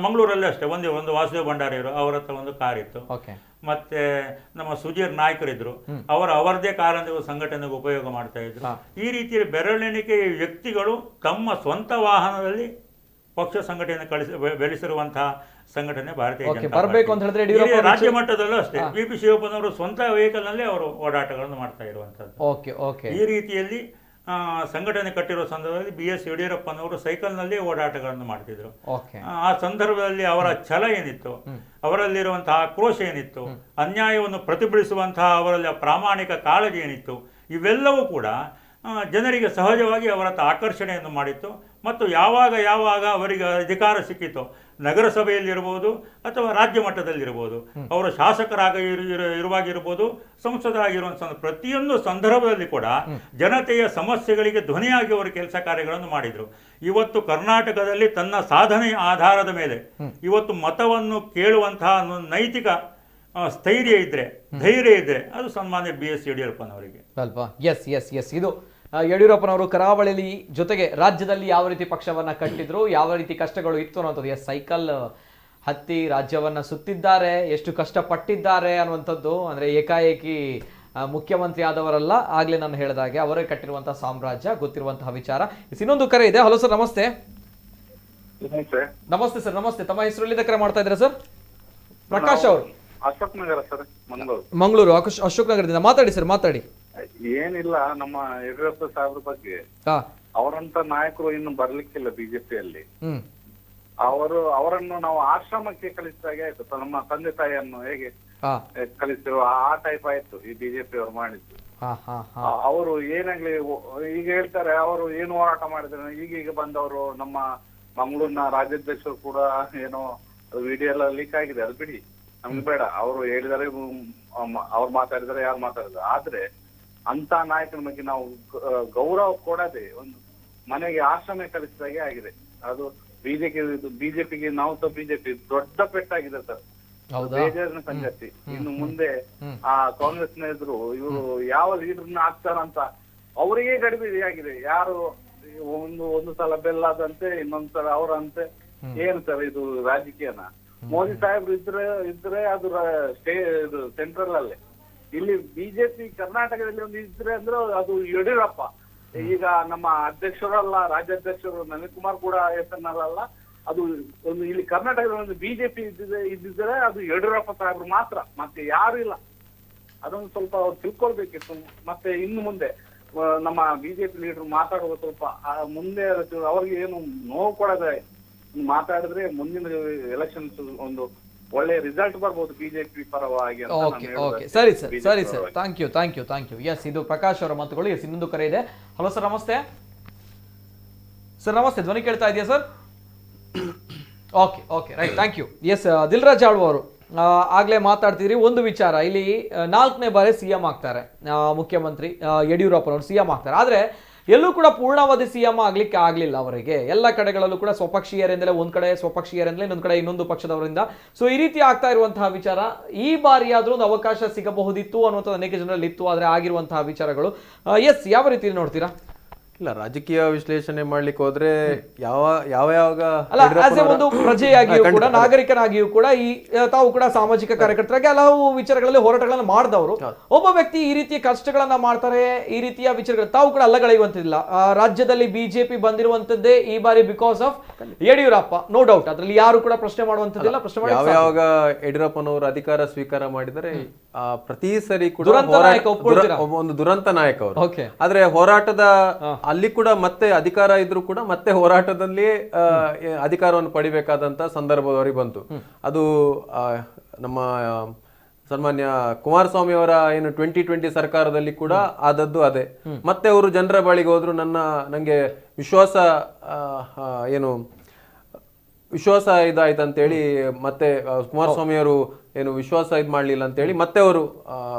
ಮಂಗಳೂರಲ್ಲಿ ಅಷ್ಟೇ ಒಂದು ವಾಸುದೇವ್ ಭಂಡಾರಿಯವರು ಅವರ ಹತ್ರ ಒಂದು ಕಾರ್ ಇತ್ತು. ಮತ್ತೆ ನಮ್ಮ ಸುಜೀರ್ ನಾಯ್ಕರಿದ್ರು, ಅವರದೇ ಕಾರಂತ ಸಂಘಟನೆಗೆ ಉಪಯೋಗ ಮಾಡ್ತಾ ಇದ್ರು. ಈ ರೀತಿಯಲ್ಲಿ ಬೆರಳೆಣಿಕೆ ವ್ಯಕ್ತಿಗಳು ತಮ್ಮ ಸ್ವಂತ ವಾಹನದಲ್ಲಿ ಪಕ್ಷ ಸಂಘಟನೆ ಬೆಳೆಸಿರುವಂತಹ ಸಂಘಟನೆ ಭಾರತೀಯ ಜನತಾ ಪಾರ್ಟಿ. ರಾಜ್ಯ ಮಟ್ಟದಲ್ಲೂ ಅಷ್ಟೇ ಬಿ.ಪಿ. ಶಿವಪ್ಪನವರು ಸ್ವಂತ ವೆಹಿಕಲ್ ನಲ್ಲಿ ಅವರು ಓಡಾಟಗಳನ್ನು ಮಾಡ್ತಾ ಇರುವಂತದ್ದು. ಈ ರೀತಿಯಲ್ಲಿ ಸಂಘಟನೆ ಕಟ್ಟಿರುವ ಸಂದರ್ಭದಲ್ಲಿ ಬಿ.ಎಸ್. ಯಡಿಯೂರಪ್ಪನವರು ಸೈಕಲ್ನಲ್ಲಿ ಓಡಾಟಗಳನ್ನು ಮಾಡ್ತಿದ್ರು. ಆ ಸಂದರ್ಭದಲ್ಲಿ ಅವರ ಛಲ ಏನಿತ್ತು, ಅವರಲ್ಲಿರುವಂತಹ ಆಕ್ರೋಶ ಏನಿತ್ತು, ಅನ್ಯಾಯವನ್ನು ಪ್ರತಿಭಟಿಸುವಂತಹ ಅವರಲ್ಲಿ ಪ್ರಾಮಾಣಿಕ ಕಾಳಜಿ ಏನಿತ್ತು, ಇವೆಲ್ಲವೂ ಕೂಡ ಜನರಿಗೆ ಸಹಜವಾಗಿ ಅವರ ಆಕರ್ಷಣೆಯನ್ನು ಮಾಡಿತ್ತು. ಮತ್ತು ಯಾವಾಗ ಅವರಿಗೆ ಅಧಿಕಾರ ಸಿಕ್ಕಿತು, ನಗರಸಭೆಯಲ್ಲಿರ್ಬೋದು ಅಥವಾ ರಾಜ್ಯ ಮಟ್ಟದಲ್ಲಿರ್ಬೋದು, ಅವರು ಶಾಸಕರಾಗಿರುವಾಗಿರ್ಬೋದು, ಸಂಸದರಾಗಿರುವಂಥ ಪ್ರತಿಯೊಂದು ಸಂದರ್ಭದಲ್ಲಿ ಕೂಡ ಜನತೆಯ ಸಮಸ್ಯೆಗಳಿಗೆ ಧ್ವನಿಯಾಗಿ ಅವರು ಕೆಲಸ ಕಾರ್ಯಗಳನ್ನು ಮಾಡಿದರು. ಇವತ್ತು ಕರ್ನಾಟಕದಲ್ಲಿ ತನ್ನ ಸಾಧನೆಯ ಆಧಾರದ ಮೇಲೆ ಇವತ್ತು ಮತವನ್ನು ಕೇಳುವಂತಹ ನೈತಿಕ ಸ್ಥೈರ್ಯ ಇದ್ರೆ, ಧೈರ್ಯ ಇದ್ರೆ, ಅದು ಸನ್ಮಾನ್ಯ ಬಿ.ಎಸ್. ಯಡಿಯೂರಪ್ಪನವರಿಗೆ ಅಲ್ವಾ? ಎಸ್ ಇದು ಯಡಿಯೂರಪ್ಪನವರು ಕರಾವಳಿಯಲ್ಲಿ ಜೊತೆಗೆ ರಾಜ್ಯದಲ್ಲಿ ಯಾವ ರೀತಿ ಪಕ್ಷವನ್ನ ಕಟ್ಟಿದ್ರು, ಯಾವ ರೀತಿ ಕಷ್ಟಗಳು ಇತ್ತು ಅನ್ನೋಂಥದ್ದು. ಸೈಕಲ್ ಹತ್ತಿ ರಾಜ್ಯವನ್ನ ಸುತ್ತಿದ್ದಾರೆ, ಎಷ್ಟು ಕಷ್ಟಪಟ್ಟಿದ್ದಾರೆ ಅನ್ನುವಂಥದ್ದು. ಅಂದ್ರೆ ಏಕಾಏಕಿ ಮುಖ್ಯಮಂತ್ರಿ ಆದವರಲ್ಲ, ಆಗ್ಲೇ ನಾನು ಹೇಳಿದಾಗೆ ಅವರೇ ಕಟ್ಟಿರುವಂತಹ ಸಾಮ್ರಾಜ್ಯ, ಗೊತ್ತಿರುವಂತಹ ವಿಚಾರ. ಇನ್ನೊಂದು ಕರೆ ಇದೆ. ಹಲೋ ಸರ್, ನಮಸ್ತೆ. ನಮಸ್ತೆ ಸರ್, ನಮಸ್ತೆ. ತಮ್ಮ ಹೆಸರು ಎಲ್ಲಿಂದ ಕರೆ ಮಾಡ್ತಾ ಇದ್ದೀರಾ ಸರ್? ಪ್ರಕಾಶ್ ಅವರು, ಅಶೋಕ್ ನಗರ ಸರ್, ಮಂಗಳೂರು. ಅಶೋಕ್ ನಗರದಿಂದ ಮಾತಾಡಿ ಸರ್, ಮಾತಾಡಿ. ಏನಿಲ್ಲ, ನಮ್ಮ ಯಡಿಯೂರಪ್ಪ ಸಾಹೇಬ್ರ ಬಗ್ಗೆ ಅವರಂತ ನಾಯಕರು ಇನ್ನು ಬರ್ಲಿಕ್ಕಿಲ್ಲ ಬಿಜೆಪಿಯಲ್ಲಿ. ಅವರನ್ನು ನಾವು ಆಶ್ರಮಕ್ಕೆ ಕಳಿಸಿದಾಗೆ ಆಯ್ತು. ನಮ್ಮ ತಂದೆ ತಾಯಿಯನ್ನು ಹೇಗೆ ಕಲಿಸಿರುವ ಆ ಟೈಪ್ ಆಯ್ತು ಈ ಬಿಜೆಪಿ ಅವರು ಮಾಡಿದ್ದು. ಅವರು ಏನಾಗ್ಲಿ ಈಗ ಹೇಳ್ತಾರೆ, ಅವರು ಏನು ಹೋರಾಟ ಮಾಡಿದ್ರೆ ಈಗೀಗ ಬಂದವರು ನಮ್ಮ ಮಂಗಳೂರಿನ ರಾಜ್ಯಾಧ್ಯಕ್ಷರು ಕೂಡ ಏನೋ ವಿಡಿಯೋ ಎಲ್ಲ ಲೀಕ್ ಆಗಿದೆ, ಅದು ಬಿಡಿ, ನಮ್ಗೆ ಬೇಡ. ಅವರು ಹೇಳಿದರೆ ಅವ್ರು ಮಾತಾಡಿದರೆ ಯಾರು ಮಾತಾಡಿದ್ರೆ. ಆದ್ರೆ ಅಂತ ನಾಯಕನ ಬಗ್ಗೆ ನಾವು ಗೌರವ ಕೊಡದೆ ಒಂದು ಮನೆಗೆ ಆಶ್ರಮ ಕಲಿಸಿದಾಗೆ ಆಗಿದೆ. ಅದು ಬಿಜೆಪಿಗೆ ನಾವು ಸಹ ಬಿಜೆಪಿ ದೊಡ್ಡ ಪೆಟ್ಟಾಗಿದೆ ಸರ್, ಬೇಜಾರಿನ ಸಂಗತಿ. ಇನ್ನು ಮುಂದೆ ಆ ಕಾಂಗ್ರೆಸ್ನ ಎದುರು ಇವರು ಯಾವ ಲೀಡರ್ನ ಹಾಕ್ತಾರಂತ ಅವರಿಗೆ ಗಡಿಬಿಡಿ ಆಗಿದೆ. ಯಾರು ಒಂದು ಸಲ ಬೆಲ್ಲಾದಂತೆ ಇನ್ನೊಂದ್ ಸಲ ಅವರಂತೆ. ಏನು ಸರ್ ಇದು ರಾಜಕೀಯನ? ಮೋದಿ ಸಾಹೇಬ್ರು ಇದ್ರೆ ಅದು ಸೆಂಟ್ರಲ್ ಅಲ್ಲೇ. ಇಲ್ಲಿ ಬಿಜೆಪಿ ಕರ್ನಾಟಕದಲ್ಲಿ ಒಂದು ಇದ್ರೆ ಅಂದ್ರೆ ಅದು ಯಡಿಯೂರಪ್ಪ. ಈಗ ನಮ್ಮ ಅಧ್ಯಕ್ಷರಲ್ಲ, ರಾಜ್ಯಾಧ್ಯಕ್ಷರು ನಳಿನ್ ಕುಮಾರ್ ಕೂಡ ಹೆಸರಿನಲ್ಲ. ಅದು ಒಂದು ಇಲ್ಲಿ ಕರ್ನಾಟಕದಲ್ಲಿ ಒಂದು ಬಿಜೆಪಿ ಇದ್ದಿದ್ರೆ ಅದು ಯಡಿಯೂರಪ್ಪ ಸಾಹೇಬ್ರು ಮಾತ್ರ, ಮತ್ತೆ ಯಾರು ಇಲ್ಲ. ಅದೊಂದು ಸ್ವಲ್ಪ ಅವ್ರು ತಿಳ್ಕೊಳ್ಬೇಕಿತ್ತು. ಮತ್ತೆ ಇನ್ನು ಮುಂದೆ ನಮ್ಮ ಬಿಜೆಪಿ ಲೀಡರ್ ಮಾತಾಡುವ ಸ್ವಲ್ಪ ಮುಂದೆ ಅವ್ರಿಗೆ ಏನು ನೋವು ಕೊಡದೆ ಮಾತಾಡಿದ್ರೆ ಮುಂದಿನ ಎಲೆಕ್ಷನ್ಸ್ ಒಂದು ಒಳ್ಳೆ ರಿಸಲ್ಟ್ ಬರ್ಬೋದು ಬಿಜೆಪಿ ಪರವಾಗಿ. ಸರಿ ಸರ್, ಥ್ಯಾಂಕ್ ಯು. ಎಸ್, ಇದು ಪ್ರಕಾಶ್ ಅವರ ಮಾತುಗಳು. ಎಸ್, ಇನ್ನೊಂದು ಕರೆ ಇದೆ. ಹಲೋ ಸರ್, ನಮಸ್ತೆ. ಸರ್ ನಮಸ್ತೆ, ಧ್ವನಿ ಕೇಳ್ತಾ ಇದೆಯಾ sir? Okay right, thank you. Yes, Dilraj Alva ಅವರು ಆಗ್ಲೇ ಮಾತಾಡ್ತಿದ್ರಿ. ಒಂದು ವಿಚಾರ, ಇಲ್ಲಿ 4ನೇ ಬಾರಿ ಸಿಎಂ ಆಗ್ತಾರೆ ಮುಖ್ಯಮಂತ್ರಿ ಯಡಿಯೂರಪ್ಪನವರು ಸಿಎಂ ಆಗ್ತಾರೆ. ಆದ್ರೆ ಎಲ್ಲೂ ಕೂಡ ಪೂರ್ಣಾವಧಿ ಸಿಎಂ ಆಗ್ಲಿಕ್ಕೆ ಆಗ್ಲಿಲ್ಲ ಅವರಿಗೆ. ಎಲ್ಲ ಕಡೆಗಳಲ್ಲೂ ಕೂಡ ಸ್ವಪಕ್ಷೀಯರಿಂದಲೇ, ಒಂದ್ ಕಡೆ ಸ್ವಪಕ್ಷೀಯರಿಂದಲೇ, ಇನ್ನೊಂದ್ ಕಡೆ ಇನ್ನೊಂದು ಪಕ್ಷದವರಿಂದ. ಸೊ ಈ ರೀತಿ ಆಗ್ತಾ ಇರುವಂತಹ ವಿಚಾರ, ಈ ಬಾರಿ ಆದ್ರೂ ಒಂದು ಅವಕಾಶ ಸಿಗಬಹುದಿತ್ತು ಅನ್ನುವಂಥದ್ದು ಅನೇಕ ಜನರಲ್ಲಿ ಇತ್ತು. ಆದ್ರೆ ಆಗಿರುವಂತಹ ವಿಚಾರಗಳು ಎಸ್, ಯಾವ ರೀತಿ ನೋಡ್ತೀರಾ? ಇಲ್ಲ, ರಾಜಕೀಯ ವಿಶ್ಲೇಷಣೆ ಮಾಡ್ಲಿಕ್ಕೆ ಹೋದ್ರೆ ಯಾವಾಗ ಒಂದು ಪ್ರಜೆಯಾಗಿಯೂ ಕೂಡ, ನಾಗರಿಕನಾಗಿಯೂ ಕೂಡ, ಈ ತಾವು ಕೂಡ ಸಾಮಾಜಿಕ ಕಾರ್ಯಕರ್ತರಾಗಿ ಹಲವು ವಿಚಾರಗಳಲ್ಲಿ ಹೋರಾಟಗಳನ್ನ ಮಾಡಿದವರು. ಒಬ್ಬ ವ್ಯಕ್ತಿ ಈ ರೀತಿಯ ಕಷ್ಟಗಳನ್ನ ಮಾಡ್ತಾರೆ, ಈ ರೀತಿಯ ವಿಚಾರಗಳು ತಾವು ಕೂಡ ಅಲ್ಲಗಳೆಯುವಂತಿಲ್ಲ. ರಾಜ್ಯದಲ್ಲಿ ಬಿಜೆಪಿ ಬಂದಿರುವಂತದ್ದೇ ಈ ಬಾರಿ because of Yediyurappa, no doubt. ಅದ್ರಲ್ಲಿ ಯಾರು ಕೂಡ ಪ್ರಶ್ನೆ ಮಾಡುವಂತದ್ದಿಲ್ಲ. ಯಾವಾಗ ಯಡಿಯೂರಪ್ಪನವರು ಅಧಿಕಾರ ಸ್ವೀಕಾರ ಮಾಡಿದರೆ ಪ್ರತಿ ಸರಿ ಕೂಡ ಒಂದು ದುರಂತ ನಾಯಕ ಅವರು. ಆದ್ರೆ ಹೋರಾಟದ ಅಲ್ಲಿ ಕೂಡ ಮತ್ತೆ ಅಧಿಕಾರ ಇದ್ರೂ ಕೂಡ ಮತ್ತೆ ಹೋರಾಟದಲ್ಲಿ ಅಧಿಕಾರವನ್ನು ಪಡಿಬೇಕಾದಂತ ಸಂದರ್ಭದವರೆಗೆ ಬಂತು. ಅದು ನಮ್ಮ ಸನ್ಮಾನ್ಯ ಕುಮಾರಸ್ವಾಮಿ ಅವರ ಏನು 2020 ಸರ್ಕಾರದಲ್ಲಿ ಕೂಡ ಆದದ್ದು ಅದೇ. ಮತ್ತೆ ಅವರು ಜನರ ಬಳಿಗೆ ಹೋದ್ರು, ನಂಗೆ ವಿಶ್ವಾಸ ಇದಾಯ್ತಂತೇಳಿ ಮತ್ತೆ ಕುಮಾರಸ್ವಾಮಿ ಅವರು ಏನು ವಿಶ್ವಾಸ ಮಾಡ್ಲಿಲ್ಲ ಅಂತೇಳಿ ಮತ್ತೆ ಅವರು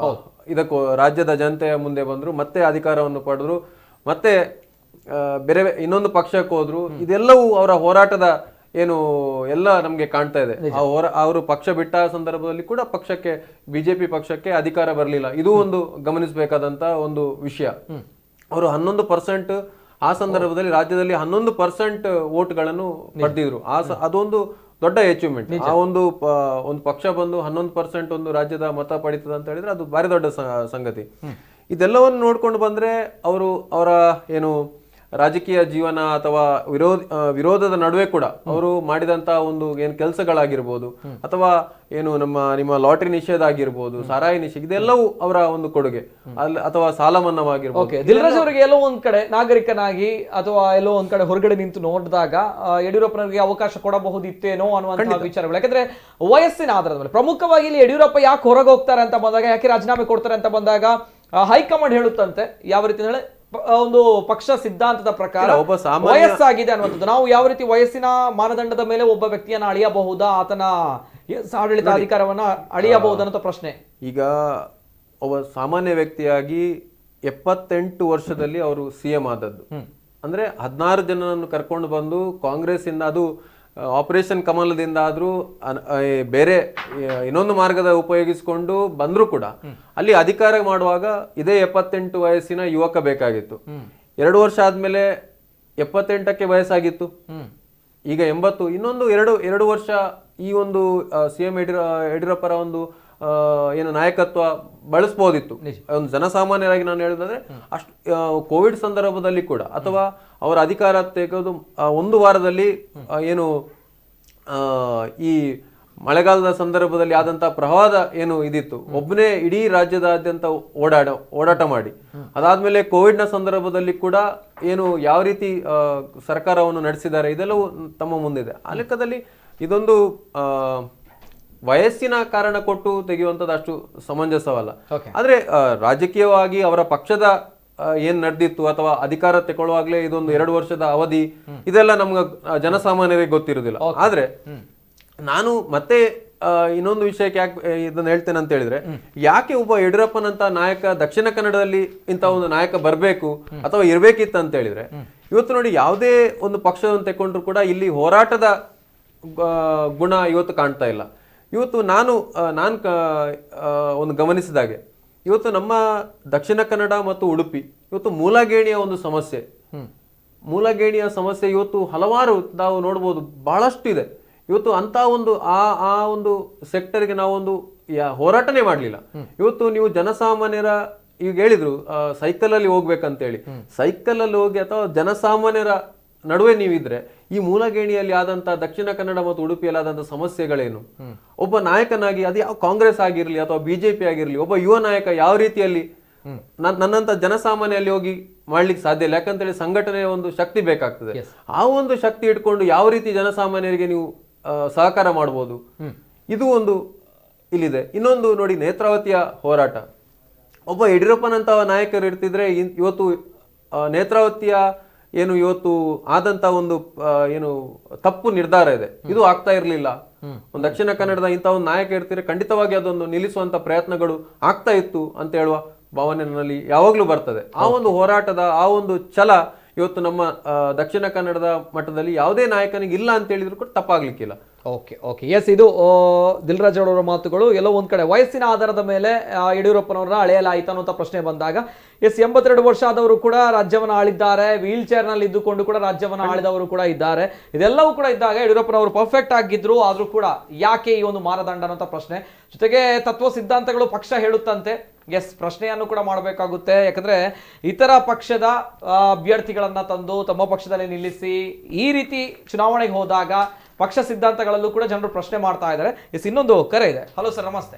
ಇದಕ್ಕೂ ರಾಜ್ಯದ ಜನತೆಯ ಮುಂದೆ ಬಂದ್ರು, ಮತ್ತೆ ಅಧಿಕಾರವನ್ನು ಪಡೆದ್ರು, ಮತ್ತೆ ಬೇರೆ ಇನ್ನೊಂದು ಪಕ್ಷಕ್ಕೆ ಹೋದ್ರು. ಇದೆಲ್ಲವೂ ಅವರ ಹೋರಾಟದ ಏನು ಎಲ್ಲ ನಮ್ಗೆ ಕಾಣ್ತಾ ಇದೆ. ಅವರು ಪಕ್ಷ ಬಿಟ್ಟ ಸಂದರ್ಭದಲ್ಲಿ ಕೂಡ ಬಿಜೆಪಿ ಪಕ್ಷಕ್ಕೆ ಅಧಿಕಾರ ಬರಲಿಲ್ಲ. ಇದು ಒಂದು ಗಮನಿಸಬೇಕಾದಂತ ಒಂದು ವಿಷಯ. ಅವರು 11% ಆ ಸಂದರ್ಭದಲ್ಲಿ ರಾಜ್ಯದಲ್ಲಿ 11% ವೋಟ್ಗಳನ್ನು ಪಡೆದಿದ್ರು. ಅದೊಂದು ದೊಡ್ಡ ಅಚೀವ್ಮೆಂಟ್. ಆ ಒಂದು ಪಕ್ಷ ಬಂದು 11% ಒಂದು ರಾಜ್ಯದ ಮತ ಪಡೀತದ ಅಂತ ಹೇಳಿದ್ರೆ ಅದು ಭಾರಿ ದೊಡ್ಡ ಸಂಗತಿ. ಇದೆಲ್ಲವನ್ನು ನೋಡ್ಕೊಂಡು ಬಂದ್ರೆ ಅವರ ಏನು ರಾಜಕೀಯ ಜೀವನ ಅಥವಾ ವಿರೋಧದ ನಡುವೆ ಕೂಡ ಅವರು ಮಾಡಿದಂತ ಒಂದು ಏನು ಕೆಲಸಗಳಾಗಿರ್ಬೋದು, ಅಥವಾ ಏನು ನಿಮ್ಮ ಲಾಟರಿ ನಿಷೇಧ ಆಗಿರ್ಬೋದು, ಸಾರಾಯಿ ನಿಷೇಧ, ಇದೆಲ್ಲವೂ ಅವರ ಒಂದು ಕೊಡುಗೆ. ಅಥವಾ ಸಾಲ ಮನ್ನಾವಾಗಿರ್ಬೋದು. ದಿಲ್ರಾಜ್ ಅವರಿಗೆ ಎಲ್ಲೋ ಒಂದ್ ಕಡೆ ನಾಗರಿಕನಾಗಿ ಅಥವಾ ಎಲ್ಲೋ ಒಂದ್ ಕಡೆ ಹೊರಗಡೆ ನಿಂತು ನೋಡಿದಾಗ ಯಡಿಯೂರಪ್ಪನವರಿಗೆ ಅವಕಾಶ ಕೊಡಬಹುದಿತ್ತೇನೋ ಅನ್ನುವಂತಹ ವಿಚಾರಗಳು. ಯಾಕಂದ್ರೆ ವಯಸ್ಸಿನ ಆಧಾರದ ಮೇಲೆ ಪ್ರಮುಖವಾಗಿ ಇಲ್ಲಿ ಯಡಿಯೂರಪ್ಪ ಯಾಕೆ ಹೊರಗೆ ಹೋಗ್ತಾರೆ ಅಂತ ಬಂದಾಗ, ಯಾಕೆ ರಾಜೀನಾಮೆ ಕೊಡ್ತಾರೆ ಅಂತ ಬಂದಾಗ ಹೈಕಮಾಂಡ್ ಹೇಳುತ್ತಂತೆ ಯಾವ ರೀತಿ ಹೇಳಿ ಒಂದು ಪಕ್ಷ ಸಿದ್ಧಾಂತದ ಪ್ರಕಾರ ವಯಸ್ಸಾಗಿದೆ ಅನ್ನುವಂಥದ್ದು. ನಾವು ಯಾವ ರೀತಿ ವಯಸ್ಸಿನ ಮಾನದಂಡದ ಮೇಲೆ ಒಬ್ಬ ವ್ಯಕ್ತಿಯನ್ನ ಅಳಿಯಬಹುದಾ, ಆತನ ಆಡಳಿತ ಅಧಿಕಾರವನ್ನ ಅಳಿಯಬಹುದು ಅನ್ನೋ ಪ್ರಶ್ನೆ. ಈಗ ಒಬ್ಬ ಸಾಮಾನ್ಯ ವ್ಯಕ್ತಿಯಾಗಿ 78 ವರ್ಷದಲ್ಲಿ ಅವರು CM ಆದದ್ದು. ಅಂದ್ರೆ 16 ಜನರನ್ನು ಕರ್ಕೊಂಡು ಬಂದು ಕಾಂಗ್ರೆಸ್ ಇಂದ, ಅದು ಆಪರೇಷನ್ ಕಮಲದಿಂದ ಆದ್ರೂ ಬೇರೆ ಇನ್ನೊಂದು ಮಾರ್ಗದ ಉಪಯೋಗಿಸಿಕೊಂಡು ಬಂದ್ರು ಕೂಡ ಅಲ್ಲಿ ಅಧಿಕಾರ ಮಾಡುವಾಗ ಇದೇ 78 ವಯಸ್ಸಿನ ಯುವಕ ಬೇಕಾಗಿತ್ತು. 2 ವರ್ಷ ಆದ್ಮೇಲೆ 78ಕ್ಕೆ ವಯಸ್ಸಾಗಿತ್ತು, ಈಗ 80. ಇನ್ನೊಂದು ಎರಡು ವರ್ಷ ಈ ಒಂದು CM ಯಡಿಯೂರಪ್ಪರ ಒಂದು ಏನು ನಾಯಕತ್ವ ಬಳಸಬಹುದಿತ್ತು. ಒಂದು ಜನಸಾಮಾನ್ಯರಾಗಿ ನಾನು ಹೇಳೋದಾದ್ರೆ ಅಷ್ಟು ಕೋವಿಡ್ ಸಂದರ್ಭದಲ್ಲಿ ಕೂಡ, ಅಥವಾ ಅವರ ಅಧಿಕಾರ ತೆಗೆದು 1 ವಾರದಲ್ಲಿ ಏನು ಈ ಮಳೆಗಾಲದ ಸಂದರ್ಭದಲ್ಲಿ ಆದಂತಹ ಪ್ರವಾಹ ಏನು ಇದಿತ್ತು, ಒಬ್ಬನೇ ಇಡೀ ರಾಜ್ಯದಾದ್ಯಂತ ಓಡಾಟ ಮಾಡಿ, ಅದಾದ್ಮೇಲೆ ಕೋವಿಡ್ ನ ಸಂದರ್ಭದಲ್ಲಿ ಕೂಡ ಏನು ಯಾವ ರೀತಿ ಸರ್ಕಾರವನ್ನು ನಡೆಸಿದ್ದಾರೆ ಇದೆಲ್ಲವೂ ತಮ್ಮ ಮುಂದಿದೆ. ಆ ಲೆಕ್ಕದಲ್ಲಿ ಇದೊಂದು ವಯಸ್ಸಿನ ಕಾರಣ ಕೊಟ್ಟು ತೆಗೆಯುವಂಥದ್ದು ಅಷ್ಟು ಸಮಂಜಸವಲ್ಲ. ಆದ್ರೆ ರಾಜಕೀಯವಾಗಿ ಅವರ ಪಕ್ಷದ ಏನ್ ನಡೆದಿತ್ತು ಅಥವಾ ಅಧಿಕಾರ ತಗೊಳ್ಳುವಾಗ್ಲೇ ಇದೊಂದು 2 ವರ್ಷದ ಅವಧಿ, ಇದೆಲ್ಲ ನಮ್ಗೆ ಜನಸಾಮಾನ್ಯರಿಗೆ ಗೊತ್ತಿರುವುದಿಲ್ಲ. ಆದ್ರೆ ನಾನು ಮತ್ತೆ ಇನ್ನೊಂದು ವಿಷಯಕ್ಕೆ ಯಾಕೆ ಇದನ್ನ ಹೇಳ್ತೇನೆ ಅಂತ ಹೇಳಿದ್ರೆ, ಯಾಕೆ ಒಬ್ಬ ಯಡಿಯೂರಪ್ಪನಂತ ನಾಯಕ ದಕ್ಷಿಣ ಕನ್ನಡದಲ್ಲಿ ಇಂಥ ಒಂದು ನಾಯಕ ಬರ್ಬೇಕು ಅಥವಾ ಇರ್ಬೇಕಿತ್ತು ಅಂತ ಹೇಳಿದ್ರೆ, ಇವತ್ತು ನೋಡಿ ಯಾವುದೇ ಒಂದು ಪಕ್ಷವನ್ನು ತಗೊಂಡ್ರು ಕೂಡ ಇಲ್ಲಿ ಹೋರಾಟದ ಗುಣ ಇವತ್ತು ಕಾಣ್ತಾ ಇಲ್ಲ. ಇವತ್ತು ನಾನು ಒಂದು ಗಮನಿಸಿದಾಗೆ ಇವತ್ತು ನಮ್ಮ ದಕ್ಷಿಣ ಕನ್ನಡ ಮತ್ತು ಉಡುಪಿ ಇವತ್ತು ಮೂಲಗೇಣಿಯ ಒಂದು ಸಮಸ್ಯೆ, ಮೂಲಗೇಣಿಯ ಸಮಸ್ಯೆ ಇವತ್ತು ಹಲವಾರು ನಾವು ನೋಡ್ಬೋದು, ಬಹಳಷ್ಟು ಇದೆ. ಇವತ್ತು ಅಂತ ಒಂದು ಆ ಒಂದು ಸೆಕ್ಟರ್ಗೆ ನಾವೊಂದು ಹೋರಾಟನೇ ಮಾಡಲಿಲ್ಲ. ಇವತ್ತು ನೀವು ಜನಸಾಮಾನ್ಯರ ಈಗ ಹೇಳಿದ್ರು ಸೈಕಲ್ ಅಲ್ಲಿ ಹೋಗ್ಬೇಕಂತೇಳಿ, ಸೈಕಲ್ ಅಲ್ಲಿ ಹೋಗಿ ಅಥವಾ ಜನಸಾಮಾನ್ಯರ ನಡುವೆ ನೀವಿದ್ರೆ ಈ ಮೂಲಗೇಣಿಯಲ್ಲಿ ಆದಂತ ದಕ್ಷಿಣ ಕನ್ನಡ ಮತ್ತು ಉಡುಪಿಯಲ್ಲಿ ಆದಂತ ಸಮಸ್ಯೆಗಳೇನು, ಒಬ್ಬ ನಾಯಕನಾಗಿ ಅದು ಯಾವ ಕಾಂಗ್ರೆಸ್ ಆಗಿರ್ಲಿ ಅಥವಾ ಬಿಜೆಪಿ ಆಗಿರ್ಲಿ, ಒಬ್ಬ ಯುವ ನಾಯಕ ಯಾವ ರೀತಿಯಲ್ಲಿ ನನ್ನಂತ ಜನಸಾಮಾನ್ಯಲ್ಲಿ ಹೋಗಿ ಮಾಡ್ಲಿಕ್ಕೆ ಸಾಧ್ಯ ಇಲ್ಲ. ಯಾಕಂತೇಳಿ ಸಂಘಟನೆಯ ಒಂದು ಶಕ್ತಿ ಬೇಕಾಗ್ತದೆ. ಆ ಒಂದು ಶಕ್ತಿ ಇಟ್ಕೊಂಡು ಯಾವ ರೀತಿ ಜನಸಾಮಾನ್ಯರಿಗೆ ನೀವು ಸಹಕಾರ ಮಾಡ್ಬೋದು, ಇದು ಒಂದು ಇಲ್ಲಿದೆ. ಇನ್ನೊಂದು ನೋಡಿ, ನೇತ್ರಾವತಿಯ ಹೋರಾಟ, ಒಬ್ಬ ಯಡಿಯೂರಪ್ಪನಂತ ನಾಯಕರು ಇರ್ತಿದ್ರೆ ಇವತ್ತು ನೇತ್ರಾವತಿಯ ಏನು ಇವತ್ತು ಆದಂತ ಒಂದು ಏನು ತಪ್ಪು ನಿರ್ಧಾರ ಇದೆ, ಇದು ಆಗ್ತಾ ಇರ್ಲಿಲ್ಲ. ಒಂದು ದಕ್ಷಿಣ ಕನ್ನಡದ ಇಂಥ ಒಂದು ನಾಯಕ ಇರ್ತಿದ್ರೆ ಖಂಡಿತವಾಗಿ ಅದೊಂದು ನಿಲ್ಲಿಸುವಂತ ಪ್ರಯತ್ನಗಳು ಆಗ್ತಾ ಇತ್ತು ಅಂತ ಹೇಳುವ ಭಾವನೆ ನನ್ನಲ್ಲಿ ಯಾವಾಗ್ಲೂ ಬರ್ತದೆ. ಆ ಒಂದು ಹೋರಾಟದ ಆ ಒಂದು ಛಲ ಇವತ್ತು ನಮ್ಮ ದಕ್ಷಿಣ ಕನ್ನಡದ ಮಟ್ಟದಲ್ಲಿ ಯಾವುದೇ ನಾಯಕನಿಗೆ ಇಲ್ಲ ಅಂತ ಹೇಳಿದ್ರು ಕೂಡ ತಪ್ಪಾಗ್ಲಿಕ್ಕಿಲ್ಲ. ಓಕೆ ಎಸ್, ಇದು ದಿಲ್ರಾಜ್ ಅವರ ಮಾತುಗಳು. ಎಲ್ಲೋ ಒಂದ್ ಕಡೆ ವಯಸ್ಸಿನ ಆಧಾರದ ಮೇಲೆ ಯಡಿಯೂರಪ್ಪನವರನ್ನ ಅಳೆಯಲಾಯಿತು ಅನ್ನುವಂಥ ಪ್ರಶ್ನೆ ಬಂದಾಗ, ಎಸ್ 82 ವರ್ಷ ಆದವರು ಕೂಡ ರಾಜ್ಯವನ್ನು ಆಳಿದ್ದಾರೆ, ವೀಲ್ ಚೇರ್ ನಲ್ಲಿ ಇದ್ದುಕೊಂಡು ಕೂಡ ರಾಜ್ಯವನ್ನು ಆಳಿದವರು ಕೂಡ ಇದ್ದಾರೆ. ಇದೆಲ್ಲವೂ ಕೂಡ ಇದ್ದಾಗ ಯಡಿಯೂರಪ್ಪನವರು ಪರ್ಫೆಕ್ಟ್ ಆಗಿದ್ರು, ಆದ್ರೂ ಕೂಡ ಯಾಕೆ ಈ ಒಂದು ಮಾನದಂಡ ಅನ್ನೋಂಥ ಪ್ರಶ್ನೆ. ಜೊತೆಗೆ ತತ್ವ ಸಿದ್ಧಾಂತಗಳು ಪಕ್ಷ ಹೇಳುತ್ತಂತೆ, ಎಸ್ ಪ್ರಶ್ನೆಯನ್ನು ಕೂಡ ಮಾಡಬೇಕಾಗುತ್ತೆ. ಯಾಕಂದ್ರೆ ಇತರ ಪಕ್ಷದ ಅಭ್ಯರ್ಥಿಗಳನ್ನ ತಂದು ತಮ್ಮ ಪಕ್ಷದಲ್ಲಿ ನಿಲ್ಲಿಸಿ ಈ ರೀತಿ ಚುನಾವಣೆಗೆ ಹೋದಾಗ ಪಕ್ಷ ಸಿದ್ಧಾಂತಗಳಲ್ಲೂ ಕೂಡ ಜನರು ಪ್ರಶ್ನೆ ಮಾಡ್ತಾ ಇದ್ದಾರೆ. ಎಸ್, ಇನ್ನೊಂದು ಕರೆ ಇದೆ. ಹಲೋ ಸರ್, ನಮಸ್ತೆ.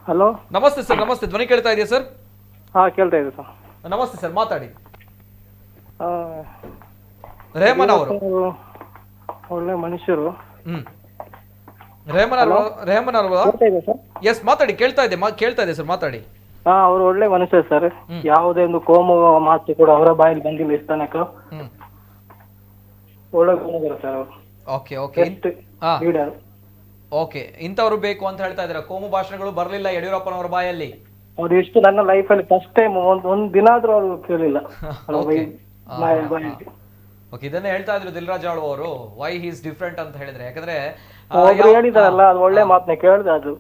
ಹಲೋ, ನಮಸ್ತೆ ಸರ್. ನಮಸ್ತೆ, ಧ್ವನಿ ಕೇಳ್ತಾ ಇದೆಯಾ ಸರ್? ಹಾ, ಕೇಳ್ತಾ ಇದೆ ಸರ್. ನಮಸ್ತೆ ಸರ್, ಮಾತಾಡಿ. ರೇಮನ್ ಅವರು ಒಳ್ಳೆ ಮನುಷ್ಯರು. ರೇಮನ್ ಅವರು ಎಸ್ ಮಾತಾಡಿ, ಕೇಳ್ತಾ ಇದೆ ಸರ್, ಮಾತಾಡಿ. ಹಾ, ಅವರು ಒಳ್ಳೆ ಮನುಷ್ಯ ಸರ್. ಯಾವುದೇ ಒಂದು ಕೋಮು ಮಾತು ಕೂಡ ಅವರ ಬಾಯಲ್ಲಿ ಬಂದಿಲ್ಲ ಇಷ್ಟ ತನಕ. ಒಳ್ಳೆ ಗುಣಗಳು ಸರ್ ಅವರು. ಓಕೆ, ಇಂಥವ್ರು ಬೇಕು ಅಂತ ಹೇಳ್ತಾ ಇದ್ದಾರೆ. ಕೋಮು ಭಾಷಣಗಳು ಬರಲಿಲ್ಲ ಯಡಿಯೂರಪ್ಪನವರ ಬಾಯಲ್ಲಿ. ಅವ್ರು ಎಷ್ಟು ನನ್ನ ಲೈಫ್ ಅಲ್ಲಿ ಫಸ್ಟ್ ಟೈಮ್ ಒಂದ್ ದಿನ ಆದ್ರೂ ಅವ್ರು ಕೇಳಿಲ್ಲ. ಓಕೆ, ಇದನ್ನೇ ಹೇಳ್ತಾ ಇದ್ರು ದಿಲ್ರಾಜ್ ಆಳ್ವ ಅವರು, ವೈ ಹಿ ಇಸ್ ಡಿಫ್ರೆಂಟ್ ಅಂತ ಹೇಳಿದ್ರೆ. ಯಾಕಂದ್ರೆ ಹೇಳಿದಾರಲ್ಲ, ಅದು ಒಳ್ಳೆ ಮಾತನ್ನ ಕೇಳಿದೆ ಅದು.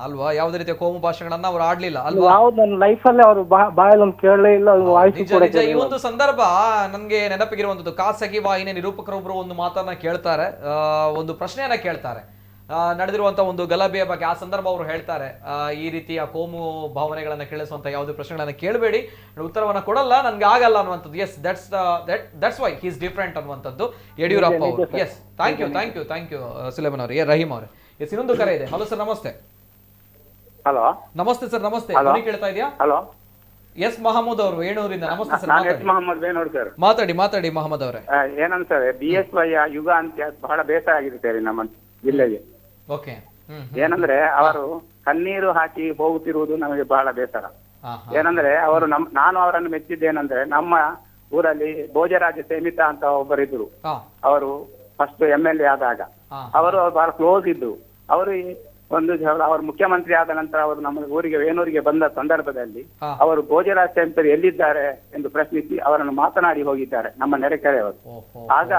ಅಲ್ವಾ, ಯಾವುದೇ ರೀತಿಯ ಕೋಮು ಭಾಷೆಗಳನ್ನ ಅವ್ರು ಆಡ್ಲಿಲ್ಲ ಅಲ್ವಾ? ಯಾವ್ದು ನನ್ನ ಲೈಫ್ ಅಲ್ಲೇ ಅವರು ಬಾಯಲ್ಲಿ ಒಂದು ಕೇಳಲೇ ಇಲ್ಲ. ನಿಜ. ಈ ಒಂದು ಸಂದರ್ಭ ನನ್ಗೆ ನೆನಪಿಗಿರುವಂತದ್ದು, ಖಾಸಗಿ ವಾಹಿನಿ ನಿರೂಪಕರೊಬ್ರು ಒಂದು ಮಾತನ್ನ ಕೇಳ್ತಾರೆ, ಒಂದು ಪ್ರಶ್ನೆಯನ್ನ ಕೇಳ್ತಾರೆ ನಡೆದಿರುವಂತ ಒಂದು ಗಲಭೆಯ ಬಗ್ಗೆ. ಆ ಸಂದರ್ಭ ಅವರು ಹೇಳ್ತಾರೆ, ಈ ರೀತಿಯ ಕೋಮು ಭಾವನೆಗಳನ್ನ ಕೇಳಿಸುವಂತ ಯಾವುದೇ ಪ್ರಶ್ನೆಗಳನ್ನ ಕೇಳಬೇಡಿ, ಉತ್ತರವನ್ನ ಕೊಡಲ್ಲ, ನನ್ಗೆ ಆಗಲ್ಲ ಅನ್ನುವಂಥದ್ದು. Yes, that's why he is different ಅನ್ನುವಂಥದ್ದು ಯಡಿಯೂರಪ್ಪ ಅವರು. ಎಸ್, ಥ್ಯಾಂಕ್ ಯು ಸುಲೇಮನ್ ಅವರೇ, ರಹೀಮ್ ಅವರೇ. ಎಸ್, ಇನ್ನೊಂದು ಕರೆ ಇದೆ. ಹಲೋ ಸರ್, ನಮಸ್ತೆ. ಹಲೋ, ನಮಸ್ತೆ ಸರ್, ನಮಸ್ತೆ. ಕೇಳ್ತಾ ಇದೆಯಾ? ಹಲೋ, ಎಸ್ ಮಹಮ್ಮದ್ ಅವರು ಏಣೂರಿಂದ. ನಮಸ್ತೆ ಸರ್, ಮೊಹಮ್ಮದ್ ಬೇನೋಡ್ ಸರ್. ಮಾತಾಡಿ ಮಹಮ್ಮದ್ ಅವರೇ. ಏನಂತಾರೆ, BSY ಯುಗ ಅಂತ ಬಹಳ ಬೇಸರ ಆಗಿದೆ ಸರ್ ನಮ್ಮ ಜಿಲ್ಲೆಗೆ. ಓಕೆ, ಏನಂದ್ರೆ ಅವರು ಕಣ್ಣೀರು ಹಾಕಿ ಹೋಗುತ್ತಿರುವುದು ನಮಗೆ ಬಹಳ ಬೇಸರ. ಏನಂದ್ರೆ ಅವರು ನಾನು ಅವರನ್ನು ಮೆಚ್ಚಿದ್ದೇನೆಂದ್ರೆ, ನಮ್ಮ ಊರಲ್ಲಿ ಭೋಜರಾಜ ಸೇಮಿತ ಅಂತ ಒಬ್ಬರಿದ್ರು. ಅವರು ಫಸ್ಟ್ MLA ಆದಾಗ ಅವರು ಬಹಳ ಕ್ಲೋಸ್ ಇದ್ದು. ಅವರು ಒಂದು ಅವರು ಮುಖ್ಯಮಂತ್ರಿ ಆದ ನಂತರ ಅವರು ನಮ್ಮ ಊರಿಗೆ ವೇಣೂರಿಗೆ ಬಂದ ಸಂದರ್ಭದಲ್ಲಿ ಅವರು ಭೋಜರಾಜ್ ಸೇಮಿತರು ಎಲ್ಲಿದ್ದಾರೆ ಎಂದು ಪ್ರಶ್ನಿಸಿ ಅವರನ್ನು ಮಾತನಾಡಿ ಹೋಗಿದ್ದಾರೆ, ನಮ್ಮ ನೆರೆಕೆರೆಯವರು. ಆಗ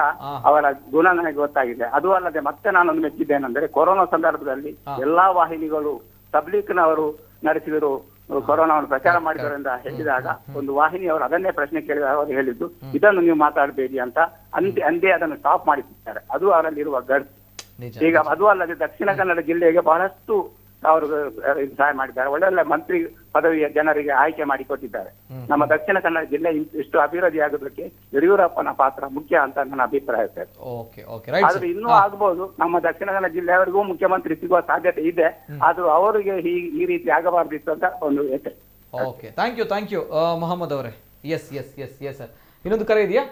ಅವರ ಗುಣ ನನಗೆ ಗೊತ್ತಾಗಿದೆ. ಅದು ಅಲ್ಲದೆ ಮತ್ತೆ ನಾನೊಂದು ಮೆಚ್ಚಿದ್ದೇನೆಂದ್ರೆ, ಕೊರೋನಾ ಸಂದರ್ಭದಲ್ಲಿ ಎಲ್ಲಾ ವಾಹಿನಿಗಳು ತಬ್ಲೀಕ್ನವರು ನಡೆಸಿದರು, ಕೊರೋನಾವನ್ನು ಪ್ರಚಾರ ಮಾಡಿದರು ಅಂತ ಹೇಳಿದಾಗ ಒಂದು ವಾಹಿನಿಯವರು ಅದನ್ನೇ ಪ್ರಶ್ನೆ ಕೇಳಿದಾಗ ಅವರು ಹೇಳಿದ್ದು, ಇದನ್ನು ನೀವು ಮಾತಾಡಬೇಡಿ ಅಂತ ಅಂದೇ ಅದನ್ನು ಸ್ಟಾಪ್ ಮಾಡಿಸಿದ್ದಾರೆ. ಅದು ಅವರಲ್ಲಿರುವ ಗಡ್ಸ್. ಈಗ ಅದು ಅಲ್ಲದೆ ದಕ್ಷಿಣ ಕನ್ನಡ ಜಿಲ್ಲೆಗೆ ಬಹಳಷ್ಟು ಅವರು ಸಹಾಯ ಮಾಡಿದ್ದಾರೆ. ಒಳ್ಳೆ ಮಂತ್ರಿ ಪದವಿಯ ಜನರಿಗೆ ಆಯ್ಕೆ ಮಾಡಿಕೊಟ್ಟಿದ್ದಾರೆ. ನಮ್ಮ ದಕ್ಷಿಣ ಕನ್ನಡ ಜಿಲ್ಲೆ ಇಷ್ಟು ಅಭಿವೃದ್ಧಿ ಆಗೋದಕ್ಕೆ ಯಡಿಯೂರಪ್ಪನ ಪಾತ್ರ ಮುಖ್ಯ ಅಂತ ನನ್ನ ಅಭಿಪ್ರಾಯ ಸರ್. ಆದ್ರೆ ಇನ್ನೂ ಆಗ್ಬಹುದು, ನಮ್ಮ ದಕ್ಷಿಣ ಕನ್ನಡ ಜಿಲ್ಲೆಯವರಿಗೂ ಮುಖ್ಯಮಂತ್ರಿ ಸಿಗುವ ಸಾಧ್ಯತೆ ಇದೆ. ಆದ್ರೂ ಅವರಿಗೆ ಈ ರೀತಿ ಆಗಬಾರ್ದಿತ್ತು ಅಂತ ಒಂದು ಯೋಚನೆ. ಓಕೆ, ಥ್ಯಾಂಕ್ ಯು ಮೊಹಮ್ಮದ್ ಅವರೇ. ಎಸ್, ಇನ್ನೊಂದು ಕರೆ ಇದೆಯಾ?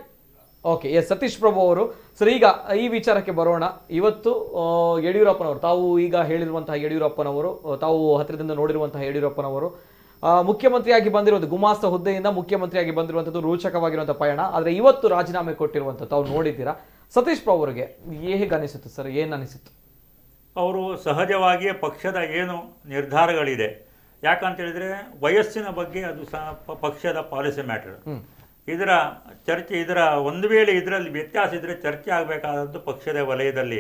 ಓಕೆ, ಎಸ್, ಸತೀಶ್ ಪ್ರಭು ಅವರು. ಸರ್, ಈಗ ಈ ವಿಚಾರಕ್ಕೆ ಬರೋಣ. ಇವತ್ತು ಯಡಿಯೂರಪ್ಪನವರು, ತಾವು ಈಗ ಹೇಳಿರುವಂತಹ ಯಡಿಯೂರಪ್ಪನವರು, ತಾವು ಹತ್ತಿರದಿಂದ ನೋಡಿರುವಂತಹ ಯಡಿಯೂರಪ್ಪನವರು ಮುಖ್ಯಮಂತ್ರಿಯಾಗಿ ಬಂದಿರೋದು, ಗುಮಾಸ್ತ ಹುದ್ದೆಯಿಂದ ಮುಖ್ಯಮಂತ್ರಿಯಾಗಿ ಬಂದಿರುವಂಥದ್ದು ರೋಚಕವಾಗಿರುವಂತಹ ಪಯಣ. ಆದರೆ ಇವತ್ತು ರಾಜೀನಾಮೆ ಕೊಟ್ಟಿರುವಂಥದ್ದು ತಾವು ನೋಡಿದ್ದೀರಾ. ಸತೀಶ್ ಪ್ರಭು ಅವರಿಗೆ ಹೇಗೆ ಅನಿಸುತ್ತೆ ಸರ್? ಏನು ಅನಿಸುತ್ತೆ? ಅವರು ಸಹಜವಾಗಿಯೇ ಪಕ್ಷದ ಏನು ನಿರ್ಧಾರಗಳಿದೆ, ಯಾಕಂತ ಹೇಳಿದ್ರೆ ವಯಸ್ಸಿನ ಬಗ್ಗೆ ಅದು ಪಕ್ಷದ ಪಾಲಿಸಿ ಮ್ಯಾಟರ್. ಇದರ ಚರ್ಚೆ, ಇದರ ಒಂದು ವೇಳೆ ಇದರಲ್ಲಿ ವ್ಯತ್ಯಾಸ ಇದ್ರೆ ಚರ್ಚೆ ಆಗಬೇಕಾದದ್ದು ಪಕ್ಷದ ವಲಯದಲ್ಲಿ.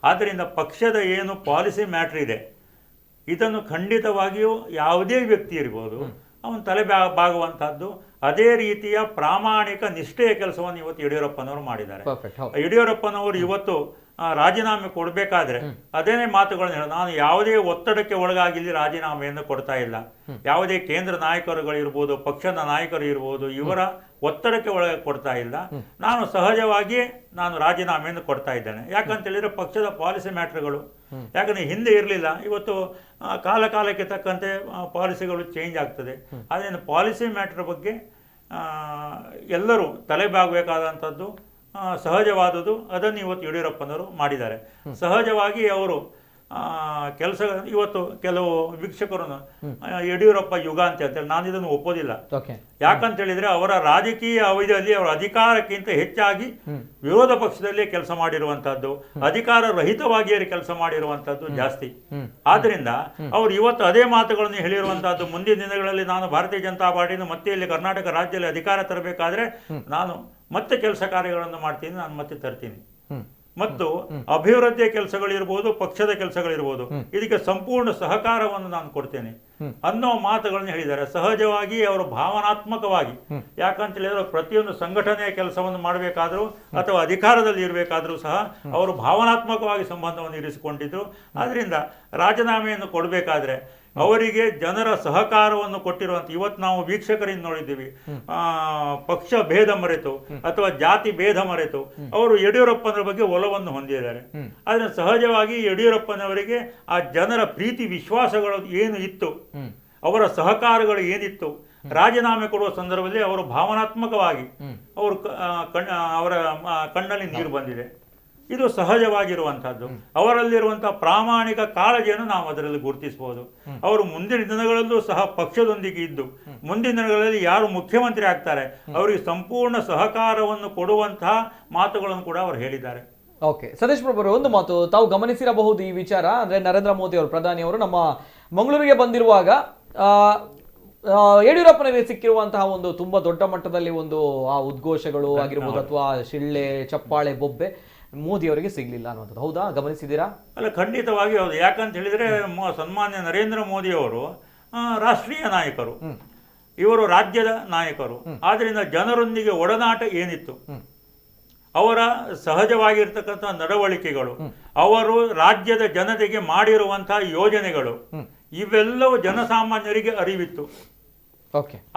ಆದ್ದರಿಂದ ಪಕ್ಷದ ಏನು ಪಾಲಿಸಿ ಮ್ಯಾಟ್ರ್ ಇದೆ, ಇದನ್ನು ಖಂಡಿತವಾಗಿಯೂ ಯಾವುದೇ ವ್ಯಕ್ತಿ ಇರ್ಬೋದು ಅವನು ತಲೆ ಬಾಗುವಂತಹದ್ದು. ಅದೇ ರೀತಿಯ ಪ್ರಾಮಾಣಿಕ ನಿಷ್ಠೆಯ ಕೆಲಸವನ್ನು ಇವತ್ತು ಯಡಿಯೂರಪ್ಪನವರು ಮಾಡಿದ್ದಾರೆ. ಯಡಿಯೂರಪ್ಪನವರು ಇವತ್ತು ರಾಜೀನಾಮೆ ಕೊಡಬೇಕಾದ್ರೆ ಅದೇನೇ ಮಾತುಗಳನ್ನು ಹೇಳ, ನಾನು ಯಾವುದೇ ಒತ್ತಡಕ್ಕೆ ಒಳಗಾಗಿಲ್ಲಿ ರಾಜೀನಾಮೆಯನ್ನು ಕೊಡ್ತಾ ಇಲ್ಲ. ಯಾವುದೇ ಕೇಂದ್ರ ನಾಯಕರುಗಳಿರ್ಬೋದು, ಪಕ್ಷದ ನಾಯಕರು ಇರ್ಬೋದು, ಇವರ ಒತ್ತಡಕ್ಕೆ ಒಳಗೆ ಕೊಡ್ತಾ ಇಲ್ಲ. ನಾನು ಸಹಜವಾಗಿ ನಾನು ರಾಜೀನಾಮೆಯನ್ನು ಕೊಡ್ತಾ ಇದ್ದೇನೆ. ಯಾಕಂತ ಹೇಳಿದ್ರೆ ಪಕ್ಷದ ಪಾಲಿಸಿ ಮ್ಯಾಟ್ರ್ಗಳು, ಯಾಕಂದ್ರೆ ಹಿಂದೆ ಇರಲಿಲ್ಲ, ಇವತ್ತು ಕಾಲಕ್ಕೆ ತಕ್ಕಂತೆ ಪಾಲಿಸಿಗಳು ಚೇಂಜ್ ಆಗ್ತದೆ. ಅದರಿಂದ ಪಾಲಿಸಿ ಮ್ಯಾಟ್ರ್ ಬಗ್ಗೆ ಎಲ್ಲರೂ ತಲೆಬಾಗಬೇಕಾದಂಥದ್ದು ಸಹಜವಾದುದು. ಅದನ್ನು ಇವತ್ತು ಯಡಿಯೂರಪ್ಪನವರು ಮಾಡಿದ್ದಾರೆ. ಸಹಜವಾಗಿ ಅವರು ಕೆಲಸ, ಇವತ್ತು ಕೆಲವು ವೀಕ್ಷಕರು ಯಡಿಯೂರಪ್ಪ ಯುಗ ಅಂತ ಹೇಳ್ತಾರೆ, ನಾನು ಇದನ್ನು ಒಪ್ಪೋದಿಲ್ಲ. ಯಾಕಂತ ಹೇಳಿದ್ರೆ ಅವರ ರಾಜಕೀಯ ಅವಧಿಯಲ್ಲಿ ಅವರ ಅಧಿಕಾರಕ್ಕಿಂತ ಹೆಚ್ಚಾಗಿ ವಿರೋಧ ಪಕ್ಷದಲ್ಲೇ ಕೆಲಸ ಮಾಡಿರುವಂತಹದ್ದು, ಅಧಿಕಾರ ರಹಿತವಾಗಿಯೇ ಕೆಲಸ ಮಾಡಿರುವಂತಹದ್ದು ಜಾಸ್ತಿ. ಆದ್ರಿಂದ ಅವರು ಇವತ್ತು ಅದೇ ಮಾತುಗಳನ್ನು ಹೇಳಿರುವಂತಹದ್ದು, ಮುಂದಿನ ದಿನಗಳಲ್ಲಿ ನಾನು ಭಾರತೀಯ ಜನತಾ ಪಾರ್ಟಿಯಿಂದ ಮತ್ತೆ ಇಲ್ಲಿ ಕರ್ನಾಟಕ ರಾಜ್ಯದಲ್ಲಿ ಅಧಿಕಾರ ತರಬೇಕಾದ್ರೆ ನಾನು ಮತ್ತೆ ಕೆಲಸ ಕಾರ್ಯಗಳನ್ನು ಮಾಡ್ತೀನಿ, ನಾನು ಮತ್ತೆ ತರ್ತೀನಿ. ಮತ್ತು ಅಭಿವೃದ್ಧಿಯ ಕೆಲಸಗಳಿರ್ಬೋದು, ಪಕ್ಷದ ಕೆಲಸಗಳಿರ್ಬೋದು, ಇದಕ್ಕೆ ಸಂಪೂರ್ಣ ಸಹಕಾರವನ್ನು ನಾನು ಕೊಡ್ತೇನೆ ಅನ್ನೋ ಮಾತುಗಳನ್ನು ಹೇಳಿದ್ದಾರೆ. ಸಹಜವಾಗಿ ಅವರು ಭಾವನಾತ್ಮಕವಾಗಿ, ಯಾಕಂತ ಹೇಳಿದ್ರೆ ಪ್ರತಿಯೊಂದು ಸಂಘಟನೆಯ ಕೆಲಸವನ್ನು ಮಾಡಬೇಕಾದ್ರೂ ಅಥವಾ ಅಧಿಕಾರದಲ್ಲಿ ಇರಬೇಕಾದ್ರೂ ಸಹ ಅವರು ಭಾವನಾತ್ಮಕವಾಗಿ ಸಂಬಂಧವನ್ನು ಇರಿಸಿಕೊಂಡಿದ್ರು. ಆದ್ರಿಂದ ರಾಜೀನಾಮೆಯನ್ನು ಕೊಡಬೇಕಾದ್ರೆ ಅವರಿಗೆ ಜನರ ಸಹಕಾರವನ್ನು ಕೊಟ್ಟಿರುವಂತ, ಇವತ್ತು ನಾವು ವೀಕ್ಷಕರಿಂದ ನೋಡಿದ್ದೀವಿ, ಪಕ್ಷ ಭೇದ ಮರೆತು ಅಥವಾ ಜಾತಿ ಭೇದ ಮರೆತು ಅವರು ಯಡಿಯೂರಪ್ಪನವರ ಬಗ್ಗೆ ಒಲವನ್ನು ಹೊಂದಿದ್ದಾರೆ. ಆದ್ರೆ ಸಹಜವಾಗಿ ಯಡಿಯೂರಪ್ಪನವರಿಗೆ ಆ ಜನರ ಪ್ರೀತಿ ವಿಶ್ವಾಸಗಳು ಏನು ಇತ್ತು, ಅವರ ಸಹಕಾರಗಳು ಏನಿತ್ತು, ರಾಜೀನಾಮೆ ಕೊಡುವ ಸಂದರ್ಭದಲ್ಲಿ ಅವರು ಭಾವನಾತ್ಮಕವಾಗಿ ಅವರು ಅವರ ಕಣ್ಣಲ್ಲಿ ನೀರು ಬಂದಿದೆ. ಇದು ಸಹಜವಾಗಿರುವಂತಹದ್ದು. ಅವರಲ್ಲಿರುವಂತಹ ಪ್ರಾಮಾಣಿಕ ಕಾಳಜಿಯನ್ನು ನಾವು ಅದರಲ್ಲಿ ಗುರುತಿಸಬಹುದು. ಅವರು ಮುಂದಿನ ದಿನಗಳಲ್ಲೂ ಸಹ ಪಕ್ಷದೊಂದಿಗೆ ಇದ್ದು ಮುಂದಿನ ದಿನಗಳಲ್ಲಿ ಯಾರು ಮುಖ್ಯಮಂತ್ರಿ ಆಗ್ತಾರೆ ಅವರಿಗೆ ಸಂಪೂರ್ಣ ಸಹಕಾರವನ್ನು ಕೊಡುವಂತಹ ಮಾತುಗಳನ್ನು ಕೂಡ ಅವರು ಹೇಳಿದ್ದಾರೆ. ಓಕೆ, ಸತೀಶ್ ಪ್ರಭು, ಒಂದು ಮಾತು ತಾವು ಗಮನಿಸಿರಬಹುದು ಈ ವಿಚಾರ. ಅಂದ್ರೆ ನರೇಂದ್ರ ಮೋದಿ ಅವರು, ಪ್ರಧಾನಿ ಅವರು ನಮ್ಮ ಮಂಗಳೂರಿಗೆ ಬಂದಿರುವಾಗ ಯಡಿಯೂರಪ್ಪನಿಗೆ ಸಿಕ್ಕಿರುವಂತಹ ಒಂದು ತುಂಬಾ ದೊಡ್ಡ ಮಟ್ಟದಲ್ಲಿ ಒಂದು ಆ ಉದ್ಘೋಷಗಳು ಆಗಿರ್ಬೋದು ಅಥವಾ ಶಿಳ್ಳೆ ಚಪ್ಪಾಳೆ ಬೊಬ್ಬೆ ಮೋದಿ ಅವರಿಗೆ ಸಿಗ್ಲಿಲ್ಲ ಅನ್ನುವಂಥದ್ದು ಹೌದಾ? ಗಮನಿಸಿದ್ದೀರಾ? ಅಲ್ಲ, ಖಂಡಿತವಾಗಿ ಹೌದು. ಯಾಕಂತ ಹೇಳಿದ್ರೆ ಸನ್ಮಾನ್ಯ ನರೇಂದ್ರ ಮೋದಿ ಅವರು ರಾಷ್ಟ್ರೀಯ ನಾಯಕರು, ಇವರು ರಾಜ್ಯದ ನಾಯಕರು. ಆದ್ರಿಂದ ಜನರೊಂದಿಗೆ ಒಡನಾಟ ಏನಿತ್ತು, ಅವರ ಸಹಜವಾಗಿರ್ತಕ್ಕಂಥ ನಡವಳಿಕೆಗಳು, ಅವರು ರಾಜ್ಯದ ಜನತೆಗೆ ಮಾಡಿರುವಂತಹ ಯೋಜನೆಗಳು, ಇವೆಲ್ಲವೂ ಜನಸಾಮಾನ್ಯರಿಗೆ ಅರಿವಿತ್ತು.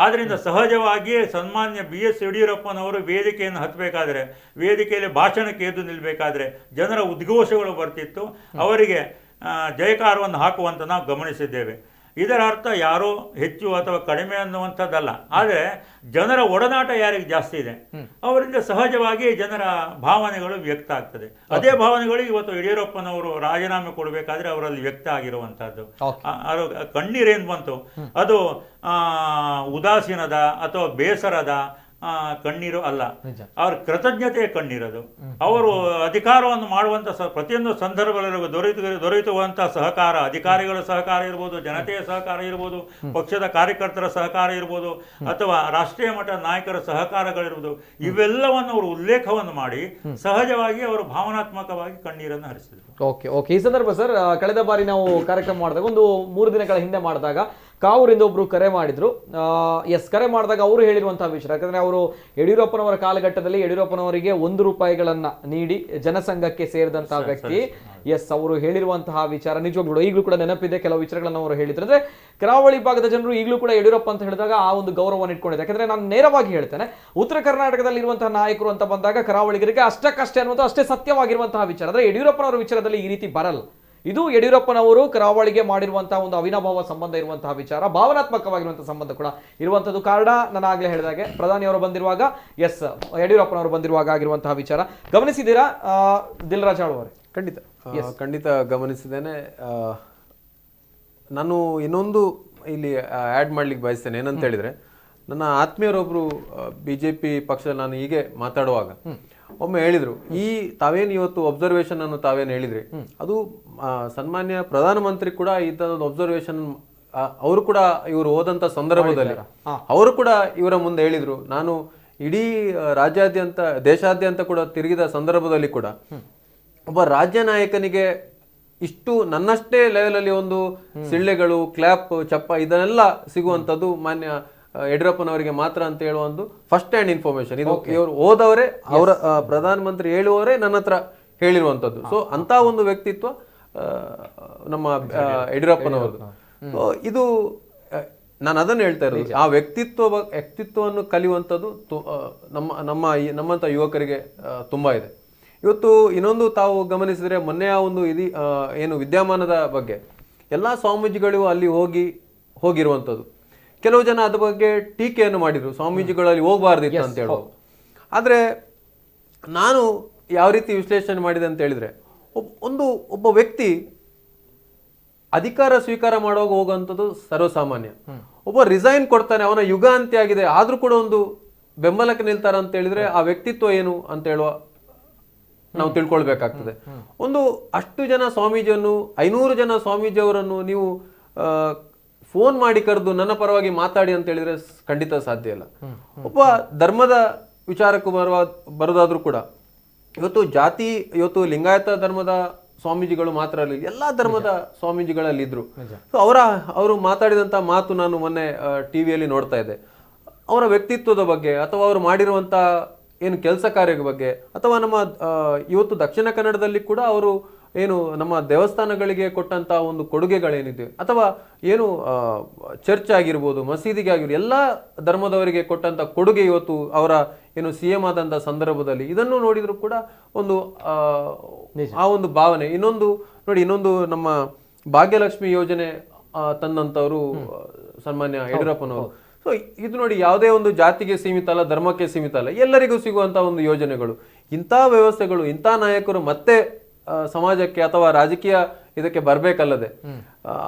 ಆದ್ರಿಂದ ಸಹಜವಾಗಿಯೇ ಸನ್ಮಾನ್ಯ BS ಯಡಿಯೂರಪ್ಪನವರು ವೇದಿಕೆಯನ್ನು ಹತ್ತಬೇಕಾದ್ರೆ, ವೇದಿಕೆಯಲ್ಲಿ ಭಾಷಣಕ್ಕೆ ಎದ್ದು ನಿಲ್ಲಬೇಕಾದ್ರೆ ಜನರ ಉದ್ಘೋಷಗಳು ಬರ್ತಿತ್ತು, ಅವರಿಗೆ ಜಯಕಾರವನ್ನು ಹಾಕುವಂತ ನಾವು ಗಮನಿಸಿದ್ದೇವೆ. ಇದರ ಅರ್ಥ ಯಾರೋ ಹೆಚ್ಚು ಅಥವಾ ಕಡಿಮೆ ಅನ್ನುವಂಥದ್ದಲ್ಲ, ಆದರೆ ಜನರ ಒಡನಾಟ ಯಾರಿಗೆ ಜಾಸ್ತಿ ಇದೆ ಅವರಿಂದ ಸಹಜವಾಗಿ ಜನರ ಭಾವನೆಗಳು ವ್ಯಕ್ತ ಆಗ್ತದೆ. ಅದೇ ಭಾವನೆಗಳು ಇವತ್ತು ಯಡಿಯೂರಪ್ಪನವರು ರಾಜೀನಾಮೆ ಕೊಡಬೇಕಾದ್ರೆ ಅವರಲ್ಲಿ ವ್ಯಕ್ತ ಆಗಿರುವಂತಹದ್ದು. ಅದು ಕಣ್ಣೀರೇನು ಬಂತು, ಅದು ಉದಾಸೀನದ ಅಥವಾ ಬೇಸರದ ಕಣ್ಣೀರು ಅಲ್ಲ, ಅವ್ರ ಕೃತಜ್ಞತೆಯ ಕಣ್ಣೀರದು. ಅವರು ಅಧಿಕಾರವನ್ನು ಮಾಡುವಂಥ ಪ್ರತಿಯೊಂದು ಸಂದರ್ಭದಲ್ಲೂ ದೊರೆಯುವಂತಹ ಸಹಕಾರ, ಅಧಿಕಾರಿಗಳ ಸಹಕಾರ ಇರ್ಬೋದು, ಜನತೆಯ ಸಹಕಾರ ಇರ್ಬೋದು, ಪಕ್ಷದ ಕಾರ್ಯಕರ್ತರ ಸಹಕಾರ ಇರ್ಬೋದು, ಅಥವಾ ರಾಷ್ಟ್ರೀಯ ಮಟ್ಟದ ನಾಯಕರ ಸಹಕಾರಗಳಿರ್ಬೋದು, ಇವೆಲ್ಲವನ್ನು ಅವರು ಉಲ್ಲೇಖವನ್ನು ಮಾಡಿ ಸಹಜವಾಗಿ ಅವರು ಭಾವನಾತ್ಮಕವಾಗಿ ಕಣ್ಣೀರನ್ನು ಹರಿಸಿದರು. ಓಕೆ ಈ ಸಂದರ್ಭ ಸರ್, ಕಳೆದ ಬಾರಿ ನಾವು ಕಾರ್ಯಕ್ರಮ ಮಾಡಿದಾಗ ಒಂದು 3 ದಿನಗಳ ಹಿಂದೆ ಮಾಡಿದಾಗ ಕಾವೂರಿಂದ ಒಬ್ರು ಕರೆ ಮಾಡಿದ್ರು. ಕರೆ ಮಾಡಿದಾಗ ಅವರು ಹೇಳಿರುವಂತಹ ವಿಷಯ, ಯಾಕಂದ್ರೆ ಅವರು ಯಡಿಯೂರಪ್ಪನವರ ಕಾಲಘಟ್ಟದಲ್ಲಿ ಯಡಿಯೂರಪ್ಪನವರಿಗೆ 1 ರೂಪಾಯಿಗಳನ್ನ ನೀಡಿ ಜನಸಂಘಕ್ಕೆ ಸೇರಿದಂತಹ ವ್ಯಕ್ತಿ. ಅವರು ಹೇಳಿರುವಂತಹ ವಿಚಾರ ನಿಜವಾಗ್ಲೂ ಈಗಲೂ ಕೂಡ ನೆನಪಿದೆ. ಕೆಲವು ವಿಚಾರಗಳನ್ನು ಅವರು ಹೇಳಿದ್ರು. ಅಂದ್ರೆ ಕರಾವಳಿ ಭಾಗದ ಜನರು ಈಗಲೂ ಕೂಡ ಯಡಿಯೂರಪ್ಪ ಅಂತ ಹೇಳಿದಾಗ ಆ ಒಂದು ಗೌರವವನ್ನು ಇಟ್ಕೊಂಡಿದೆ. ಯಾಕಂದ್ರೆ ನಾನು ನೇರವಾಗಿ ಹೇಳ್ತೇನೆ, ಉತ್ತರ ಕರ್ನಾಟಕದಲ್ಲಿ ಇರುವಂತಹ ನಾಯಕರು ಅಂತ ಬಂದಾಗ ಕರಾವಳಿಗರಿಗೆ ಅಷ್ಟಕ್ಕಷ್ಟೇ ಅನ್ನುವಂಥ ಅಷ್ಟೇ ಸತ್ಯವಾಗಿರುವಂತಹ ವಿಚಾರ. ಅಂದ್ರೆ ಯಡಿಯೂರಪ್ಪನವರ ವಿಚಾರದಲ್ಲಿ ಈ ರೀತಿ ಬರಲ್ಲ. ಇದು ಯಡಿಯೂರಪ್ಪನವರು ಕರಾವಳಿಗೆ ಮಾಡಿರುವಂತಹ ಒಂದು ಅವಿನಾಭಾವ ಸಂಬಂಧ ಇರುವಂತಹ ವಿಚಾರ, ಭಾವನಾತ್ಮಕವಾಗಿರುವಂತಹ ಸಂಬಂಧ ಕೂಡ ಇರುವಂತದ್ದು. ಕಾರಣ ನಾನು ಆಗ್ಲೇ ಹೇಳಿದಾಗೆ ಪ್ರಧಾನಿಯವರು ಬಂದಿರುವಾಗ, ಯಡಿಯೂರಪ್ಪನವರು ಬಂದಿರುವಾಗ ಆಗಿರುವಂತಹ ವಿಚಾರ ಗಮನಿಸಿದ್ದೀರಾ ದಿಲ್ರಾಜ್ ಅವರೇ? ಖಂಡಿತ ಗಮನಿಸಿದ್ದೇನೆ. ನಾನು ಇನ್ನೊಂದು ಇಲ್ಲಿ ಆ್ಯಡ್ ಮಾಡ್ಲಿಕ್ಕೆ ಬಯಸ್ತೇನೆ. ಏನಂತ ಹೇಳಿದ್ರೆ, ನನ್ನ ಆತ್ಮೀಯರೊಬ್ರು BJP ಪಕ್ಷ ನಾನು ಹೀಗೆ ಮಾತಾಡುವಾಗ ಒಮ್ಮೆ ಹೇಳಿದ್ರು, ತಾವೇನು ಇವತ್ತು ಅಬ್ಸರ್ವೇಷನ್ ಅನ್ನು ತಾವೇನು ಹೇಳಿದ್ರಿ, ಅದು ಸನ್ಮಾನ್ಯ ಪ್ರಧಾನಮಂತ್ರಿ ಕೂಡ ಇಂಥದ್ದೊಂದು ಅಬ್ಸರ್ವೇಷನ್ ಅವರು ಕೂಡ ಇವರು ಹೋದಂತ ಸಂದರ್ಭದಲ್ಲಿ ಅವರು ಕೂಡ ಇವರ ಮುಂದೆ ಹೇಳಿದ್ರು. ನಾನು ಇಡೀ ರಾಜ್ಯಾದ್ಯಂತ ದೇಶಾದ್ಯಂತ ಕೂಡ ತಿರುಗಿದ ಸಂದರ್ಭದಲ್ಲಿ ಕೂಡ ಒಬ್ಬ ರಾಜ್ಯ ನಾಯಕನಿಗೆ ಇಷ್ಟು ನನ್ನಷ್ಟೇ ಲೆವೆಲಲ್ಲಿ ಒಂದು ಸಿಳ್ಳೆಗಳು, ಕ್ಲಾಪ್, ಚಪ್ಪ ಇದನ್ನೆಲ್ಲ ಸಿಗುವಂಥದ್ದು ಮಾನ್ಯ ಯಡಿಯೂರಪ್ಪನವರಿಗೆ ಮಾತ್ರ ಅಂತ ಹೇಳುವ ಒಂದು ಫಸ್ಟ್ ಹ್ಯಾಂಡ್ ಇನ್ಫಾರ್ಮೇಶನ್. ಇದು ಇವರು ಓದವರೇ, ಅವರ ಪ್ರಧಾನಮಂತ್ರಿ ಹೇಳುವವರೇ ನನ್ನ ಹತ್ರ ಹೇಳಿರುವಂಥದ್ದು. ಸೊ ಅಂತ ಒಂದು ವ್ಯಕ್ತಿತ್ವ ನಮ್ಮ ಯಡಿಯೂರಪ್ಪನವರದು. ಇದು ನಾನು ಅದನ್ನು ಹೇಳ್ತಾ ಇರೋದು, ಆ ವ್ಯಕ್ತಿತ್ವವನ್ನು ಕಲಿಯುವಂಥದ್ದು ನಮ್ಮಂಥ ಯುವಕರಿಗೆ ತುಂಬಾ ಇದೆ. ಇವತ್ತು ಇನ್ನೊಂದು ತಾವು ಗಮನಿಸಿದ್ರೆ, ಮೊನ್ನೆ ಆ ಒಂದು ಏನು ವಿದ್ಯಮಾನದ ಬಗ್ಗೆ ಎಲ್ಲ ಸ್ವಾಮೀಜಿಗಳು ಅಲ್ಲಿ ಹೋಗಿರುವಂಥದ್ದು. ಕೆಲವು ಜನ ಅದ್ರ ಬಗ್ಗೆ ಟೀಕೆಯನ್ನು ಮಾಡಿದ್ರು, ಸ್ವಾಮೀಜಿಗಳಲ್ಲಿ ಹೋಗಬಾರ್ದಿತ್ತು ಅಂತ ಹೇಳುವ. ಆದರೆ ನಾನು ಯಾವ ರೀತಿ ವಿಶ್ಲೇಷಣೆ ಮಾಡಿದೆ ಅಂತ ಹೇಳಿದ್ರೆ, ಒಬ್ಬ ವ್ಯಕ್ತಿ ಅಧಿಕಾರ ಸ್ವೀಕಾರ ಮಾಡುವಾಗ ಹೋಗುವಂಥದ್ದು ಸರ್ವಸಾಮಾನ್ಯ. ಒಬ್ಬ ರಿಸೈನ್ ಕೊಡ್ತಾನೆ, ಅವನ ಯುಗ ಅಂತ್ಯ ಆಗಿದೆ, ಆದ್ರೂ ಕೂಡ ಒಂದು ಬೆಂಬಲಕ್ಕೆ ನಿಲ್ತಾರ ಅಂತ ಹೇಳಿದ್ರೆ ಆ ವ್ಯಕ್ತಿತ್ವ ಏನು ಅಂತ ಹೇಳುವ ನಾವು ತಿಳ್ಕೊಳ್ಬೇಕಾಗ್ತದೆ. ಅಷ್ಟು ಜನ ಸ್ವಾಮೀಜಿಯನ್ನು, 500 ಜನ ಸ್ವಾಮೀಜಿಯವರನ್ನು ನೀವು ಫೋನ್ ಮಾಡಿ ಕರೆದು ನನ್ನ ಪರವಾಗಿ ಮಾತಾಡಿ ಅಂತ ಹೇಳಿದ್ರೆ ಖಂಡಿತ ಸಾಧ್ಯ ಇಲ್ಲ. ಒಬ್ಬ ಧರ್ಮದ ವಿಚಾರಕ್ಕೂ ಬರೋದಾದ್ರೂ ಕೂಡ ಇವತ್ತು ಲಿಂಗಾಯತ ಧರ್ಮದ ಸ್ವಾಮೀಜಿಗಳು ಮಾತ್ರ ಅಲ್ಲ, ಎಲ್ಲಾ ಧರ್ಮದ ಸ್ವಾಮೀಜಿಗಳಲ್ಲಿ ಇದ್ರು. ಅವರು ಮಾತಾಡಿದಂತ ಮಾತು ನಾನು ಮೊನ್ನೆ ಟಿವಿಯಲ್ಲಿ ನೋಡ್ತಾ ಇದ್ದೆ. ಅವರ ವ್ಯಕ್ತಿತ್ವದ ಬಗ್ಗೆ ಅಥವಾ ಅವರು ಮಾಡಿರುವಂತ ಏನು ಕೆಲಸ ಕಾರ್ಯದ ಬಗ್ಗೆ, ಅಥವಾ ನಮ್ಮ ಇವತ್ತು ದಕ್ಷಿಣ ಕನ್ನಡದಲ್ಲಿ ಕೂಡ ಅವರು ಏನು ನಮ್ಮ ದೇವಸ್ಥಾನಗಳಿಗೆ ಕೊಟ್ಟಂತ ಒಂದು ಕೊಡುಗೆಗಳೇನಿದೆ, ಅಥವಾ ಏನು ಚರ್ಚ್ ಆಗಿರ್ಬೋದು, ಮಸೀದಿಗೆ ಆಗಿರ್ಬೋದು, ಎಲ್ಲ ಧರ್ಮದವರಿಗೆ ಕೊಟ್ಟಂತ ಕೊಡುಗೆ ಇವತ್ತು ಅವರ ಏನು CM ಆದಂತ ಸಂದರ್ಭದಲ್ಲಿ ಇದನ್ನು ನೋಡಿದ್ರು ಕೂಡ ಆ ಒಂದು ಭಾವನೆ. ಇನ್ನೊಂದು ನಮ್ಮ ಭಾಗ್ಯಲಕ್ಷ್ಮಿ ಯೋಜನೆ ತಂದಂತವರು ಸನ್ಮಾನ್ಯ ಯಡಿಯೂರಪ್ಪನವರು. ಸೊ ಇದು ನೋಡಿ, ಯಾವುದೇ ಒಂದು ಜಾತಿಗೆ ಸೀಮಿತ ಅಲ್ಲ, ಧರ್ಮಕ್ಕೆ ಸೀಮಿತ ಅಲ್ಲ, ಎಲ್ಲರಿಗೂ ಸಿಗುವಂತ ಒಂದು ಯೋಜನೆಗಳು. ಇಂಥ ವ್ಯವಸ್ಥೆಗಳು, ಇಂಥ ನಾಯಕರು ಮತ್ತೆ ಸಮಾಜಕ್ಕೆ ಅಥವಾ ರಾಜಕೀಯ ಇದಕ್ಕೆ ಬರ್ಬೇಕಲ್ಲದೆ,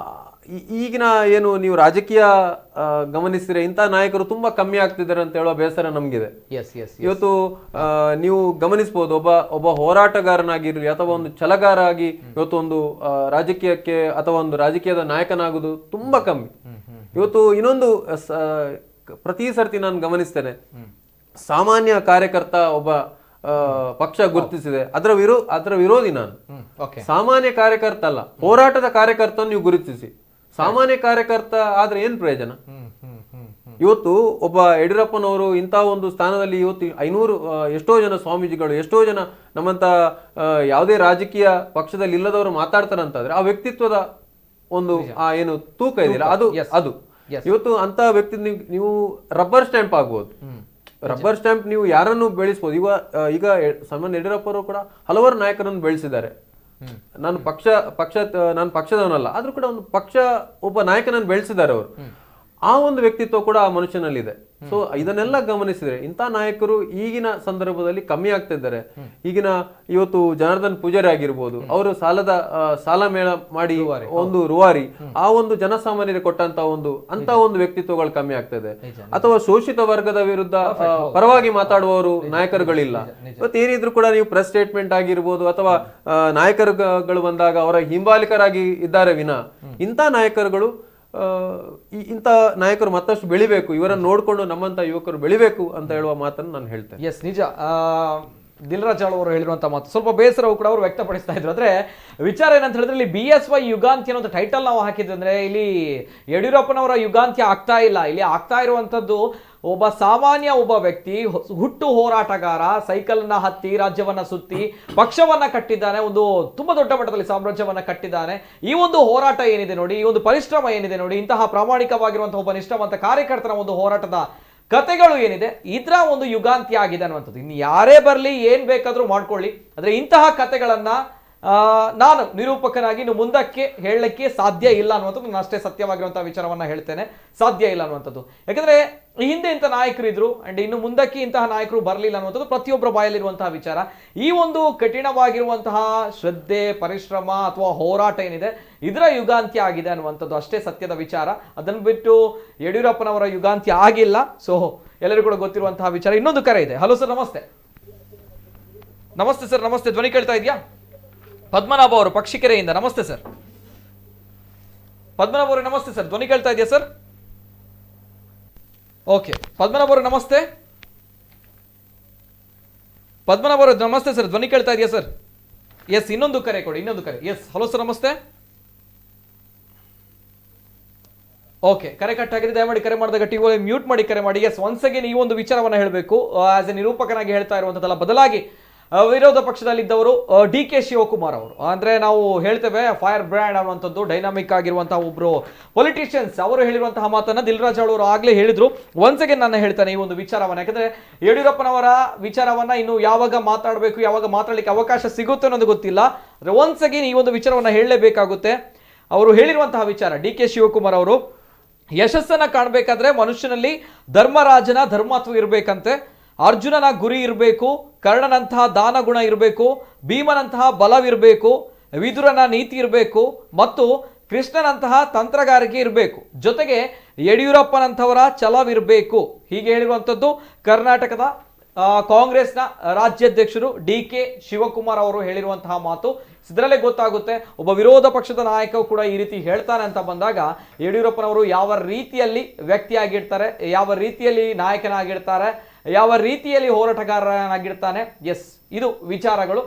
ಈಗಿನ ಏನು ನೀವು ರಾಜಕೀಯ ಗಮನಿಸಿದ್ರೆ ಇಂಥ ನಾಯಕರು ತುಂಬಾ ಕಮ್ಮಿ ಆಗ್ತಿದ್ದಾರೆ ಅಂತ ಹೇಳುವ ಬೇಸರ ನಮ್ಗಿದೆ. ಇವತ್ತು ನೀವು ಗಮನಿಸಬಹುದು, ಒಬ್ಬ ಹೋರಾಟಗಾರನಾಗಿರ್ಲಿ ಅಥವಾ ಒಂದು ಛಲಗಾರ ಆಗಿ ಇವತ್ತು ಒಂದು ರಾಜಕೀಯಕ್ಕೆ ಅಥವಾ ಒಂದು ರಾಜಕೀಯದ ನಾಯಕನಾಗುವುದು ತುಂಬಾ ಕಮ್ಮಿ. ಇವತ್ತು ಇನ್ನೊಂದು ಪ್ರತಿ ಸರ್ತಿ ನಾನು ಗಮನಿಸ್ತೇನೆ, ಸಾಮಾನ್ಯ ಕಾರ್ಯಕರ್ತ ಒಬ್ಬ ಪಕ್ಷ ಗುರುತಿಸಿದೆ, ಅದರ ವಿರೋಧಿ ನಾನು. ಸಾಮಾನ್ಯ ಕಾರ್ಯಕರ್ತ ಅಲ್ಲ, ಹೋರಾಟದ ಕಾರ್ಯಕರ್ತನ ನೀವು ಗುರುತಿಸಿ. ಸಾಮಾನ್ಯ ಕಾರ್ಯಕರ್ತ ಆದ್ರೆ ಏನ್ ಪ್ರಯೋಜನ? ಇವತ್ತು ಒಬ್ಬ ಯಡಿಯೂರಪ್ಪನವರು ಇಂಥ ಒಂದು ಸ್ಥಾನದಲ್ಲಿ ಇವತ್ತು 500 ಎಷ್ಟೋ ಜನ ಸ್ವಾಮೀಜಿಗಳು, ಎಷ್ಟೋ ಜನ ನಮ್ಮಂತ ಯಾವುದೇ ರಾಜಕೀಯ ಪಕ್ಷದಲ್ಲಿ ಇಲ್ಲದವರು ಮಾತಾಡ್ತಾರಂತಾದ್ರೆ ಆ ವ್ಯಕ್ತಿತ್ವದ ಒಂದು ಏನು ತೂಕ ಇದೆಯಲ್ಲ ಅದು ಇವತ್ತು ಅಂತ ವ್ಯಕ್ತಿ ನೀವು ರಬ್ಬರ್ ಸ್ಟ್ಯಾಂಪ್ ಆಗ್ಬೋದು. ರಬ್ಬರ್ ಸ್ಟ್ಯಾಂಪ್ ನೀವು ಯಾರನ್ನು ಬೆಳೆಸಬಹುದು. ಈಗ ಸನ್ಮಾನ್ಯ ಯಡಿಯೂರಪ್ಪ ಅವರು ಕೂಡ ಹಲವಾರು ನಾಯಕರನ್ನು ಬೆಳೆಸಿದ್ದಾರೆ. ನಾನು ಪಕ್ಷದವನಲ್ಲ, ಆದ್ರೂ ಕೂಡ ಒಂದು ಒಬ್ಬ ನಾಯಕನನ್ನು ಬೆಳೆಸಿದ್ದಾರೆ ಅವರು. ಆ ಒಂದು ವ್ಯಕ್ತಿತ್ವ ಕೂಡ ಆ ಮನುಷ್ಯನಲ್ಲಿದೆ. ಸೊ ಇದನ್ನೆಲ್ಲ ಗಮನಿಸಿದ್ರೆ ಇಂಥ ನಾಯಕರು ಈಗಿನ ಸಂದರ್ಭದಲ್ಲಿ ಕಮ್ಮಿ ಆಗ್ತಾ ಇದ್ದಾರೆ. ಇವತ್ತು ಜನಾರ್ದನ್ ಪೂಜಾರಿ ಆಗಿರ್ಬೋದು, ಅವರು ಸಾಲ ಮೇಳ ಮಾಡಿ ಒಂದು ರೂವಾರಿ, ಆ ಒಂದು ಜನಸಾಮಾನ್ಯರಿಗೆ ಕೊಟ್ಟಂತ ಒಂದು ವ್ಯಕ್ತಿತ್ವಗಳು ಕಮ್ಮಿ ಆಗ್ತಾ ಇದೆ. ಅಥವಾ ಶೋಷಿತ ವರ್ಗದ ವಿರುದ್ಧ ಪರವಾಗಿ ಮಾತಾಡುವವರು ನಾಯಕರುಗಳಿಲ್ಲ. ಇವತ್ತು ಏನಿದ್ರು ಕೂಡ ನೀವು ಪ್ರೆಸ್ ಸ್ಟೇಟ್ಮೆಂಟ್ ಆಗಿರ್ಬೋದು ಅಥವಾ ನಾಯಕರುಗಳು ಬಂದಾಗ ಅವರ ಹಿಂಬಾಲಿಕರಾಗಿ ಇದ್ದಾರೆ ವಿನ ಇಂಥ ನಾಯಕರು ಮತ್ತಷ್ಟು ಬೆಳಿಬೇಕು, ಇವರನ್ನು ನೋಡ್ಕೊಂಡು ನಮ್ಮಂತ ಯುವಕರು ಬೆಳಿಬೇಕು ಅಂತ ಹೇಳುವ ಮಾತನ್ನು ನಾನು ಹೇಳ್ತೇನೆ. ಎಸ್, ನಿಜ. ದಿಲ್ರಾಜ್ ಅವರು ಹೇಳಿರುವಂತ ಮಾತು ಸ್ವಲ್ಪ ಬೇಸರವು ಕೂಡ ಅವರು ವ್ಯಕ್ತಪಡಿಸ್ತಾ ಇದ್ರು. ಅಂದ್ರೆ ವಿಚಾರ ಏನಂತ ಹೇಳಿದ್ರೆ, ಇಲ್ಲಿ BSY ಯುಗಾಂತಿ ಅನ್ನೋ ಟೈಟಲ್ ನಾವು ಹಾಕಿದ್ವಿ. ಅಂದ್ರೆ ಇಲ್ಲಿ ಯಡಿಯೂರಪ್ಪನವರ ಯುಗಾಂತ್ಯ ಆಗ್ತಾ ಇಲ್ಲ. ಇಲ್ಲಿ ಆಗ್ತಾ ಇರುವಂತದ್ದು ಒಬ್ಬ ವ್ಯಕ್ತಿ, ಹುಟ್ಟು ಹೋರಾಟಗಾರ, ಸೈಕಲ್ನ ಹತ್ತಿ ರಾಜ್ಯವನ್ನ ಸುತ್ತಿ ಪಕ್ಷವನ್ನ ಕಟ್ಟಿದ್ದಾನೆ, ಒಂದು ತುಂಬಾ ದೊಡ್ಡ ಮಟ್ಟದಲ್ಲಿ ಸಾಮ್ರಾಜ್ಯವನ್ನ ಕಟ್ಟಿದ್ದಾನೆ. ಈ ಒಂದು ಹೋರಾಟ ಏನಿದೆ ನೋಡಿ, ಈ ಒಂದು ಪರಿಶ್ರಮ ಏನಿದೆ ನೋಡಿ, ಇಂತಹ ಪ್ರಾಮಾಣಿಕವಾಗಿರುವಂತಹ ಒಬ್ಬ ನಿಷ್ಠಾವಂತ ಕಾರ್ಯಕರ್ತನ ಒಂದು ಹೋರಾಟದ ಕತೆಗಳು ಏನಿದೆ, ಇದರ ಒಂದು ಯುಗಾಂತ್ಯ ಆಗಿದೆ ಅನ್ನುವಂಥದ್ದು. ಇನ್ನು ಯಾರೇ ಬರಲಿ, ಏನ್ ಬೇಕಾದ್ರೂ ಮಾಡ್ಕೊಳ್ಳಿ, ಆದ್ರೆ ಇಂತಹ ಕತೆಗಳನ್ನ ನಾನು ನಿರೂಪಕನಾಗಿ ಇನ್ನು ಮುಂದಕ್ಕೆ ಹೇಳಲಿಕ್ಕೆ ಸಾಧ್ಯ ಇಲ್ಲ ಅನ್ನುವಂಥದ್ದು, ನಾನು ಅಷ್ಟೇ ಸತ್ಯವಾಗಿರುವಂತಹ ವಿಚಾರವನ್ನ ಹೇಳ್ತೇನೆ. ಸಾಧ್ಯ ಇಲ್ಲ ಅನ್ನುವಂಥದ್ದು. ಯಾಕಂದ್ರೆ ಈ ಹಿಂದೆ ಇಂಥ ನಾಯಕರು ಇದ್ರು ಅಂಡ್ ಇನ್ನು ಮುಂದಕ್ಕೆ ಇಂತಹ ನಾಯಕರು ಬರಲಿಲ್ಲ ಅನ್ನುವಂಥದ್ದು ಪ್ರತಿಯೊಬ್ಬರ ಬಾಯಲ್ಲಿರುವಂತಹ ವಿಚಾರ. ಈ ಒಂದು ಕಠಿಣವಾಗಿರುವಂತಹ ಶ್ರದ್ಧೆ, ಪರಿಶ್ರಮ ಅಥವಾ ಹೋರಾಟ ಏನಿದೆ, ಇದರ ಯುಗಾಂತ್ಯ ಆಗಿದೆ ಅನ್ನುವಂಥದ್ದು ಅಷ್ಟೇ ಸತ್ಯದ ವಿಚಾರ. ಅದನ್ನು ಬಿಟ್ಟು ಯಡಿಯೂರಪ್ಪನವರ ಯುಗಾಂತ್ಯ ಆಗಿಲ್ಲ. ಸೊ ಎಲ್ಲರಿಗೂ ಕೂಡ ಗೊತ್ತಿರುವಂತಹ ವಿಚಾರ. ಇನ್ನೊಂದು ಕರೆ ಇದೆ. ಹಲೋ ಸರ್, ನಮಸ್ತೆ. ನಮಸ್ತೆ ಸರ್, ನಮಸ್ತೆ. ಧ್ವನಿ ಕೇಳ್ತಾ ಇದೆಯಾ? ಪದ್ಮನಾಭ ಅವರು ಪಕ್ಷಿಕೆರೆಯಿಂದ. ನಮಸ್ತೆ ಸರ್. ಪದ್ಮನಾಭ ಅವರು ನಮಸ್ತೆ ಸರ್. ಧ್ವನಿ ಕೇಳ್ತಾ ಇದೆಯಾ ಸರ್? ಓಕೆ, ಪದ್ಮನಾಭ ಅವರು ನಮಸ್ತೆ. ಪದ್ಮನಾಭ ಅವರು ನಮಸ್ತೆ ಸರ್. ಧ್ವನಿ ಕೇಳ್ತಾ ಇದೆಯಾ ಸರ್? ಎಸ್, ಇನ್ನೊಂದು ಕರೆ ಕೊಡಿ, ಇನ್ನೊಂದು ಕರೆ. ಎಸ್, ಹಲೋ ಸರ್, ನಮಸ್ತೆ. ಓಕೆ, ಕರೆ ಕಟ್ ಆಗಿದೆ. ದಯಮಾಡಿ ಕರೆ ಮಾಡಿದಾಗ ಟಿವಿ ಮ್ಯೂಟ್ ಮಾಡಿ ಕರೆ ಮಾಡಿ. ಎಸ್, ಒನ್ಸ್ ಅಗೇನ್ ಈ ಒಂದು ವಿಚಾರವನ್ನ ಹೇಳಬೇಕು. ಆಸ್ ಎ ನಿರೂಪಕನಾಗಿ ಹೇಳ್ತಾ ಇರುವಂತದ್ದಲ್ಲ, ಬದಲಾಗಿ ವಿರೋಧ ಪಕ್ಷದಲ್ಲಿದ್ದವರು DK ಶಿವಕುಮಾರ್ ಅವರು, ಅಂದ್ರೆ ನಾವು ಹೇಳ್ತೇವೆ ಫೈರ್ ಬ್ರ್ಯಾಂಡ್ ಅನ್ನುವಂಥದ್ದು, ಡೈನಾಮಿಕ್ ಆಗಿರುವಂತಹ ಒಬ್ರು ಪೊಲಿಟಿಷಿಯನ್ಸ್, ಅವರು ಹೇಳಿರುವಂತಹ ಮಾತನ್ನ ದಿಲ್ರಾಜ್ ಅವರು ಆಗ್ಲೇ ಹೇಳಿದ್ರು. ಒನ್ಸ್ ಅಗೇನ್ ನಾನು ಹೇಳ್ತಾನೆ ಈ ಒಂದು ವಿಚಾರವನ್ನ. ಯಾಕಂದ್ರೆ ಯಡಿಯೂರಪ್ಪನವರ ವಿಚಾರವನ್ನ ಇನ್ನು ಯಾವಾಗ ಮಾತಾಡಬೇಕು, ಯಾವಾಗ ಮಾತಾಡ್ಲಿಕ್ಕೆ ಅವಕಾಶ ಸಿಗುತ್ತೆ ಅನ್ನೋದು ಗೊತ್ತಿಲ್ಲ. ಅಂದ್ರೆ ಒನ್ಸ್ ಅಗೇನ್ ಈ ಒಂದು ವಿಚಾರವನ್ನ ಹೇಳಲೇಬೇಕಾಗುತ್ತೆ. ಅವರು ಹೇಳಿರುವಂತಹ ವಿಚಾರ, DK ಶಿವಕುಮಾರ್ ಅವರು, ಯಶಸ್ಸನ್ನ ಕಾಣಬೇಕಾದ್ರೆ ಮನುಷ್ಯನಲ್ಲಿ ಧರ್ಮರಾಜನ ಧರ್ಮತ್ವ ಇರಬೇಕಂತೆ, ಅರ್ಜುನನ ಗುರಿ ಇರಬೇಕು, ಕರ್ಣನಂತಹ ದಾನ ಗುಣ ಇರಬೇಕು, ಭೀಮನಂತಹ ಬಲವಿರಬೇಕು, ವಿದುರನ ನೀತಿ ಇರಬೇಕು ಮತ್ತು ಕೃಷ್ಣನಂತಹ ತಂತ್ರಗಾರಿಕೆ ಇರಬೇಕು, ಜೊತೆಗೆ ಯಡಿಯೂರಪ್ಪನಂಥವರ ಛಲವಿರಬೇಕು. ಹೀಗೆ ಹೇಳಿರುವಂಥದ್ದು ಕರ್ನಾಟಕದ ಕಾಂಗ್ರೆಸ್ನ ರಾಜ್ಯಾಧ್ಯಕ್ಷರು DK ಶಿವಕುಮಾರ್ ಅವರು ಹೇಳಿರುವಂತಹ ಮಾತು. ಇದರಲ್ಲೇ ಗೊತ್ತಾಗುತ್ತೆ ಒಬ್ಬ ವಿರೋಧ ಪಕ್ಷದ ನಾಯಕ ಕೂಡ ಈ ರೀತಿ ಹೇಳ್ತಾನೆ ಅಂತ ಬಂದಾಗ ಯಡಿಯೂರಪ್ಪನವರು ಯಾವ ರೀತಿಯಲ್ಲಿ ವ್ಯಕ್ತಿಯಾಗಿರ್ತಾರೆ, ಯಾವ ರೀತಿಯಲ್ಲಿ ನಾಯಕನಾಗಿರ್ತಾರೆ, ಯಾವ ರೀತಿಯಲ್ಲಿ ಹೋರಾಟಗಾರನಾಗಿರ್ತಾನೆ. ಎಸ್, ಇದು ವಿಚಾರಗಳು.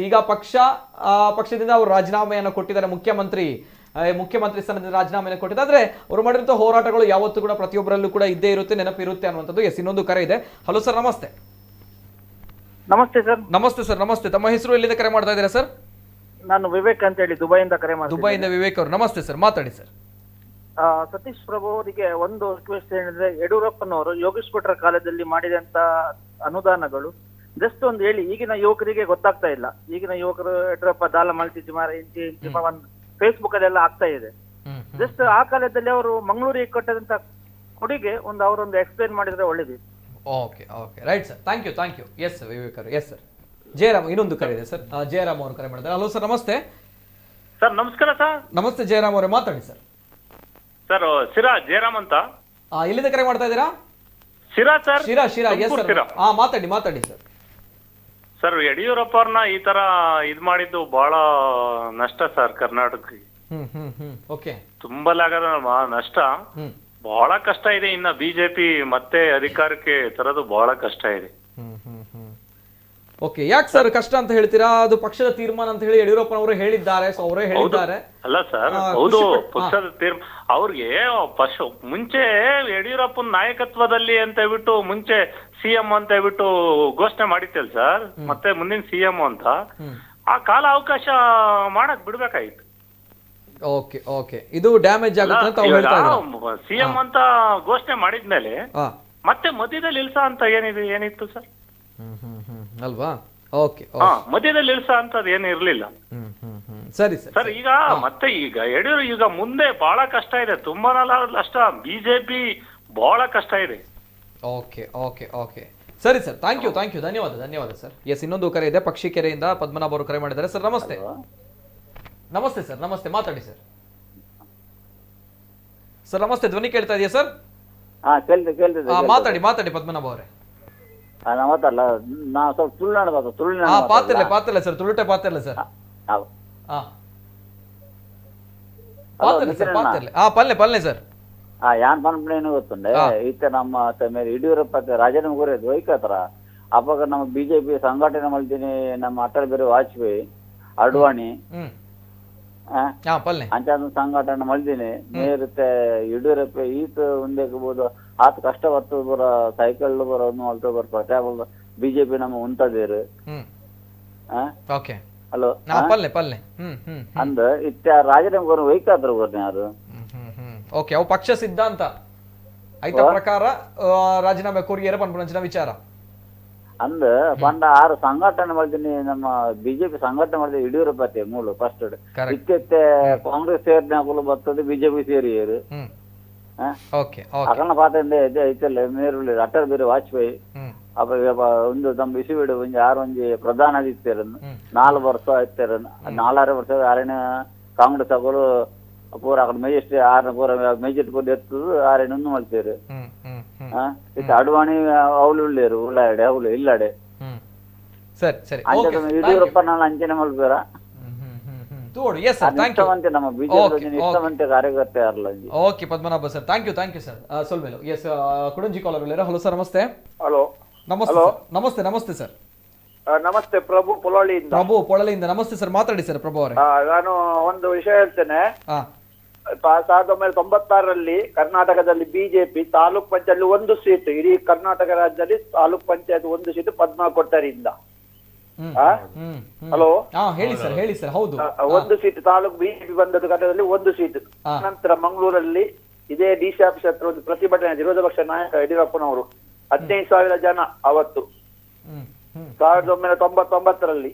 ಈಗ ಪಕ್ಷದಿಂದ ಅವರು ರಾಜೀನಾಮೆಯನ್ನು ಕೊಟ್ಟಿದ್ದಾರೆ. ಮುಖ್ಯಮಂತ್ರಿ ಸ್ಥಾನದಿಂದ ರಾಜೀನಾಮೆಯನ್ನು ಕೊಟ್ಟಿದ್ದಾರೆ. ಅವರು ಮಾಡಿರುವಂತಹ ಹೋರಾಟಗಳು ಯಾವತ್ತೂ ಕೂಡ ಪ್ರತಿಯೊಬ್ಬರಲ್ಲೂ ಕೂಡ ಇದ್ದೇ ಇರುತ್ತೆ, ನೆನಪಿರುತ್ತೆ ಅನ್ನುವಂಥದ್ದು. ಎಸ್, ಇನ್ನೊಂದು ಕರೆ ಇದೆ. ಹಲೋ ಸರ್, ನಮಸ್ತೆ. ನಮಸ್ತೆ ಸರ್. ನಮಸ್ತೆ ಸರ್, ನಮಸ್ತೆ. ತಮ್ಮ ಹೆಸರು, ಎಲ್ಲಿಂದ ಕರೆ ಮಾಡ್ತಾ ಇದ್ದೀರಾ ಸರ್? ನಾನು ವಿವೇಕ್ ಅಂತ ಹೇಳಿ ದುಬೈಯಿಂದ ಕರೆ ಮಾಡ್ತೀನಿ. ದುಬೈಯಿಂದ ವಿವೇಕ್ ಅವರು, ನಮಸ್ತೆ ಸರ್, ಮಾತಾಡಿ ಸರ್. ಸತೀಶ್ ಪ್ರಭು ಅವರಿಗೆ ಒಂದು ರಿಕ್ವೆಸ್ಟ್ ಏನಿದ್ರೆ, ಯಡಿಯೂರಪ್ಪನವರು ಯೋಗೇಶ್ ಭಟ್ರ ಕಾಲದಲ್ಲಿ ಮಾಡಿದಂತ ಅನುದಾನಗಳು ಜಸ್ಟ್ ಒಂದು ಹೇಳಿ, ಈಗಿನ ಯುವಕರಿಗೆ ಗೊತ್ತಾಗ್ತಾ ಇಲ್ಲ. ಈಗಿನ ಯುವಕರು ಯಡಿಯೂರಪ್ಪ ದಾಲ ಮಲ್ತಿ ಫೇಸ್ಬುಕ್ ಅಲ್ಲೆಲ್ಲ ಆಗ್ತಾ ಇದೆ. ಜಸ್ಟ್ ಆ ಕಾಲದಲ್ಲಿ ಅವರು ಮಂಗಳೂರಿಗೆ ಕೊಟ್ಟದಂತ ಕೊಡುಗೆ ಅವರೊಂದು ಎಕ್ಸ್ಪ್ಲೇನ್ ಮಾಡಿದ್ರೆ ಒಳ್ಳೇದಿತ್ತು. Okay, right sir, thank you. Yes Vivek ಅವರು. Yes sir. ಜಯರಾಮ್, ಇನ್ನೊಂದು ಕರೆ ಇದೆ ಸರ್. ಜಯರಾಮ್ ಅವರು ಕರೆ ಮಾಡಿದ್ದಾರೆ. ಹಲೋ ಸರ್, ನಮಸ್ತೆ. ಸರ್ ನಮಸ್ಕಾರ ಸರ್. ನಮಸ್ತೆ ಜಯರಾಮ್ ಅವರೇ, ಮಾತಾಡಿ ಸರ್. ಸರ್ ಸಿರಾ ಜಯರಾಮ್ ಅಂತ. ಎಲ್ಲಿಂದ ಕರೆ ಮಾಡ್ತಾ ಇದ್ದೀರಾ? Sira sir. Sira. Yes sir, ಮಾತಾಡಿ ಸರ್. ಸರ್, ಯಡಿಯೂರಪ್ಪ ಅವ್ರನ್ನ ಈ ತರ ಇದ್ ಮಾಡಿದ್ದು ಬಹಳ ನಷ್ಟ ಸರ್ ಕರ್ನಾಟಕಕ್ಕೆ. ಓಕೆ, ತುಂಬಲಾಗದ ನಷ್ಟ. ಬಹಳ ಕಷ್ಟ ಇದೆ. ಇನ್ನ ಬಿಜೆಪಿ ಮತ್ತೆ ಅಧಿಕಾರಕ್ಕೆ ತರೋದು ಬಹಳ ಕಷ್ಟ ಇದೆ. ಓಕೆ, ಯಾಕೆ ಸರ್ ಕಷ್ಟ ಅಂತ ಹೇಳ್ತೀರಾ? ಅದು ಪಕ್ಷದ ತೀರ್ಮಾನ ಅಂತ ಹೇಳಿ ಯಡಿಯೂರಪ್ಪನವರು ಹೇಳಿದ್ದಾರೆ, ಸೊ ಅವರೇ ಹೇಳಿದ್ದಾರೆ. ಅಲ್ಲ ಸರ್, ಹೌದು, ಪಕ್ಷದ ತೀರ್ಮಾನ. ಅವ್ರಿಗೆ ಮುಂಚೆ ಯಡಿಯೂರಪ್ಪನ ನಾಯಕತ್ವದಲ್ಲಿ ಅಂತ ಹೇಳ್ಬಿಟ್ಟು ಮುಂಚೆ ಸಿಎಂ ಅಂತ ಹೇಳ್ಬಿಟ್ಟು ಘೋಷಣೆ ಮಾಡಿತ್ತಲ್ಲ ಸರ್, ಮತ್ತೆ ಮುಂದಿನ ಸಿಎಂ ಅಂತ. ಆ ಕಾಲ ಅವಕಾಶ ಮಾಡಕ್ ಬಿಡ್ಬೇಕಾಯ್ತು. ಓಕೆ ಓಕೆ, ಇದು ಡ್ಯಾಮೇಜ್ ಆಗುತ್ತೆ ಅಂತ ಅವ್ರು ಹೇಳ್ತಾ ಇದ್ದಾರೆ. ಸಿಎಂ ಅಂತ ಘೋಷಣೆ ಮಾಡಿದ್ಮೇಲೆ ಮತ್ತೆ ಮಧ್ಯದಲ್ಲಿ ಇಲ್ಸ ಅಂತ ಏನಿತ್ತು ಸರ್? ಅಲ್ವಾ? ಓಕೆ, ಮಧ್ಯದಲ್ಲಿ ಇಲ್ಸ ಅಂತದ್ ಏನು ಇರ್ಲಿಲ್ಲ. ಸರಿ ಸರ್, ಈಗ ಮತ್ತೆ ಈಗ ಈಗ ಮುಂದೆ ಬಹಳ ಕಷ್ಟ ಇದೆ. ತುಂಬಾ ಅಷ್ಟ ಬಿಜೆಪಿ ಬಹಳ ಕಷ್ಟ ಇದೆ. ಓಕೆ ಓಕೆ ಓಕೆ, ಸರಿ ಸರ್, ಥ್ಯಾಂಕ್ ಯು ಧನ್ಯವಾದ ಸರ್. ಎಸ್, ಇನ್ನೊಂದು ಕರೆ ಇದೆ, ಪಕ್ಷಿಕೆರೆಯಿಂದ ಪದ್ಮನಾಭ ಅವರು ಕರೆ ಮಾಡಿದ್ದಾರೆ. ಸರ್ ನಮಸ್ತೆ. ನಮಸ್ತೆ ಸರ್, ನಮಸ್ತೆ, ಮಾತಾಡಿ ಸರ್. ಸರ್ ನಮಸ್ತೆ, ಧ್ವನಿ ಕೇಳ್ತಾ ಇದೆಯಾ ಸರ್? ಮಾತಾಡಿ ಪದ್ಮನಾಭ ಅವರೇ. ಪಾತಿರ್ಲೆ ಸರ್, ತುಳುಟೆ ಪಾತಿರ್ಲೆ ಸರ್. ಪಲ್ಲೆ ಸರ್. ಯಾನ್ ಪನ್ಪಣೇನು ಗೊತ್ತುಂಡೆ ಈತ ನಮ್ಮ ಯಡಿಯೂರಪ್ಪ ರಾಜೀನಾಮೆ ಕೋರಿದ್ದು ವೈಕತ್ರ ಅಪ್ಪಾಗ ನಮ್ಮ ಬಿಜೆಪಿ ಸಂಘಟನೆ ಮಾಡ್ತೀನಿ. ನಮ್ಮ ಅಟಲ್ ಬಿಹಾರಿ ವಾಜಪೇಯಿ, ಅಡ್ವಾಣಿ ಅಂಚ ಸಂಘಟನೆ ಮಾಡ್ತೀನಿ. ನೇರತ್ತೆ ಯಡಿಯೂರಪ್ಪ ಈತ ಉಂದೇಕಬಹುದು ಆತ ಕಷ್ಟ ಬರ್ತದ ಬರ ಸೈಕಲ್ ಬರೋ ಅಲ್ತ ಬರ್ತಾರೆ ಬಿಜೆಪಿ ನಮ್ಮ ಉಂಟದೇರು. ಹಲೋ, ಅಂದ ಇತ್ತ ರಾಜೀನಾಮೆ ಕೋರಿ ವೈಕಾತ್ರ ಬರ್ನಿ ಯಾರು? ಓಕೆ, ಅವು ಪಕ್ಷ ಸಿದ್ಧಾಂತ ಐತ ಪ್ರಕಾರ ರಾಜೀನಾಮೆ ಕೋರಿಯರ ಪನ್ಪುನಂಚಿನ ವಿಚಾರ ಅಂದ ಪಂಡ ಆರು ಸಂಘಟನೆ ಮಾಡ್ತೀನಿ. ನಮ್ಮ ಬಿಜೆಪಿ ಸಂಘಟನೆ ಮಾಡಿದ ಯಡಿಯೂರಪ್ಪ ಮೂಲ ಫಸ್ಟ್ ಇತ್ತೆ ಕಾಂಗ್ರೆಸ್ ಸೇರಿನ ಬರ್ತದೆ, ಬಿಜೆಪಿ ಸೇರಿಯರು ಅಕಲ್ನ ಪಾತ್ರ ಐತಲ್ಲ ಮೇರುಳ್ಳಿ ಅಟಲ್ ಬಿಹಾರಿ ವಾಜಪೇಯಿ ಒಂದು ನಮ್ಮ ಬಿಸಿಬಿಡು ಒಂಜಿ ಆರು ಒಂಜಿ ಪ್ರಧಾನ ಇತ್ತೇರನ್ನು 4 ವರ್ಷ ಇತ್ತೇರನ್ನು 4 ವರ್ಷ ಆರನೇ ಕಾಂಗ್ರೆಸ್ ಅವರು ಪೂರ ಅక్కడ ಮೆಜೆಸ್ಟಿ 6 ಪೂರ ಮೆಜೆಟ್ ಪೂರ ಎತ್ತದು 6 ಮಾಡ್ತೇರು. ಇತ್ತ ಅಡ್ವಾಣಿ ಅವಳು ಉಳ್ಳೇರು ಉಳ್ಳಾಡೆ ಅವಳು ಇಲ್ಲಾಡೆ ಯಡಿಯೂರಪ್ಪ ನಾನು ಅಂಚನೆ ಮಲ್ಪೇರ ನಮ್ಮ ಬಿಜೆಪಿ ಇಷ್ಟವಂತೆ ಕಾರ್ಯಕರ್ತೆ ಯಾರಲ್ಲ. Okay Padmanabha sir, thank you sir. ಸೊಲ್ಮೇಲು ಎಸ್ ಕುಡಂಜಿ ಕಾಲರ್ ಉಳ್ಳೇರ. ಹಲೋ ಸರ್, ನಮಸ್ತೆ. ಹಲೋ, ನಮಸ್ತೆ ಸರ್. ನಮಸ್ತೆ, ಪ್ರಭು ಪೊಳಲಿಯಿಂದ. ನಮಸ್ತೆ ಸರ್, ಮಾತಾಡಿ ಸರ್. ಪ್ರಭು ಅವರೇ, ನಾನು ಒಂದು ವಿಷಯ ಹೇಳ್ತೇನೆ. 1996ರಲ್ಲಿ ಕರ್ನಾಟಕದಲ್ಲಿ ಬಿಜೆಪಿ ತಾಲೂಕ್ ಪಂಚಾಯತ್ 1 ಸೀಟ್, ಇಡೀ ಕರ್ನಾಟಕ ರಾಜ್ಯದಲ್ಲಿ ತಾಲೂಕ್ ಪಂಚಾಯತ್ 1 ಸೀಟ್ ಪದ್ಮಾ ಕೊಟ್ಟರಿಂದ. ಹಲೋ, ಹೇಳಿ ಸರ್. ಹೌದು, 1 ಸೀಟ್ ತಾಲೂಕ್ ಬಿಜೆಪಿ ಬಂದದ್ದು ಕನ್ನಡದಲ್ಲಿ 1 ಸೀಟ್. ನಂತರ ಮಂಗಳೂರಲ್ಲಿ ಇದೇ ಡಿಸಿ ಆಫೀಸ್ ಹತ್ರ ಒಂದು ಪ್ರತಿಭಟನೆ, ವಿರೋಧ ಪಕ್ಷ ನಾಯಕ ಯಡಿಯೂರಪ್ಪನವರು 15,000 ಜನ ಅವತ್ತು 1999ರಲ್ಲಿ.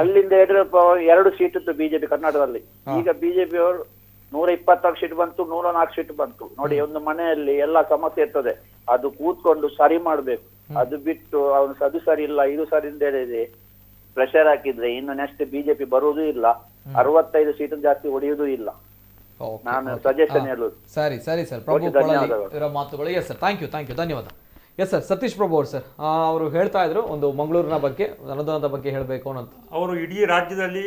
ಅಲ್ಲಿಂದ ಯಡಿಯೂರಪ್ಪ 2 ಸೀಟ್ ಇತ್ತು ಬಿಜೆಪಿ ಕರ್ನಾಟಕದಲ್ಲಿ. ಈಗ ಬಿಜೆಪಿ ಅವರು 126 ಸೀಟ್ ಬಂತು, 104 ಸೀಟ್ ಬಂತು. ನೋಡಿ, ಒಂದು ಮನೆಯಲ್ಲಿ ಎಲ್ಲಾ ಸಮಸ್ಯೆ ಇರ್ತದೆ, ಅದು ಕೂತ್ಕೊಂಡು ಸರಿ ಮಾಡ್ಬೇಕು. ಅದು ಬಿಟ್ಟು ಅವನು ಅದು ಸರಿ ಇಲ್ಲ ಇದು ಸರಿ ಅಂತ ಹೇಳಿದ್ರೆ ಪ್ರೆಷರ್ ಹಾಕಿದ್ರೆ ಇನ್ನು ನೆಕ್ಸ್ಟ್ ಬಿಜೆಪಿ ಬರುವುದೂ ಇಲ್ಲ, 65 ಸೀಟ್ ಜಾಸ್ತಿ ಹೊಡೆಯುವುದೂ ಇಲ್ಲ. ನಾನು ಸಜೆಷನ್ ಹೇಳುದು. ಸರಿ ಸರ್, ಪ್ರಭು ಇವರ ಮಾತುಗಳು. ಎಸ್ ಸರ್, ಥ್ಯಾಂಕ್ ಯು ಧನ್ಯವಾದ. ಎಸ್ ಸರ್, ಸತೀಶ್ ಪ್ರಭು ಅವರು ಸರ್, ಅವರು ಹೇಳ್ತಾ ಇದ್ರು ಒಂದು ಮಂಗಳೂರಿನ ಬಗ್ಗೆ, ಅನುದಾನದ ಬಗ್ಗೆ ಹೇಳಬೇಕು ಅಂತ. ಅವರು ಇಡೀ ರಾಜ್ಯದಲ್ಲಿ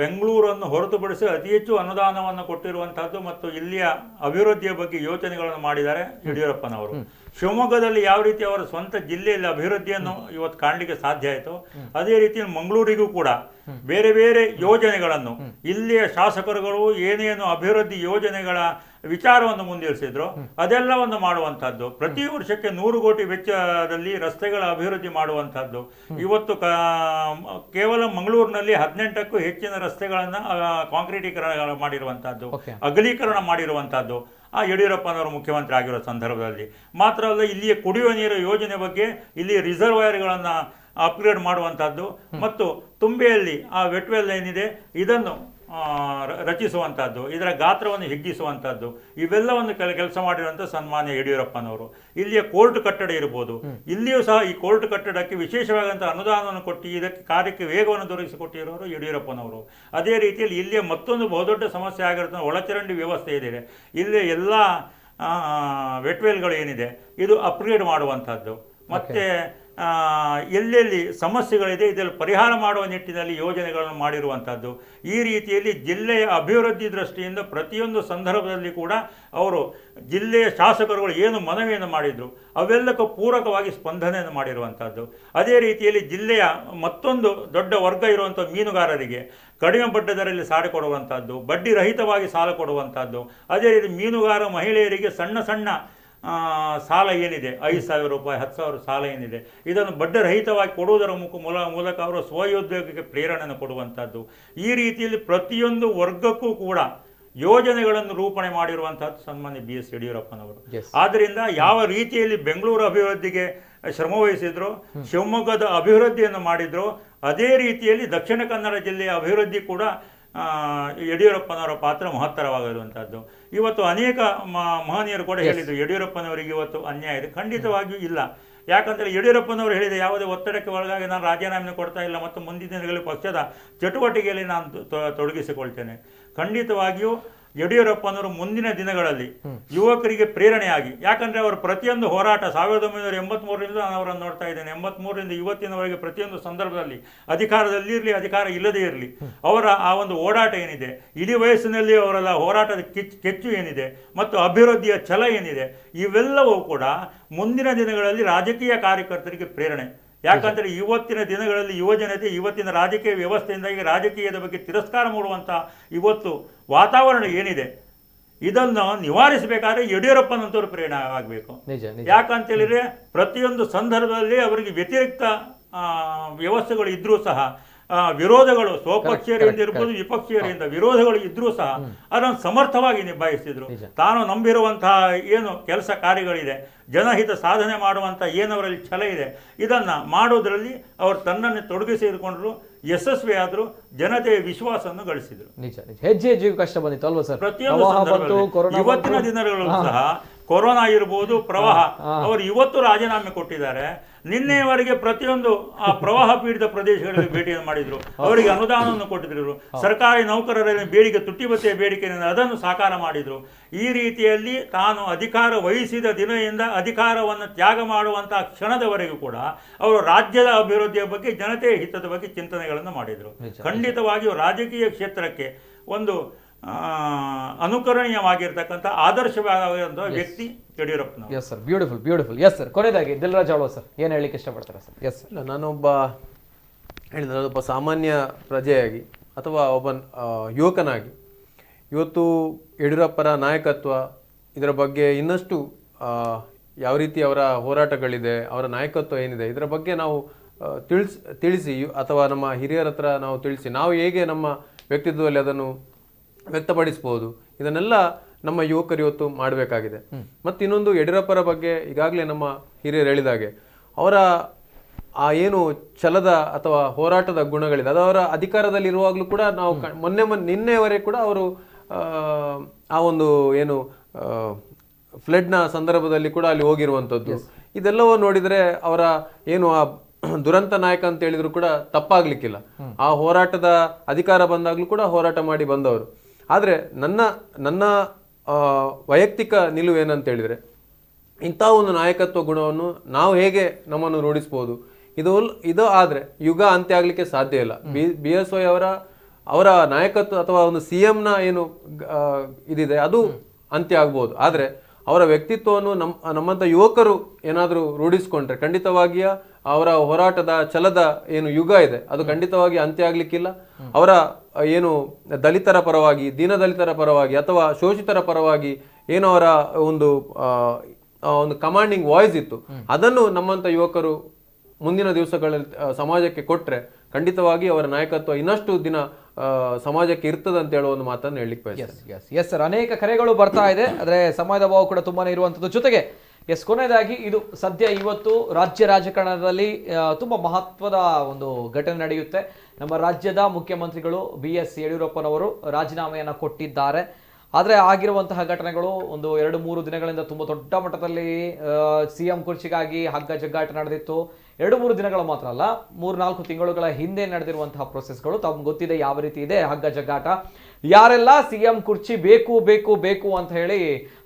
ಬೆಂಗಳೂರನ್ನು ಹೊರತುಪಡಿಸಿ ಅತಿ ಹೆಚ್ಚು ಅನುದಾನವನ್ನು ಕೊಟ್ಟಿರುವಂತಹದ್ದು ಮತ್ತು ಇಲ್ಲಿಯ ಅಭಿವೃದ್ಧಿಯ ಬಗ್ಗೆ ಯೋಚನೆಗಳನ್ನು ಮಾಡಿದ್ದಾರೆ ಯಡಿಯೂರಪ್ಪನವರು. ಶಿವಮೊಗ್ಗದಲ್ಲಿ ಯಾವ ರೀತಿ ಅವರ ಸ್ವಂತ ಜಿಲ್ಲೆಯಲ್ಲಿ ಅಭಿವೃದ್ಧಿಯನ್ನು ಇವತ್ತು ಕಾಣಲಿಕ್ಕೆ ಸಾಧ್ಯ ಆಯಿತು, ಅದೇ ರೀತಿ ಮಂಗಳೂರಿಗೂ ಕೂಡ ಬೇರೆ ಬೇರೆ ಯೋಜನೆಗಳನ್ನು ಇಲ್ಲಿಯ ಶಾಸಕರುಗಳು ಏನೇನು ಅಭಿವೃದ್ಧಿ ಯೋಜನೆಗಳ ವಿಚಾರವನ್ನು ಮುಂದಿರಿಸಿದ್ರು ಅದೆಲ್ಲವನ್ನು ಮಾಡುವಂತಹದ್ದು. ಪ್ರತಿ ವರ್ಷಕ್ಕೆ 100 ಕೋಟಿ ವೆಚ್ಚದಲ್ಲಿ ರಸ್ತೆಗಳ ಅಭಿವೃದ್ಧಿ ಮಾಡುವಂತಹದ್ದು. ಇವತ್ತು ಕೇವಲ ಮಂಗಳೂರಿನಲ್ಲಿ 18ಕ್ಕೂ ಹೆಚ್ಚಿನ ರಸ್ತೆಗಳನ್ನು ಕಾಂಕ್ರೀಟೀಕರಣ ಮಾಡಿರುವಂತಹದ್ದು, ಅಗಲೀಕರಣ ಮಾಡಿರುವಂತಹದ್ದು ಆ ಯಡಿಯೂರಪ್ಪನವರು ಮುಖ್ಯಮಂತ್ರಿ ಆಗಿರೋ ಸಂದರ್ಭದಲ್ಲಿ. ಮಾತ್ರ ಅಲ್ಲ, ಇಲ್ಲಿಯ ಕುಡಿಯುವ ನೀರು ಯೋಜನೆ ಬಗ್ಗೆ ಇಲ್ಲಿ ರಿಸರ್ವಾಯರ್ಗಳನ್ನು ಅಪ್ಗ್ರೇಡ್ ಮಾಡುವಂತಹದ್ದು ಮತ್ತು ತುಂಬೆಯಲ್ಲಿ ಆ ವೆಟ್ವೆಲ್ ಏನಿದೆ ಇದನ್ನು ರಚಿಸುವಂತಹದ್ದು, ಇದರ ಗಾತ್ರವನ್ನು ಹಿಗ್ಗಿಸುವಂತಹದ್ದು, ಇವೆಲ್ಲವನ್ನು ಕೆಲಸ ಮಾಡಿರುವಂಥ ಸನ್ಮಾನ್ಯ ಯಡಿಯೂರಪ್ಪನವರು. ಇಲ್ಲಿಯ ಕೋರ್ಟ್ ಕಟ್ಟಡ ಇರ್ಬೋದು, ಇಲ್ಲಿಯೂ ಸಹ ಈ ಕೋರ್ಟ್ ಕಟ್ಟಡಕ್ಕೆ ವಿಶೇಷವಾದಂಥ ಅನುದಾನವನ್ನು ಕೊಟ್ಟು ಇದಕ್ಕೆ ಕಾರ್ಯಕ್ಕೆ ವೇಗವನ್ನು ದೊರಕಿಸಿಕೊಟ್ಟಿರೋರು ಯಡಿಯೂರಪ್ಪನವರು. ಅದೇ ರೀತಿಯಲ್ಲಿ ಇಲ್ಲಿಯ ಮತ್ತೊಂದು ಬಹುದೊಡ್ಡ ಸಮಸ್ಯೆ ಆಗಿರೋ ಒಳಚರಂಡಿ ವ್ಯವಸ್ಥೆ ಇದೆ. ಇಲ್ಲಿ ಎಲ್ಲ ವೆಟ್ವೆಲ್ಗಳು ಏನಿದೆ ಇದು ಅಪ್ಗ್ರೇಡ್ ಮಾಡುವಂಥದ್ದು. ಮತ್ತು ಎಲ್ಲೆಲ್ಲಿ ಸಮಸ್ಯೆಗಳಿದೆ ಇದರಲ್ಲಿ ಪರಿಹಾರ ಮಾಡುವ ನಿಟ್ಟಿನಲ್ಲಿ ಯೋಜನೆಗಳನ್ನು ಮಾಡಿರುವಂಥದ್ದು. ಈ ರೀತಿಯಲ್ಲಿ ಜಿಲ್ಲೆಯ ಅಭಿವೃದ್ಧಿ ದೃಷ್ಟಿಯಿಂದ ಪ್ರತಿಯೊಂದು ಸಂದರ್ಭದಲ್ಲಿ ಕೂಡ ಅವರು ಜಿಲ್ಲೆಯ ಶಾಸಕರುಗಳು ಏನು ಮನವಿಯನ್ನು ಮಾಡಿದರು ಅವೆಲ್ಲಕ್ಕೂ ಪೂರಕವಾಗಿ ಸ್ಪಂದನೆಯನ್ನು ಮಾಡಿರುವಂಥದ್ದು. ಅದೇ ರೀತಿಯಲ್ಲಿ ಜಿಲ್ಲೆಯ ಮತ್ತೊಂದು ದೊಡ್ಡ ವರ್ಗ ಇರುವಂಥ ಮೀನುಗಾರರಿಗೆ ಕಡಿಮೆ ಬಡ್ಡಿ ದರದಲ್ಲಿ ಸಾಲ ಕೊಡುವಂಥದ್ದು, ಬಡ್ಡಿ ರಹಿತವಾಗಿ ಸಾಲ ಕೊಡುವಂಥದ್ದು. ಅದೇ ರೀತಿ ಮೀನುಗಾರ ಮಹಿಳೆಯರಿಗೆ ಸಣ್ಣ ಸಣ್ಣ ಸಾಲ ಏನಿದೆ 5,000 ರೂಪಾಯಿ 10,000 ಸಾಲ ಏನಿದೆ ಇದನ್ನು ಬಡ್ಡಿ ರಹಿತವಾಗಿ ಕೊಡುವುದರ ಮೂಲಕ ಅವರು ಸ್ವಯೋದ್ಯೋಗಕ್ಕೆ ಪ್ರೇರಣೆಯನ್ನು ಕೊಡುವಂಥದ್ದು. ಈ ರೀತಿಯಲ್ಲಿ ಪ್ರತಿಯೊಂದು ವರ್ಗಕ್ಕೂ ಕೂಡ ಯೋಜನೆಗಳನ್ನು ರೂಪಣೆ ಮಾಡಿರುವಂಥದ್ದು ಸನ್ಮಾನ್ಯ BS ಯಡಿಯೂರಪ್ಪನವರು. ಆದ್ದರಿಂದ ಯಾವ ರೀತಿಯಲ್ಲಿ ಬೆಂಗಳೂರು ಅಭಿವೃದ್ಧಿಗೆ ಶ್ರಮವಹಿಸಿದ್ರು, ಶಿವಮೊಗ್ಗದ ಅಭಿವೃದ್ಧಿಯನ್ನು ಮಾಡಿದ್ರು, ಅದೇ ರೀತಿಯಲ್ಲಿ ದಕ್ಷಿಣ ಕನ್ನಡ ಜಿಲ್ಲೆಯ ಅಭಿವೃದ್ಧಿ ಕೂಡ ಯಡಿಯೂರಪ್ಪನವರ ಪಾತ್ರ ಮಹತ್ತರವಾಗಿರುವಂಥದ್ದು. ಇವತ್ತು ಅನೇಕ ಮಹನೀಯರು ಕೂಡ ಹೇಳಿದರು ಯಡಿಯೂರಪ್ಪನವರಿಗೆ ಇವತ್ತು ಅನ್ಯಾಯ ಇದೆ. ಖಂಡಿತವಾಗಿಯೂ ಇಲ್ಲ. ಯಾಕಂದರೆ ಯಡಿಯೂರಪ್ಪನವರು ಹೇಳಿದ ಯಾವುದೇ ಒತ್ತಡಕ್ಕೆ ಒಳಗಾಗಿ ನಾನು ರಾಜೀನಾಮೆ ಕೊಡ್ತಾ ಇಲ್ಲ ಮತ್ತು ಮುಂದಿನ ದಿನಗಳಲ್ಲಿ ಪಕ್ಷದ ಚಟುವಟಿಕೆಯಲ್ಲಿ ನಾನು ತೊಡಗಿಸಿಕೊಳ್ತೇನೆ. ಖಂಡಿತವಾಗಿಯೂ ಯಡಿಯೂರಪ್ಪನವರು ಮುಂದಿನ ದಿನಗಳಲ್ಲಿ ಯುವಕರಿಗೆ ಪ್ರೇರಣೆಯಾಗಿ, ಯಾಕಂದರೆ ಅವರು ಪ್ರತಿಯೊಂದು ಹೋರಾಟ 1983ರಿಂದ ನಾನು ಅವರನ್ನು ನೋಡ್ತಾ ಇದ್ದೇನೆ, 83ರಿಂದ ಇವತ್ತಿನವರೆಗೆ ಪ್ರತಿಯೊಂದು ಸಂದರ್ಭದಲ್ಲಿ ಅಧಿಕಾರದಲ್ಲಿರಲಿ ಅಧಿಕಾರ ಇಲ್ಲದೇ ಇರಲಿ ಅವರ ಆ ಒಂದು ಓಡಾಟ ಏನಿದೆ, ಇಡೀ ವಯಸ್ಸಿನಲ್ಲಿ ಅವರೆಲ್ಲ ಹೋರಾಟದ ಕೆಚ್ಚು ಏನಿದೆ ಮತ್ತು ಅಭಿವೃದ್ಧಿಯ ಛಲ ಏನಿದೆ ಇವೆಲ್ಲವೂ ಕೂಡ ಮುಂದಿನ ದಿನಗಳಲ್ಲಿ ರಾಜಕೀಯ ಕಾರ್ಯಕರ್ತರಿಗೆ ಪ್ರೇರಣೆ. ಯಾಕಂದರೆ ಇವತ್ತಿನ ದಿನಗಳಲ್ಲಿ ಯುವಜನತೆ ಇವತ್ತಿನ ರಾಜಕೀಯ ವ್ಯವಸ್ಥೆಯಿಂದಾಗಿ ರಾಜಕೀಯದ ಬಗ್ಗೆ ತಿರಸ್ಕಾರ ಮಾಡುವಂಥ ಇವತ್ತು ವಾತಾವರಣ ಏನಿದೆ ಇದನ್ನು ನಿವಾರಿಸಬೇಕಾದ್ರೆ ಯಡಿಯೂರಪ್ಪನಂತವರು ಪ್ರೇರಣೆ ಆಗಬೇಕು. ಯಾಕಂತೇಳಿದರೆ ಪ್ರತಿಯೊಂದು ಸಂದರ್ಭದಲ್ಲಿ ಅವರಿಗೆ ವ್ಯತಿರಿಕ್ತ ವ್ಯವಸ್ಥೆಗಳು ಇದ್ರೂ ಸಹ ವಿರೋಧಗಳು ಸ್ವಪಕ್ಷೀಯರಿಂದ ಇರ್ಬೋದು ವಿಪಕ್ಷೀಯರಿಂದ ವಿರೋಧಗಳು ಇದ್ರೂ ಸಹ ಅದನ್ನು ಸಮರ್ಥವಾಗಿ ನಿಭಾಯಿಸಿದ್ರು. ತಾನು ನಂಬಿರುವಂತಹ ಏನು ಕೆಲಸ ಕಾರ್ಯಗಳಿದೆ, ಜನಹಿತ ಸಾಧನೆ ಮಾಡುವಂಥ ಏನವರಲ್ಲಿ ಛಲ ಇದೆ ಇದನ್ನು ಮಾಡೋದರಲ್ಲಿ ಅವರು ತನ್ನನ್ನು ತೊಡಗಿಸಿಕೊಂಡ್ರು, ಯಶಸ್ವಿಯಾದರು, ಜನತೆಯ ವಿಶ್ವಾಸವನ್ನು ಗಳಿಸಿದರು. ನಿಜ ನಿಜ. ಹೆಜ್ಜೆ ಹೆಜ್ಜೆಗೂ ಕಷ್ಟ ಬಂದಿತ್ತು ಅಲ್ವಾ ಸರ್? ಪ್ರತಿಯೊಂದು ಇವತ್ತಿನ ದಿನಗಳು ಸಹ ಕೊರೋನಾ ಇರ್ಬೋದು, ಪ್ರವಾಹ, ಅವರು ಇವತ್ತು ರಾಜೀನಾಮೆ ಕೊಟ್ಟಿದ್ದಾರೆ. ನಿನ್ನೆಯವರೆಗೆ ಪ್ರತಿಯೊಂದು ಆ ಪ್ರವಾಹ ಪೀಡಿತ ಪ್ರದೇಶಗಳಲ್ಲಿ ಭೇಟಿಯನ್ನು ಮಾಡಿದ್ರು, ಅವರಿಗೆ ಅನುದಾನವನ್ನು ಕೊಟ್ಟಿದ್ರು, ಸರ್ಕಾರಿ ನೌಕರರ ಬೇಡಿಕೆ ತುಟ್ಟಿಬತ್ತೆಯ ಬೇಡಿಕೆಯಿಂದ ಅದನ್ನು ಸಾಕಾರ ಮಾಡಿದ್ರು. ಈ ರೀತಿಯಲ್ಲಿ ತಾನು ಅಧಿಕಾರ ವಹಿಸಿದ ದಿನದಿಂದ ಅಧಿಕಾರವನ್ನು ತ್ಯಾಗ ಮಾಡುವಂತಹ ಕ್ಷಣದವರೆಗೂ ಕೂಡ ಅವರು ರಾಜ್ಯದ ಅಭಿವೃದ್ಧಿಯ ಬಗ್ಗೆ, ಜನತೆಯ ಹಿತದ ಬಗ್ಗೆ ಚಿಂತನೆಗಳನ್ನು ಮಾಡಿದರು. ಖಂಡಿತವಾಗಿಯೂ ರಾಜಕೀಯ ಕ್ಷೇತ್ರಕ್ಕೆ ಒಂದು ಅನುಕರಣೀಯವಾಗಿರ್ತಕ್ಕಂಥ ಆದರ್ಶವಾಗಿರುವಂತಹ ವ್ಯಕ್ತಿ ಯಡಿಯೂರಪ್ಪನವರು. Yes sir, beautiful beautiful. Yes sir, ಕೊನೆಯದಾಗಿ ದಿಲ್ರಾಜ್ ಆಳ್ವ ಸರ್ ಏನು ಹೇಳಲಿಕ್ಕೆ ಇಷ್ಟಪಡ್ತಾರೆ ಸರ್? ಎಸ್ ಇಲ್ಲ, ನಾನೊಬ್ಬ ಹೇಳಿದ್ರೆ ಒಬ್ಬ ಸಾಮಾನ್ಯ ಪ್ರಜೆಯಾಗಿ ಅಥವಾ ಒಬ್ಬ ಯುವಕನಾಗಿ ಇವತ್ತು ಯಡಿಯೂರಪ್ಪರ ನಾಯಕತ್ವ ಇದರ ಬಗ್ಗೆ ಇನ್ನಷ್ಟು ಯಾವ ರೀತಿ ಅವರ ಹೋರಾಟಗಳಿದೆ, ಅವರ ನಾಯಕತ್ವ ಏನಿದೆ ಇದರ ಬಗ್ಗೆ ನಾವು ತಿಳಿಸಿ ಅಥವಾ ನಮ್ಮ ಹಿರಿಯರ ಹತ್ರ ನಾವು ತಿಳಿಸಿ ನಾವು ಹೇಗೆ ನಮ್ಮ ವ್ಯಕ್ತಿತ್ವದಲ್ಲಿ ಅದನ್ನು ವ್ಯಕ್ತಪಡಿಸ್ಬೋದು, ಇದನ್ನೆಲ್ಲ ನಮ್ಮ ಯುವಕರು ಇವತ್ತು ಮಾಡಬೇಕಾಗಿದೆ. ಮತ್ತು ಇನ್ನೊಂದು ಯಡಿಯೂರಪ್ಪರ ಬಗ್ಗೆ ಈಗಾಗಲೇ ನಮ್ಮ ಹಿರಿಯರು ಹೇಳಿದಾಗೆ ಅವರ ಆ ಏನು ಛಲದ ಅಥವಾ ಹೋರಾಟದ ಗುಣಗಳಿದೆ ಅದು ಅವರ ಅಧಿಕಾರದಲ್ಲಿ ಇರುವಾಗಲೂ ಕೂಡ ನಾವು ನಿನ್ನೆವರೆಗೆ ಕೂಡ ಅವರು ಆ ಒಂದು ಏನು ಫ್ಲಡ್ನ ಸಂದರ್ಭದಲ್ಲಿ ಕೂಡ ಅಲ್ಲಿ ಹೋಗಿರುವಂಥದ್ದು ಇದೆಲ್ಲವೂ ನೋಡಿದರೆ ಅವರ ಏನು ಆ ದುರಂತ ನಾಯಕ ಅಂತ ಹೇಳಿದ್ರು ಕೂಡ ತಪ್ಪಾಗ್ಲಿಕ್ಕಿಲ್ಲ. ಆ ಹೋರಾಟದ ಅಧಿಕಾರ ಬಂದಾಗ್ಲೂ ಕೂಡ ಹೋರಾಟ ಮಾಡಿ ಬಂದವರು. ಆದರೆ ನನ್ನ ವೈಯಕ್ತಿಕ ನಿಲುವು ಏನಂತ ಹೇಳಿದರೆ ಇಂಥ ಒಂದು ನಾಯಕತ್ವ ಗುಣವನ್ನು ನಾವು ಹೇಗೆ ನಮ್ಮನ್ನು ರೂಢಿಸ್ಬೋದು, ಇದು ಆದರೆ ಯುಗ ಅಂತ್ಯ ಆಗಲಿಕ್ಕೆ ಸಾಧ್ಯ ಇಲ್ಲ. BSY ಅವರ ನಾಯಕತ್ವ ಅಥವಾ ಒಂದು CMನ ಏನು ಇದಿದೆ ಅದು ಅಂತ್ಯ ಆಗ್ಬೋದು. ಆದರೆ ಅವರ ವ್ಯಕ್ತಿತ್ವವನ್ನು ನಮ್ಮಂಥ ಯುವಕರು ಏನಾದರೂ ರೂಢಿಸ್ಕೊಂಡ್ರೆ ಖಂಡಿತವಾಗಿಯ ಅವರ ಹೋರಾಟದ ಛಲದ ಏನು ಯುಗ ಇದೆ ಅದು ಖಂಡಿತವಾಗಿ ಅಂತ್ಯ ಆಗ್ಲಿಕ್ಕಿಲ್ಲ. ಅವರ ಏನು ದಲಿತರ ಪರವಾಗಿ, ದೀನದಲಿತರ ಪರವಾಗಿ ಅಥವಾ ಶೋಷಿತರ ಪರವಾಗಿ ಏನು ಅವರ ಒಂದು ಕಮಾಂಡಿಂಗ್ ವಾಯ್ಸ್ ಇತ್ತು ಅದನ್ನು ನಮ್ಮಂಥ ಯುವಕರು ಮುಂದಿನ ದಿವಸಗಳಲ್ಲಿ ಸಮಾಜಕ್ಕೆ ಕೊಟ್ಟರೆ ಖಂಡಿತವಾಗಿ ಅವರ ನಾಯಕತ್ವ ಇನ್ನಷ್ಟು ದಿನ ಸಮಾಜಕ್ಕೆ ಇರ್ತದೆ ಅಂತ ಹೇಳೋ ಒಂದು ಮಾತನ್ನು ಹೇಳಲಿಕ್ಕೆ ಬಯಸ್ತೇನೆ. ಎಸ್ ಸರ್, ಅನೇಕ ಕರೆಗಳು ಬರ್ತಾ ಇದೆ, ಆದರೆ ಸಮಯದ ಅಭಾವ ಕೂಡ ತುಂಬಾನೇ ಇರುವಂಥದ್ದು. ಜೊತೆಗೆ ಕೊನೆಯದಾಗಿ ಇದು ಸದ್ಯ ಇವತ್ತು ರಾಜ್ಯ ರಾಜಕಾರಣದಲ್ಲಿ ತುಂಬ ಮಹತ್ವದ ಒಂದು ಘಟನೆ ನಡೆಯುತ್ತೆ. ನಮ್ಮ ರಾಜ್ಯದ ಮುಖ್ಯಮಂತ್ರಿಗಳು BS ಯಡಿಯೂರಪ್ಪನವರು ರಾಜೀನಾಮೆಯನ್ನು ಕೊಟ್ಟಿದ್ದಾರೆ. ಆದರೆ ಆಗಿರುವಂತಹ ಘಟನೆಗಳು ಒಂದು 2-3 ದಿನಗಳಿಂದ ತುಂಬ ದೊಡ್ಡ ಮಟ್ಟದಲ್ಲಿ CM ಕುರ್ಚಿಗಾಗಿ ಹಗ್ಗ ಜಗ್ಗಾಟ ನಡೆದಿತ್ತು. 2-3 ದಿನಗಳು ಮಾತ್ರ ಅಲ್ಲ, 3-4 ತಿಂಗಳುಗಳ ಹಿಂದೆ ನಡೆದಿರುವಂತಹ ಪ್ರೊಸೆಸ್ಗಳು ತಮ್ಗೆ ಗೊತ್ತಿದೆ ಯಾವ ರೀತಿ ಇದೆ ಹಗ್ಗ ಜಗ್ಗಾಟ. ಯಾರೆಲ್ಲ CM ಕುರ್ಚಿ ಬೇಕು ಬೇಕು ಬೇಕು ಅಂತ ಹೇಳಿ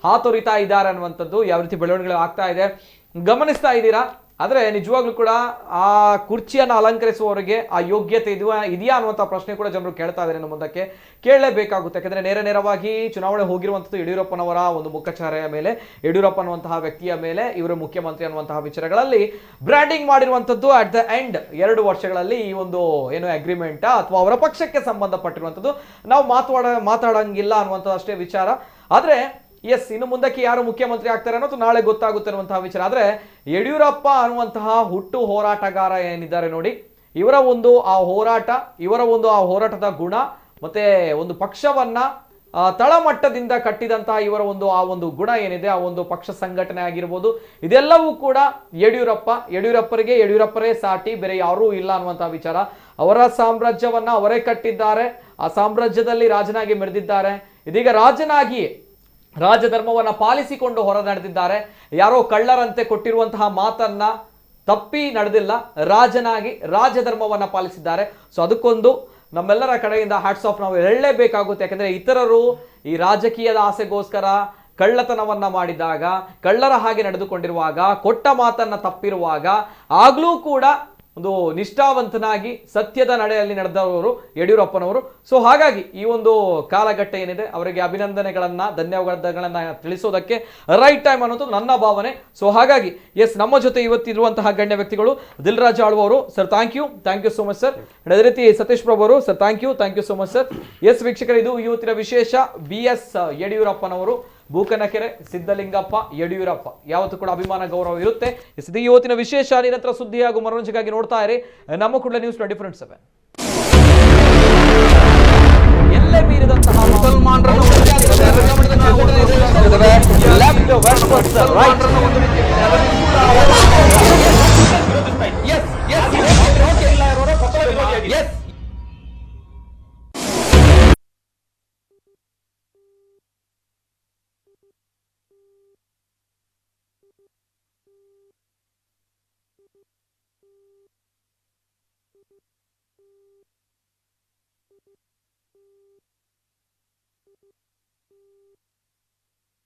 ಹಾತೊರಿತಾ ಇದ್ದಾರೆ ಅನ್ನುವಂಥದ್ದು ಯಾವ ರೀತಿ ಬೆಳವಣಿಗೆ ಆಗ್ತಾ ಇದೆ ಗಮನಿಸ್ತಾ ಇದ್ದೀರಾ. ಆದರೆ ನಿಜವಾಗ್ಲೂ ಕೂಡ ಆ ಕುರ್ಚಿಯನ್ನು ಅಲಂಕರಿಸುವವರಿಗೆ ಆ ಯೋಗ್ಯತೆ ಇದೆಯಾ ಅನ್ನುವಂಥ ಪ್ರಶ್ನೆ ಕೂಡ ಜನರು ಕೇಳ್ತಾ ಇದ್ದಾರೆ. ಇನ್ನು ಮುಂದಕ್ಕೆ ಕೇಳಲೇಬೇಕಾಗುತ್ತೆ. ಯಾಕಂದರೆ ನೇರವಾಗಿ ಚುನಾವಣೆ ಹೋಗಿರುವಂಥದ್ದು ಯಡಿಯೂರಪ್ಪನವರ ಒಂದು ಮುಖಚಾರೆಯ ಮೇಲೆ, ಯಡಿಯೂರಪ್ಪ ಅನ್ನುವಂತಹ ವ್ಯಕ್ತಿಯ ಮೇಲೆ ಇವರು ಮುಖ್ಯಮಂತ್ರಿ ಅನ್ನುವಂತಹ ವಿಚಾರಗಳಲ್ಲಿ ಬ್ರ್ಯಾಂಡಿಂಗ್ ಮಾಡಿರುವಂಥದ್ದು. ಅಟ್ ದ ಎಂಡ್ 2 ವರ್ಷಗಳಲ್ಲಿ ಈ ಒಂದು ಏನು ಅಗ್ರಿಮೆಂಟ್ ಅಥವಾ ಅವರ ಪಕ್ಷಕ್ಕೆ ಸಂಬಂಧಪಟ್ಟಿರುವಂಥದ್ದು ನಾವು ಮಾತಾಡಂಗಿಲ್ಲ ಅನ್ನುವಂಥದ್ದು ಅಷ್ಟೇ ವಿಚಾರ. ಆದರೆ ಎಸ್, ಇನ್ನು ಮುಂದಕ್ಕೆ ಯಾರು ಮುಖ್ಯಮಂತ್ರಿ ಆಗ್ತಾರೆ ಅನ್ನೋದು ನಾಳೆ ಗೊತ್ತಾಗುತ್ತೆ ಅನ್ನುವಂತಹ ವಿಚಾರ. ಆದರೆ ಯಡಿಯೂರಪ್ಪ ಅನ್ನುವಂತಹ ಹುಟ್ಟು ಹೋರಾಟಗಾರ ಏನಿದ್ದಾರೆ ನೋಡಿ, ಇವರ ಒಂದು ಆ ಹೋರಾಟದ ಗುಣ ಮತ್ತೆ ಒಂದು ಪಕ್ಷವನ್ನ ತಳಮಟ್ಟದಿಂದ ಕಟ್ಟಿದಂತಹ ಇವರ ಆ ಒಂದು ಗುಣ ಏನಿದೆ, ಆ ಒಂದು ಪಕ್ಷ ಸಂಘಟನೆ ಆಗಿರ್ಬೋದು, ಇದೆಲ್ಲವೂ ಕೂಡ ಯಡಿಯೂರಪ್ಪರೇ ಸಾಟಿ, ಬೇರೆ ಯಾರೂ ಇಲ್ಲ ಅನ್ನುವಂತಹ ವಿಚಾರ. ಅವರ ಸಾಮ್ರಾಜ್ಯವನ್ನ ಅವರೇ ಕಟ್ಟಿದ್ದಾರೆ, ಆ ಸಾಮ್ರಾಜ್ಯದಲ್ಲಿ ರಾಜನಾಗಿ ಮೆರೆದಿದ್ದಾರೆ. ಇದೀಗ ರಾಜಧರ್ಮವನ್ನ ಪಾಲಿಸಿಕೊಂಡು ಹೊರ ನಡೆದಿದ್ದಾರೆ. ಯಾರೋ ಕಳ್ಳರಂತೆ ಕೊಟ್ಟಿರುವಂತಹ ಮಾತನ್ನ ತಪ್ಪಿ ನಡೆದಿಲ್ಲ, ರಾಜನಾಗಿ ರಾಜಧರ್ಮವನ್ನ ಪಾಲಿಸಿದ್ದಾರೆ. ಸೊ ಅದಕ್ಕೊಂದು ನಮ್ಮೆಲ್ಲರ ಕಡೆಯಿಂದ ಹ್ಯಾಟ್ಸ್ ಆಫ್ ನಾವು ಹೇಳಲೇಬೇಕಾಗುತ್ತೆ. ಯಾಕಂದ್ರೆ ಇತರರು ಈ ರಾಜಕೀಯದ ಆಸೆಗೋಸ್ಕರ ಕಳ್ಳತನವನ್ನ ಮಾಡಿದಾಗ, ಕಳ್ಳರ ಹಾಗೆ ನಡೆದುಕೊಂಡಿರುವಾಗ, ಕೊಟ್ಟ ಮಾತನ್ನ ತಪ್ಪಿರುವಾಗ, ಆಗ್ಲೂ ಕೂಡ ಒಂದು ನಿಷ್ಠಾವಂತನಾಗಿ ಸತ್ಯದ ನಡೆಯಲ್ಲಿ ನಡೆದವರು ಯಡಿಯೂರಪ್ಪನವರು. ಸೊ ಹಾಗಾಗಿ ಈ ಒಂದು ಕಾಲಘಟ್ಟ ಏನಿದೆ ಅವರಿಗೆ ಅಭಿನಂದನೆಗಳನ್ನ, ಧನ್ಯವಾದಗಳನ್ನ ತಿಳಿಸೋದಕ್ಕೆ ರೈಟ್ ಟೈಮ್ ಅನ್ನೋದು ನನ್ನ ಭಾವನೆ. ಸೊ ಹಾಗಾಗಿ ಎಸ್, ನಮ್ಮ ಜೊತೆ ಇವತ್ತಿರುವಂತಹ ಗಣ್ಯ ವ್ಯಕ್ತಿಗಳು ದಿಲ್ರಾಜ್ ಆಳ್ವ ಅವರು, sir thank you so much sir. ಅದೇ ರೀತಿ ಸತೀಶ್ ಪ್ರಭು ಅವರು, sir thank you so much sir. Yes ವೀಕ್ಷಕರು, ಇದು ಇವತ್ತಿನ ವಿಶೇಷ. BS ಯಡಿಯೂರಪ್ಪನವರು, ಬೂಕನಕೆರೆ ಸಿದ್ದಲಿಂಗಪ್ಪ ಯಡಿಯೂರಪ್ಪ, ಯಾವತ್ತೂ ಕೂಡ ಅಭಿಮಾನ ಗೌರವ ಇರುತ್ತೆ. ಇದು ಇವತ್ತಿನ ವಿಶೇಷ. ನಿರಂತರ ಸುದ್ದಿ ಹಾಗೂ ಮನೋರಂಜನೆಗಾಗಿ ನೋಡ್ತಾ ಇರಿ ನಮ್ಮ ಕೂಡಲೇ ನ್ಯೂಸ್ 24/7. ಎಲ್ಲೇ ಮೀರಿದಂತಹ